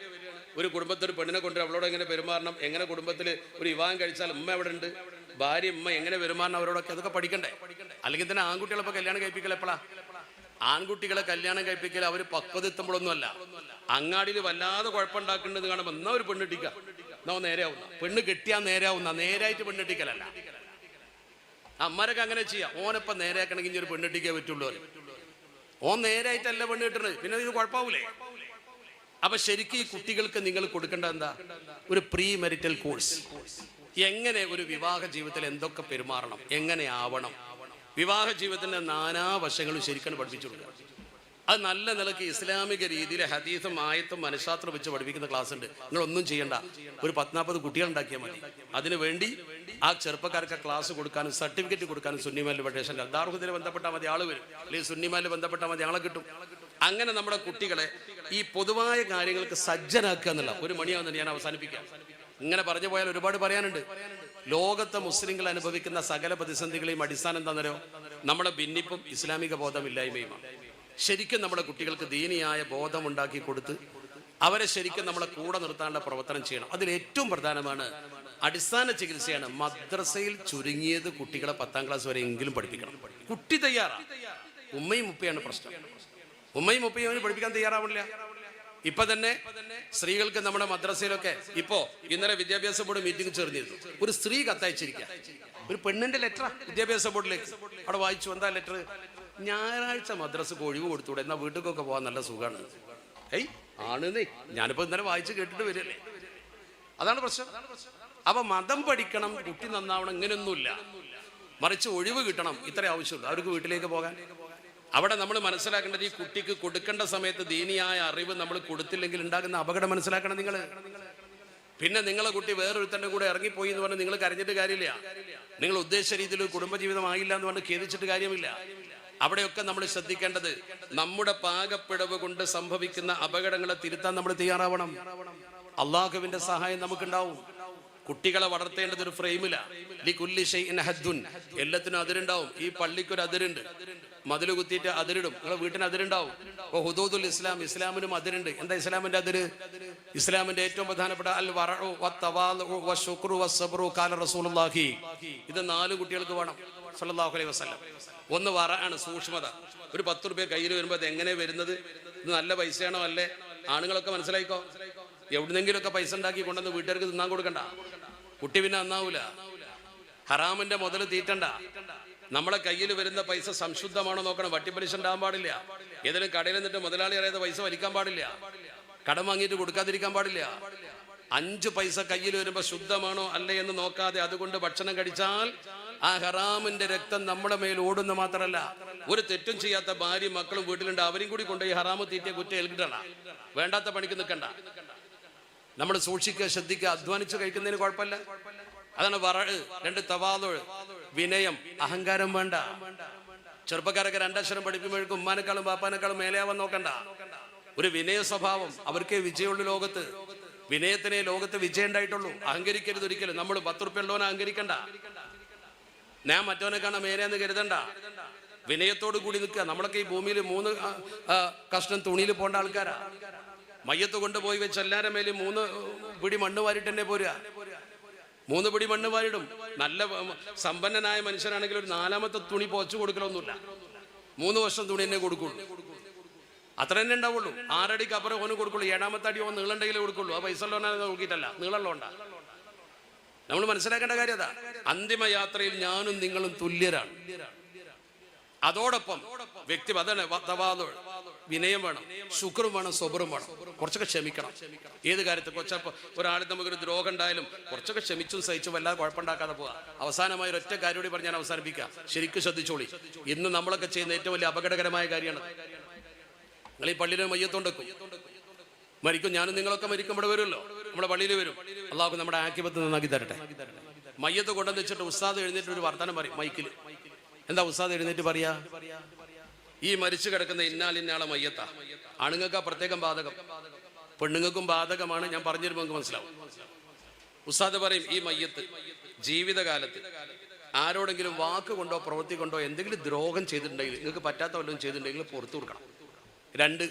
ഒരു കുടുംബത്തിൽ ഒരു പെണ്ണിനെ കൊണ്ട് അവളോട് എങ്ങനെ പെരുമാറണം, എങ്ങനെ കുടുംബത്തിൽ ഒരു വിവാഹം കഴിച്ചാൽ ഉമ്മ എവിടെ ഉണ്ട്, ഭാര്യ ഉമ്മ എങ്ങനെ പെരുമാറണം, അവരോടൊക്കെ അതൊക്കെ പഠിക്കണ്ടേ. അല്ലെങ്കിൽ തന്നെ ആൺകുട്ടികളെ ഇപ്പോൾ കല്യാണം കഴിപ്പിക്കൽ എപ്പോഴാ? ആൺകുട്ടികളെ കല്യാണം കഴിപ്പിക്കൽ അവർ പക്വതെത്തുമ്പോഴൊന്നും അല്ല. അങ്ങാടിയിൽ വല്ലാതെ കുഴപ്പമുണ്ടാക്കുന്നത് കാണുമ്പോൾ എന്നാ ഒരു പെണ്ണിട്ടിക്ക, എന്നാ നേരെയാവുന്ന പെണ്ണ് കെട്ടിയാൽ നേരെയാവുന്ന, നേരായിട്ട് പെണ്ണിട്ടിക്കലല്ല. അമ്മരൊക്കെ അങ്ങനെ ചെയ്യാം. ഓനപ്പം നേരെയാക്കണമെങ്കിൽ ഇനി ഒരു പെണ്ണിട്ടിക്കേ പറ്റുള്ളൂ. ഓൻ നേരായിട്ടല്ല പെണ്ണ് കിട്ടുന്നത്, പിന്നെ ഇത് കുഴപ്പമാവൂലേ? അപ്പൊ ശരിക്കും ഈ കുട്ടികൾക്ക് നിങ്ങൾ കൊടുക്കേണ്ട എന്താ? ഒരു പ്രീ മെരിറ്റൽ കോഴ്സ്. എങ്ങനെ ഒരു വിവാഹ ജീവിതത്തിൽ എന്തൊക്കെ പെരുമാറണം, എങ്ങനെ ആവണം, വിവാഹ ജീവിതത്തിന്റെ നാനാവശങ്ങളും ശരിക്കും പഠിപ്പിച്ചു കൊടുക്കുക. അത് നല്ല നിലയ്ക്ക് ഇസ്ലാമിക രീതിയിൽ ഹദീസും ആയത്തും മനഃശാസ്ത്രം വെച്ച് പഠിപ്പിക്കുന്ന ക്ലാസ് ഉണ്ട്. നിങ്ങളൊന്നും ചെയ്യണ്ട, ഒരു 40-40 കുട്ടികൾ ഉണ്ടാക്കിയാൽ മതി. അതിനുവേണ്ടി ആ ചെറുപ്പക്കാർക്ക് ക്ലാസ് കൊടുക്കാനും സർട്ടിഫിക്കറ്റ് കൊടുക്കാനും സുന്നി മഹല്ല് ഫെഡറേഷൻ ദാറുഹുദയിൽ ബന്ധപ്പെട്ടാൽ മതി, ആള് വരും. അല്ലെങ്കിൽ സുന്നി മഹല്ല് ബന്ധപ്പെട്ടാൽ മതി, ആളെ കിട്ടും. അങ്ങനെ നമ്മുടെ കുട്ടികളെ ഈ പൊതുവായ കാര്യങ്ങൾക്ക് സജ്ജനാക്കുക എന്നുള്ള ഒരു മണിയാവുന്ന ഞാൻ അവസാനിപ്പിക്കാം. ഇങ്ങനെ പറഞ്ഞു പോയാൽ ഒരുപാട് പറയാനുണ്ട്. ലോകത്തെ മുസ്ലിങ്ങൾ അനുഭവിക്കുന്ന സകല പ്രതിസന്ധികളെയും അടിസ്ഥാനം എന്താണെന്നോ? നമ്മുടെ ഭിന്നിപ്പും ഇസ്ലാമിക ബോധമില്ലായ്മയുമാണ്. ശരിക്കും നമ്മുടെ കുട്ടികൾക്ക് ദീനിയായ ബോധം ഉണ്ടാക്കി കൊടുത്ത് അവരെ ശരിക്കും നമ്മളെ കൂടെ നിർത്താനുള്ള പ്രവർത്തനം ചെയ്യണം. അതിൽ ഏറ്റവും പ്രധാനമാണ് അടിസ്ഥാന ചികിത്സയാണ്. മദ്രസയിൽ ചുരുങ്ങിയത് കുട്ടികളെ 10ാം ക്ലാസ് വരെ എങ്കിലും പഠിപ്പിക്കണം. കുട്ടി തയ്യാറാണ്. ഉമ്മയും ഉപ്പയാണ് പ്രശ്നം. ഉമ്മയും ഉപ്പയും അവന് പഠിപ്പിക്കാൻ തയ്യാറാവില്ല. ഇപ്പൊ തന്നെ സ്ത്രീകൾക്ക് നമ്മുടെ മദ്രസയിലൊക്കെ ഇപ്പോ ഇന്നലെ വിദ്യാഭ്യാസ ബോർഡ് മീറ്റിംഗ് ചേർന്നിരുന്നു. ഒരു സ്ത്രീ കത്തയച്ചിരിക്കുക, ഒരു പെണ്ണിന്റെ ലെറ്റർ വിദ്യാഭ്യാസ ബോർഡിലേക്ക്. അവിടെ വായിച്ചു, എന്താ ലെറ്റർ? ഞായറാഴ്ച മദ്രസക്ക് ഒഴിവ് കൊടുത്തൂടെ, എന്നാ വീട്ടിലേക്കൊക്കെ പോകാൻ നല്ല സുഖമാണ്. ആണെന്നേ, ഞാനിപ്പോ ഇന്നലെ വായിച്ച് കേട്ടിട്ട് വരില്ലേ. അതാണ് പ്രശ്നം. അപ്പൊ മതം പഠിക്കണം, കുട്ടി നന്നാവണം, ഇങ്ങനെയൊന്നുമില്ല. മറിച്ച് ഒഴിവ് കിട്ടണം, ഇത്രേ ആവശ്യമുള്ളൂ അവർക്ക് വീട്ടിലേക്ക് പോകാൻ. അവിടെ നമ്മൾ മനസ്സിലാക്കേണ്ടത് ഈ കുട്ടിക്ക് കൊടുക്കേണ്ട സമയത്ത് ദീനിയായ അറിവ് നമ്മൾ കൊടുത്തില്ലെങ്കിൽ ഉണ്ടാകുന്ന അപകടം മനസ്സിലാക്കണം നിങ്ങൾ. പിന്നെ നിങ്ങളെ കുട്ടി വേറൊരുത്തൻ്റെ കൂടെ ഇറങ്ങിപ്പോയി എന്ന് പറഞ്ഞ് നിങ്ങൾ കരഞ്ഞിട്ട് കാര്യമില്ല. നിങ്ങൾ ഉദ്ദേശിച്ച രീതിയിൽ കുടുംബജീവിതം ആയില്ല എന്ന് പറഞ്ഞ് ഖേദിച്ചിട്ട് കാര്യമില്ല. അവിടെയൊക്കെ നമ്മൾ ശ്രദ്ധിക്കേണ്ടത് നമ്മുടെ പാകപ്പിഴവ് കൊണ്ട് സംഭവിക്കുന്ന അപകടങ്ങളെ തിരുത്താൻ നമ്മൾ തയ്യാറാവണം. അള്ളാഹുവിന്റെ സഹായം നമുക്കുണ്ടാവും. കുട്ടികളെ വളർത്തേണ്ടത് ഒരു ഫ്രെയിമില്ല. എല്ലാത്തിനും അതിരുണ്ടാവും. ഈ പള്ളിക്കൊരു അതിരുണ്ട്, മതില് കുത്തിയിട്ട് അതിരിടും. നിങ്ങളെ വീട്ടിന് അതിരുണ്ടാവും. അപ്പൊ ഹുദൂദുൽ ഇസ്ലാം, ഇസ്ലാമിനും അതിരുണ്ട്. എന്താ ഇസ്ലാമിന്റെ അതിര്? ഇസ്ലാമിന്റെ ഏറ്റവും പ്രധാനപ്പെട്ട അൽ വറഉ വത്തവാദു വശുക്റു വസ്സബ്റു ഖാല റസൂലുള്ളാഹി. ഇത് 4 കുട്ടികൾക്ക് വേണം സല്ലല്ലാഹു അലൈഹി വസല്ലം. ഒന്ന് വറഅണ്, സൂക്ഷ്മത. ഒരു 10 രൂപ കയ്യിൽ വരുമ്പോൾ അത് എങ്ങനെ വരുന്നത്, ഇത് നല്ല പൈസയാണോ അല്ലേ? ആണുങ്ങളൊക്കെ മനസ്സിലായിക്കോ. എവിടുന്നെങ്കിലുമൊക്കെ പൈസ ഉണ്ടാക്കി കൊണ്ടുവന്ന് വീട്ടുകാർക്ക് തിന്നാൻ കൊടുക്കണ്ട. കുട്ടി പിന്നെ നന്നാവൂല. ഹറാമിന്റെ മുതൽ തീറ്റണ്ട. നമ്മളെ കയ്യിൽ വരുന്ന പൈസ സംശുദ്ധമാണോ നോക്കണം. വട്ടിപ്പലിശ ഉണ്ടാകാൻ പാടില്ല. ഏതെങ്കിലും കടയിൽ നിന്നിട്ട് മുതലാളി അറിയാതെ പൈസ വലിക്കാൻ പാടില്ല. കടം വാങ്ങിയിട്ട് കൊടുക്കാതിരിക്കാൻ പാടില്ല. 5 പൈസ കയ്യിൽ വരുമ്പോ ശുദ്ധമാണോ അല്ലേ എന്ന് നോക്കാതെ അതുകൊണ്ട് ഭക്ഷണം കഴിച്ചാൽ ആ ഹറാമിന്റെ രക്തം നമ്മുടെ മേൽ ഓടുന്ന മാത്രമല്ല, ഒരു തെറ്റും ചെയ്യാത്ത ഭാര്യ മക്കളും വീട്ടിലുണ്ട്, അവരും കൂടി കൊണ്ട് ഈ ഹറാമ് തീറ്റയെ കുറ്റം ഏൽക്കിട്ടണ്ട. വേണ്ടാത്ത പണിക്ക് നിൽക്കണ്ട. നമ്മൾ സൂക്ഷിക്കുക, ശ്രദ്ധിക്കുക. അധ്വാനിച്ച് കഴിക്കുന്നതിന് കുഴപ്പമില്ല. അതാണ് വറഅ്. 2 തവാദു, വിനയം, അഹങ്കാരം വേണ്ട. ചെറുപ്പക്കാരൊക്കെ 2 അക്ഷരം പഠിപ്പിക്കുമ്പോഴേക്കും ഉമ്മാനേക്കാളും ബാപ്പാനേക്കാളും മേലെയാവാൻ നോക്കണ്ട. ഒരു വിനയ സ്വഭാവം, അവർക്കേ വിജയമുള്ള ലോകത്ത്. വിനയത്തിനെ ലോകത്ത് വിജയം ഉണ്ടായിട്ടുള്ളൂ. അഹങ്കരിക്കരുത് ഒരിക്കലും. നമ്മൾ 10 റുപ്യ ഉള്ളവനെ അഹങ്കരിക്കണ്ട. ഞാൻ മറ്റവനെ കാണാൻ മേലെയെന്ന് കരുതണ്ട. വിനയത്തോടു കൂടി നിൽക്കുക. നമ്മളൊക്കെ ഈ ഭൂമിയിൽ 3 കഷ്ണം തുണിയിൽ പോകേണ്ട ആൾക്കാരാ. മയ്യത്ത് കൊണ്ടുപോയി വെച്ച് എല്ലാവരുടെ മേലും 3 പിടി മണ്ണ് വാരിട്ട് തന്നെ പോരുക. 3 പിടി മണ്ണ് വാരിടും. നല്ല സമ്പന്നനായ മനുഷ്യനാണെങ്കിൽ ഒരു 4ാമത്തെ തുണി പോച്ചു കൊടുക്കലൊന്നുമില്ല. 3 വർഷം തുണി തന്നെ കൊടുക്കുള്ളൂ. അത്ര തന്നെ ഉണ്ടാവുള്ളൂ. 6 അടിക്ക് അപ്പുറം ഓന് കൊടുക്കുള്ളൂ. 7ാമത്തെ അടി ഓൻ നീളണ്ടെങ്കിലേ കൊടുക്കുള്ളൂ. ആ പൈസ ഉള്ളവനെ നോക്കിയിട്ടല്ല, നീളമുള്ളതുകൊണ്ടാ. നമ്മൾ മനസ്സിലാക്കേണ്ട കാര്യം അതാ. അന്തിമ യാത്രയിൽ ഞാനും നിങ്ങളും തുല്യരാണ്. അതോടൊപ്പം വ്യക്തി അതാണ് വിനയം വേണം, ശുക്രും വേണം, സ്വബറും വേണം. കുറച്ചൊക്കെ ക്ഷമിക്കണം. ഏത് കാര്യത്തിൽ കുറച്ചപ്പോൾ ഒരാളിൽ നമുക്കൊരു ദ്രോഹം ഉണ്ടായാലും കുറച്ചൊക്കെ ക്ഷമിച്ചും സഹിച്ചും വല്ലാതെ കുഴപ്പമുണ്ടാക്കാതെ പോവുക. അവസാനമായി ഒരൊറ്റ കാര്യം കൂടി പറഞ്ഞ് ഞാൻ അവസാനിപ്പിക്കാം. ശരിക്കും ശ്രദ്ധിച്ചോളി. ഇന്ന് നമ്മളൊക്കെ ചെയ്യുന്ന ഏറ്റവും വലിയ അപകടകരമായ കാര്യമാണ്. നിങ്ങൾ ഈ പള്ളിയിൽ മയ്യത്തുണ്ടെക്കും മരിക്കും. ഞാനും നിങ്ങളൊക്കെ മരിക്കും. ഇവിടെ വരുമല്ലോ, നമ്മുടെ പള്ളിയിൽ വരും. അള്ളാഹു നമ്മുടെ ആക്കിബത്ത് നന്നാക്കി തരട്ടെ. മയ്യത്ത് കൊണ്ടുവന്ന് വെച്ചിട്ട് ഉസ്താദ് എഴുന്നേറ്റ് ഒരു വർത്തമാനം പറയും മൈക്കിൽ. എന്താ ഉസ്താദ് എഴുന്നേറ്റ് പറയാ? ഈ മരിച്ചു കിടക്കുന്ന ഇന്നാളിന്നാളെ മയ്യത്താ. ആണുങ്ങൾക്ക് പ്രത്യേകം ബാധകം, പെണ്ണുങ്ങൾക്കും ബാധകമാണ്. ഞാൻ പറഞ്ഞിരുമ്പോൾ നിങ്ങൾക്ക് മനസ്സിലാവും. ഉസ്താദ് പറയും, ഈ മയ്യത്ത് ജീവിതകാലത്ത് ആരോടെങ്കിലും വാക്ക് കൊണ്ടോ പ്രവൃത്തി കൊണ്ടോ എന്തെങ്കിലും ദ്രോഹം ചെയ്തിട്ടുണ്ടെങ്കിൽ, നിങ്ങൾക്ക് പറ്റാത്ത വല്ലതും ചെയ്തിട്ടുണ്ടെങ്കിൽ പുറത്തു കൊടുക്കണം. 2,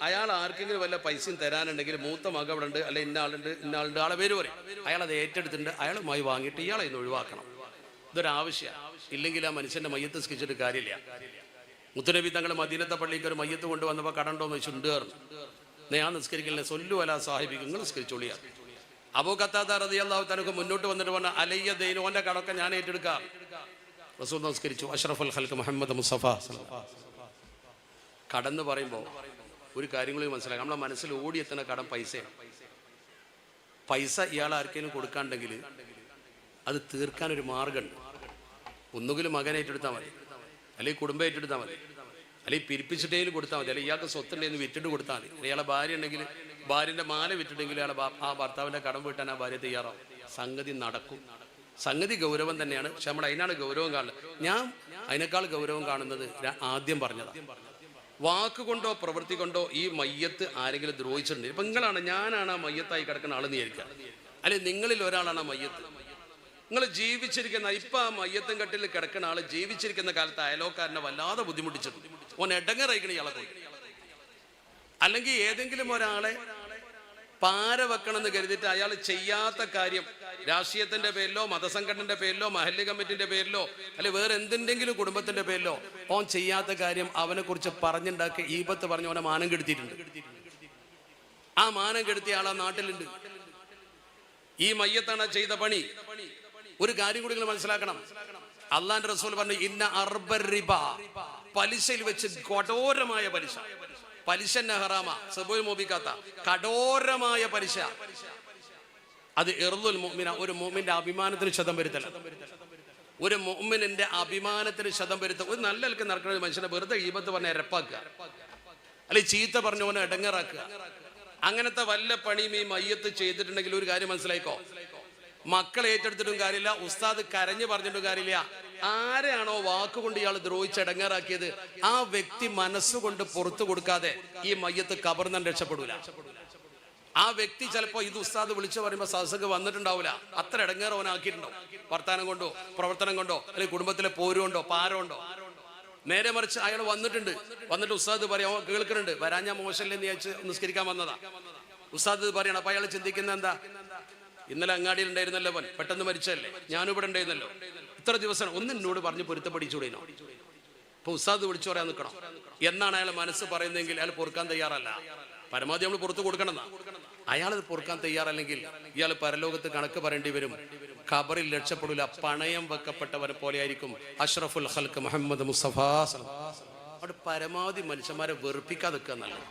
അയാൾ ആർക്കെങ്കിലും വല്ല പൈസയും തരാനുണ്ടെങ്കിൽ മൂത്ത മക അവിടെ ഉണ്ട്, അല്ലെ ഇന്നാളുണ്ട് ആളെ പേര് പറയും. അയാൾ അത് ഏറ്റെടുത്തിട്ടുണ്ട്, അയാളുമായി വാങ്ങിയിട്ട് ഇയാളെ ഇന്ന് ഒഴിവാക്കണം. ഇതൊരാവശ്യമാണ്. ഇല്ലെങ്കിൽ ആ മനുഷ്യന്റെ മയ്യത്ത് സ്കിച്ചിട്ട് കാര്യമില്ല. മുത്തുനബി തങ്ങൾ മദീനത്തെ പള്ളിക്ക് ഒരു മയ്യത്ത് കൊണ്ടുവന്നപ്പോൾ കടണ്ടോന്ന് വെച്ച് ഉണ്ട്. ഞാൻ നിസ്കരിക്കില്ല, സൊല്ലു അല സാഹിബിക്ക് നിങ്ങൾ നിസ്കരിച്ചോളിയ. അബൂ ഖത്താദ റളിയല്ലാഹു തആല മുന്നോട്ട് വന്നിട്ട് പറഞ്ഞ അലയ്യ ദൈൻ, ഓന്റെ കടമൊക്കെ ഞാൻ ഏറ്റെടുക്കാം. റസൂൽ നമസ്കരിച്ചു. അഷ്റഫുൽ ഖൽഖ് മുഹമ്മദ് മുസ്തഫ. കടന്ന് പറയുമ്പോൾ ഒരു കാര്യങ്ങളും മനസ്സിലാക്കാം. നമ്മളെ മനസ്സിൽ ഓടിയെത്തുന്ന കടം പൈസയാണ്. പൈസ ഇയാൾ ആർക്കെങ്കിലും കൊടുക്കാണ്ടെങ്കിൽ അത് തീർക്കാനൊരു മാർഗമുണ്ട്. ഒന്നുകിലും മകനെ ഏറ്റെടുത്താൽ മതി, അല്ലെങ്കിൽ കുടുംബം ഏറ്റെടുത്താൽ മതി, അല്ലെങ്കിൽ പിരിപ്പിച്ചിട്ടേലും കൊടുത്താൽ മതി, അല്ലെങ്കിൽ ഇയാൾക്ക് സ്വത്തുണ്ടെന്ന് വിറ്റിട്ട് കൊടുത്താൽ മതി. ഇയാളെ ഭാര്യ ഉണ്ടെങ്കിൽ ഭാര്യൻ്റെ മാല വിറ്റിട്ടെങ്കിൽ ഇയാളെ ആ ഭർത്താവിൻ്റെ കടം വീട്ടാൻ ആ ഭാര്യ തയ്യാറാവും. സംഗതി നടക്കും. സംഗതി ഗൗരവം തന്നെയാണ്. പക്ഷെ നമ്മൾ അതിനാണ് ഗൗരവം കാണുന്നത്. ഞാൻ അതിനേക്കാൾ ഗൗരവം കാണുന്നത് ആദ്യം പറഞ്ഞതാണ്. വാക്കുകൊണ്ടോ പ്രവൃത്തി കൊണ്ടോ ഈ മയ്യത്ത് ആരെങ്കിലും ദ്രോഹിച്ചിട്ടുണ്ട്. ഇപ്പം ഞാനാണ് ആ മയ്യത്തായി കിടക്കുന്ന ആളെന്ന് വിചാരിക്കുക. അല്ലെ നിങ്ങളിൽ ഒരാളാണ് ആ മയ്യത്ത്. നിങ്ങൾ ജീവിച്ചിരിക്കുന്ന ഇപ്പം ആ മയ്യത്തും കട്ടിൽ കിടക്കുന്ന ആൾ ജീവിച്ചിരിക്കുന്ന കാലത്ത് അയലോക്കാരനെ വല്ലാതെ ബുദ്ധിമുട്ടിച്ചിട്ടുണ്ട്. ഓൻ എടങ്ങറയിക്കണ ഇയാളെ പോയി. അല്ലെങ്കിൽ ഏതെങ്കിലും ഒരാളെ പാര വെക്കണമെന്ന് കരുതിയിട്ട് അയാൾ ചെയ്യാത്ത കാര്യം രാഷ്ട്രീയത്തിന്റെ പേരിലോ മതസംഘടനയുടെ പേരിലോ മഹല്ല് കമ്മിറ്റിന്റെ പേരിലോ അല്ലെ വേറെ എന്തിൻ്റെങ്കിലും കുടുംബത്തിന്റെ പേരിലോ ഓൻ ചെയ്യാത്ത കാര്യം അവനെ കുറിച്ച് പറഞ്ഞുണ്ടാക്കി ഈപത്ത് പറഞ്ഞ് ഓനെ മാനം കെടുത്തിയിട്ടുണ്ട്. ആ മാനം കെടുത്തിയ ആൾ ആ നാട്ടിലുണ്ട്. ഈ മയ്യത്താണ് ചെയ്ത പണി. ഒരു കാര്യം കൂടി നിങ്ങൾ മനസ്സിലാക്കണം. അള്ളാന്റെ റസൂൽ പറഞ്ഞു, ഇന്ന അർബർ റിബ, പലിശയിൽ വെച്ച് കഠോരമായ പലിശ. പലിശ ഹറാമ, സബുൽ മോബിക്കാത്ത കഠോരമായ പലിശ. അത് ഇർദുൽ മുഅ്മിന, ഒരു മുഅ്മിന്റെ അഭിമാനത്തിന് ക്ഷതം വരുത്തല. ഒരു മുഅ്മിനിന്റെ അഭിമാനത്തിന് ക്ഷതം വരുത്തുക. ഒരു നല്ല നിലക്ക് നടക്കുന്ന ഒരു മനുഷ്യനെ വെറുതെ ഈബത്ത് പറഞ്ഞ ഇരപ്പാക്കുക, അല്ലെങ്കിൽ ചീത്ത പറഞ്ഞവനെ ഇടങ്ങറാക്കുക. അങ്ങനത്തെ വല്ല പണിയും ഈ മയ്യത്ത് ചെയ്തിട്ടുണ്ടെങ്കിൽ ഒരു കാര്യം മനസ്സിലായിക്കോ, മക്കളെ ഏറ്റെടുത്തിട്ടും കാര്യമില്ല, ഉസ്താദ് കരഞ്ഞു പറഞ്ഞിട്ടും കാര്യമില്ല. ആരെയാണോ വാക്കുകൊണ്ട് ഇയാൾ ദ്രോഹിച്ചടങ്ങാറാക്കിയത് ആ വ്യക്തി മനസ്സുകൊണ്ട് പുറത്തു കൊടുക്കാതെ ഈ മയ്യത്ത് കബർന്ന് രക്ഷപ്പെടൂല. ആ വ്യക്തി ചിലപ്പോ ഇത് ഉസ്താദ് വിളിച്ചു പറയുമ്പോൾ സദസ്സക്ക് വന്നിട്ടുണ്ടാവില്ല. അത്ര ഇടങ്ങേറവനാക്കിയിട്ടുണ്ടോ, വർത്താനം കൊണ്ടോ പ്രവർത്തനം കൊണ്ടോ അല്ലെങ്കിൽ കുടുംബത്തിലെ പോരുകൊണ്ടോ പാരമുണ്ടോ. നേരെ മറിച്ച് അയാൾ വന്നിട്ട് ഉസ്താദ് പറയാം, കേൾക്കുന്നുണ്ട്, വരാൻ ഞാൻ മോശമല്ലെന്ന് വിചാരിച്ച് നിസ്കരിക്കാൻ വന്നതാ. ഉസ്താദ് പറയണം. അപ്പൊ അയാൾ ചിന്തിക്കുന്ന എന്താ, ഇന്നലെ അങ്ങാടിയിൽ ഉണ്ടായിരുന്നല്ലോ, പെട്ടെന്ന് മരിച്ചല്ലേ, ഞാനും ഇവിടെ ഉണ്ടായിരുന്നല്ലോ, ഇത്ര ദിവസം ഒന്ന് എന്നോട് പറഞ്ഞ് പൊരുത്തപ്പെടിച്ചൂടേനോ. അപ്പൊ ഉസ്താദ് വിളിച്ചു പറയാൻ നിൽക്കണം എന്നാണ് അയാൾ മനസ്സ് പറയുന്നതെങ്കിൽ അയാൾ പൊറുക്കാൻ തയ്യാറല്ല. പരമാവധി നമ്മൾ പുറത്തു കൊടുക്കണം. അയാളത് പൊറുക്കാൻ തയ്യാറല്ലെങ്കിൽ ഇയാൾ പരലോകത്ത് കണക്ക് പറയേണ്ടി വരും. ഖബറിൽ രക്ഷപ്പെടില്ല. പണയം വെക്കപ്പെട്ടവരെ പോലെ ആയിരിക്കും അഷ്റഫുൽ ഖൽഖ് മുഹമ്മദ് മുസ്തഫ. അവിടെ പരമാവധി മനുഷ്യന്മാരെ വെറുപ്പിക്കാതെ നിൽക്കുക നല്ലത്.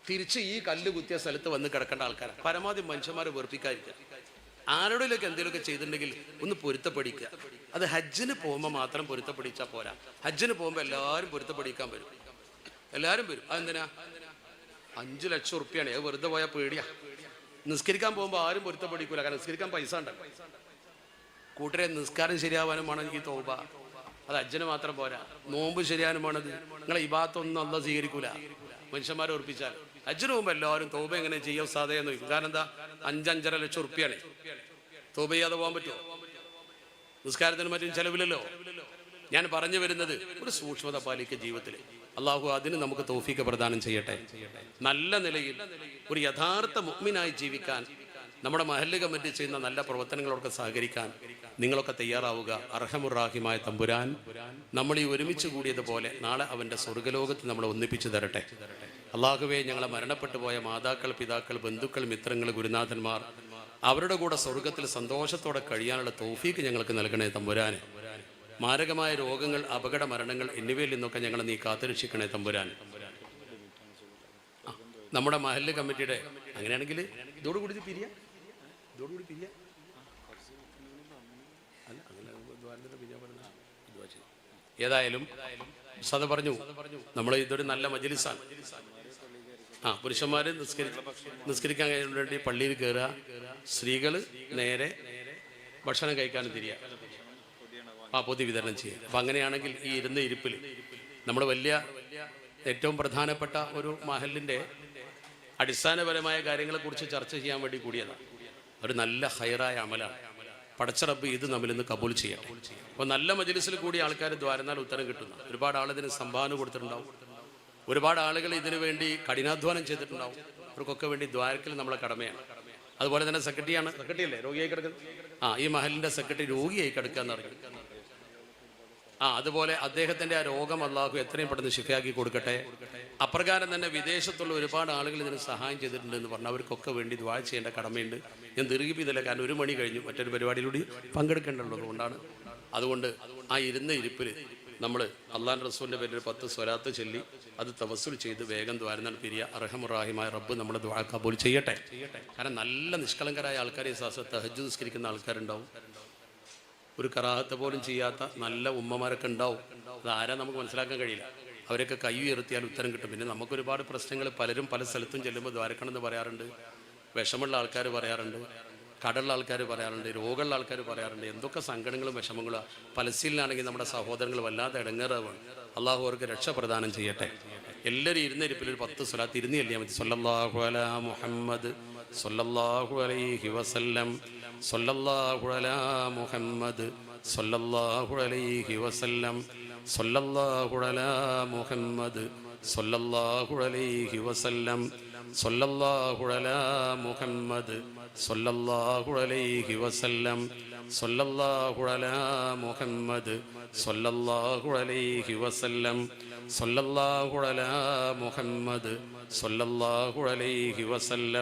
തിരിച്ച് ഈ കല്ല് കുത്തിയ സ്ഥലത്ത് വന്ന് കിടക്കേണ്ട ആൾക്കാരെ പരമാവധി മനുഷ്യന്മാരെ വെറുപ്പിക്കാതിരിക്കുക. ആരോടെങ്കിലൊക്കെ എന്തെങ്കിലുമൊക്കെ ചെയ്തിട്ടുണ്ടെങ്കിൽ ഒന്ന് പൊരുത്തപ്പെടിക്കുക. അത് ഹജ്ജിന് പോകുമ്പോൾ മാത്രം പൊരുത്തപ്പെടിച്ചാൽ പോരാ. ഹജ്ജിന് പോകുമ്പോൾ എല്ലാവരും പൊരുത്തപ്പെടിക്കാൻ വരും. എല്ലാവരും വരും. അതെന്തിനാ? 5 ലക്ഷം ഉറുപ്പ്യാണ്. അത് വെറുതെ പോയാൽ പേടിയാ. നിസ്കരിക്കാൻ പോകുമ്പോൾ ആരും പൊരുത്തപ്പെടിക്കൂല. കാരണം നിസ്കരിക്കാൻ പൈസ ഉണ്ടല്ലോ. കൂട്ടരെ നിസ്കാരം ശരിയാവാനും വേണം ഈ തൗബ. അത് ഹജ്ജിന് മാത്രം പോരാ, നോമ്പ് ശരിയാനും വേണത്. നിങ്ങളെ ഇബാദത്തൊന്നും അല്ലാഹ് സ്വീകരിക്കൂല മനുഷ്യന്മാരെ ഉറപ്പിച്ചാൽ. ഹജ്ജിന് പോകുമ്പോൾ എല്ലാവരും തൗബ എങ്ങനെ ചെയ്യാൻ സാധ്യതയെന്ന് ചോദിക്കും. കാരണം എന്താ, 5-5.5 ലക്ഷം ഉറുപ്പ്യാണ്. തൗബ ചെയ്യാതെ പോകാൻ പറ്റുമോ? നിസ്കാരത്തിന് മറ്റും ചെലവില്ലല്ലോ. ഞാൻ പറഞ്ഞു വരുന്നത് ഒരു സൂക്ഷ്മത പാലിക്കുക ജീവിതത്തിൽ. അള്ളാഹു അതിന് നമുക്ക് തൗഫീഖ് പ്രദാനം ചെയ്യട്ടെ. നല്ല നിലയിൽ ഒരു യഥാർത്ഥ മുഅ്മിനായി ജീവിക്കാൻ, നമ്മുടെ മഹല്ല് കമ്മിറ്റി ചെയ്യുന്ന നല്ല പ്രവർത്തനങ്ങളോടൊക്കെ സഹകരിക്കാൻ നിങ്ങളൊക്കെ തയ്യാറാവുക. അർഹമുറാഹിമായ തമ്പുരാൻ നമ്മൾ ഈ ഒരുമിച്ച് കൂടിയതുപോലെ നാളെ അവൻ്റെ സ്വർഗ്ഗലോകത്ത് നമ്മളെ ഒന്നിപ്പിച്ചു തരട്ടെ. അള്ളാഹുവേ, ഞങ്ങളെ മരണപ്പെട്ടു പോയ മാതാക്കൾ, പിതാക്കൾ, ബന്ധുക്കൾ, മിത്രങ്ങൾ, ഗുരുനാഥന്മാർ, അവരുടെ കൂടെ സ്വർഗത്തിൽ സന്തോഷത്തോടെ കഴിയാനുള്ള തൗഫീഖ് ഞങ്ങൾക്ക് നൽകണേ തമ്പുരാനെ. മാരകമായ രോഗങ്ങൾ, അപകട മരണങ്ങൾ എന്നിവയിൽ നിന്നൊക്കെ ഞങ്ങളെ നീ കാത്തുരക്ഷിക്കണേ തമ്പുരാൻ. നമ്മുടെ മഹല്ല് കമ്മിറ്റിയുടെ അങ്ങനെയാണെങ്കിൽ ഇതോടുകൂടി പിരിയാ. ഏതായാലും സദ പറഞ്ഞു, നമ്മൾ ഇതൊരു നല്ല മജ്‌ലിസാണ്. പുരുഷന്മാര് നിസ്കരിക്കാൻ വേണ്ടി പള്ളിയിൽ കയറുക, സ്ത്രീകൾ നേരെ ഭക്ഷണം കഴിക്കാനും തിരിയുക, പൊതി വിതരണം ചെയ്യുക. അപ്പം അങ്ങനെയാണെങ്കിൽ ഈ ഇരുന്ന ഇരിപ്പിൽ നമ്മൾ വലിയ ഏറ്റവും പ്രധാനപ്പെട്ട ഒരു മഹലിൻ്റെ അടിസ്ഥാനപരമായ കാര്യങ്ങളെക്കുറിച്ച് ചർച്ച ചെയ്യാൻ വേണ്ടി കൂടിയതാണ്. ഒരു നല്ല ഹൈറായ അമലാണ്. പടച്ച റബ്ബ് ഇത് നമ്മിൽ നിന്ന് കബൂൽ ചെയ്യട്ടെ. അപ്പോൾ നല്ല മജ്‌ലിസിൽ കൂടി ആൾക്കാർ ദ്വാരന്നാൽ ഉത്തരം കിട്ടുന്ന ഒരുപാട് ആളിതിന് സംഭാവന കൊടുത്തിട്ടുണ്ടാവും. ഒരുപാട് ആളുകൾ ഇതിനു വേണ്ടി കഠിനാധ്വാനം ചെയ്തിട്ടുണ്ടാവും. അവർക്കൊക്കെ വേണ്ടി ദ്വാരക്കൽ നമ്മളെ കടമയാണ്. അതുപോലെ തന്നെ സെക്രട്ടറിയല്ലേ രോഗിയായി കിടക്കുന്നത്. ഈ മഹലിൻ്റെ സെക്രട്ടറി രോഗിയായി കിടക്കുക എന്ന് പറഞ്ഞു. അതുപോലെ അദ്ദേഹത്തിൻ്റെ ആ രോഗം അല്ലാഹു എത്രയും പെട്ടെന്ന് ശിഫയാക്കി കൊടുക്കട്ടെ. അപ്രകാരം തന്നെ വിദേശത്തുള്ള ഒരുപാട് ആളുകൾ ഇതിന് സഹായം ചെയ്തിട്ടുണ്ട് എന്ന് പറഞ്ഞാൽ അവർക്കൊക്കെ വേണ്ടി ദുആ ചെയ്യേണ്ട കടമയുണ്ട്. ഞാൻ ദീർഘിപ്പിച്ചില്ല, കാരണം 1 മണി കഴിഞ്ഞു, മറ്റൊരു പരിപാടിയിലൂടെ പങ്കെടുക്കേണ്ടതുള്ളത് കൊണ്ടാണ്. അതുകൊണ്ട് ആ ഇരുന്ന ഇരിപ്പിൽ നമ്മൾ അള്ളാഹുവിൻ്റെ റസൂലിൻ്റെ പേരിൽ 10 സ്വലാത്ത് ചൊല്ലി അത് തവസ്സുൽ ചെയ്ത് വേഗം ദ്വാരന്നാൽ പിരിയ. അർഹമുറാഹിമായ റബ്ബ് നമ്മുടെ ദുആ കബൂൽ ചെയ്യട്ടെ. കാരണം നല്ല നിഷ്കളങ്കരായ ആൾക്കാരെ തഹജ്ജുദ് നിസ്കരിക്കുന്ന ആൾക്കാരുണ്ടാവും. ഒരു കറാഹത്ത് പോലും ചെയ്യാത്ത നല്ല ഉമ്മമാരൊക്കെ ഉണ്ടാവും. അതാരാ നമുക്ക് മനസ്സിലാക്കാൻ കഴിയില്ല. അവരൊക്കെ കൈ ഉയർത്തിയാൽ ഉത്തരം കിട്ടും. പിന്നെ നമുക്കൊരുപാട് പ്രശ്നങ്ങൾ, പലരും പല സ്ഥലത്തും ചെല്ലുമ്പോൾ ദ്വാരക്കണമെന്ന് പറയാറുണ്ട്, വിഷമുള്ള ആൾക്കാർ പറയാറുണ്ട്, കടലുള്ള ആൾക്കാർ പറയാറുണ്ട്, രോഗമുള്ള ആൾക്കാർ പറയാറുണ്ട്. എന്തൊക്കെ സങ്കടങ്ങളും വിഷമങ്ങളും. പലസ്തീനിലാണെങ്കിൽ നമ്മുടെ സഹോദരങ്ങൾ വല്ലാതെ ഇടങ്ങേറാവാണ്. അള്ളാഹു അവർക്ക് രക്ഷ പ്രദാനം ചെയ്യട്ടെ. എല്ലാവരും ഇരുന്നിരിപ്പിൽ ഒരു 10 സ്വലാത്ത് ഇരുന്ന് ചൊല്ലിയാൽ മതി. സ്വല്ലല്ലാഹു അലാ മുഹമ്മദ് സ്വല്ലല്ലാഹു അലൈഹി വസല്ലം, സ്വല്ലല്ലാഹു അലാ മുഹമ്മദ് സ്വല്ലല്ലാഹു അലൈഹി വസല്ലം, സ്വല്ലല്ലാഹു അലാ മുഹമ്മദ് സ്വല്ലല്ലാഹു അലൈഹി വസല്ലം, സ്വല്ലല്ലാഹു അലാ മുഹമ്മദ് സ്വല്ലല്ലാഹു അലൈഹി വസല്ലം, സ്വല്ലല്ലാഹു അലാ മുഹമ്മദ് സ്വല്ലല്ലാഹു അലൈഹി വസല്ലം, സ്വല്ലല്ലാഹു അലാ മുഹമ്മദ് സ്വല്ലല്ലാഹു അലൈഹി വസല്ലം.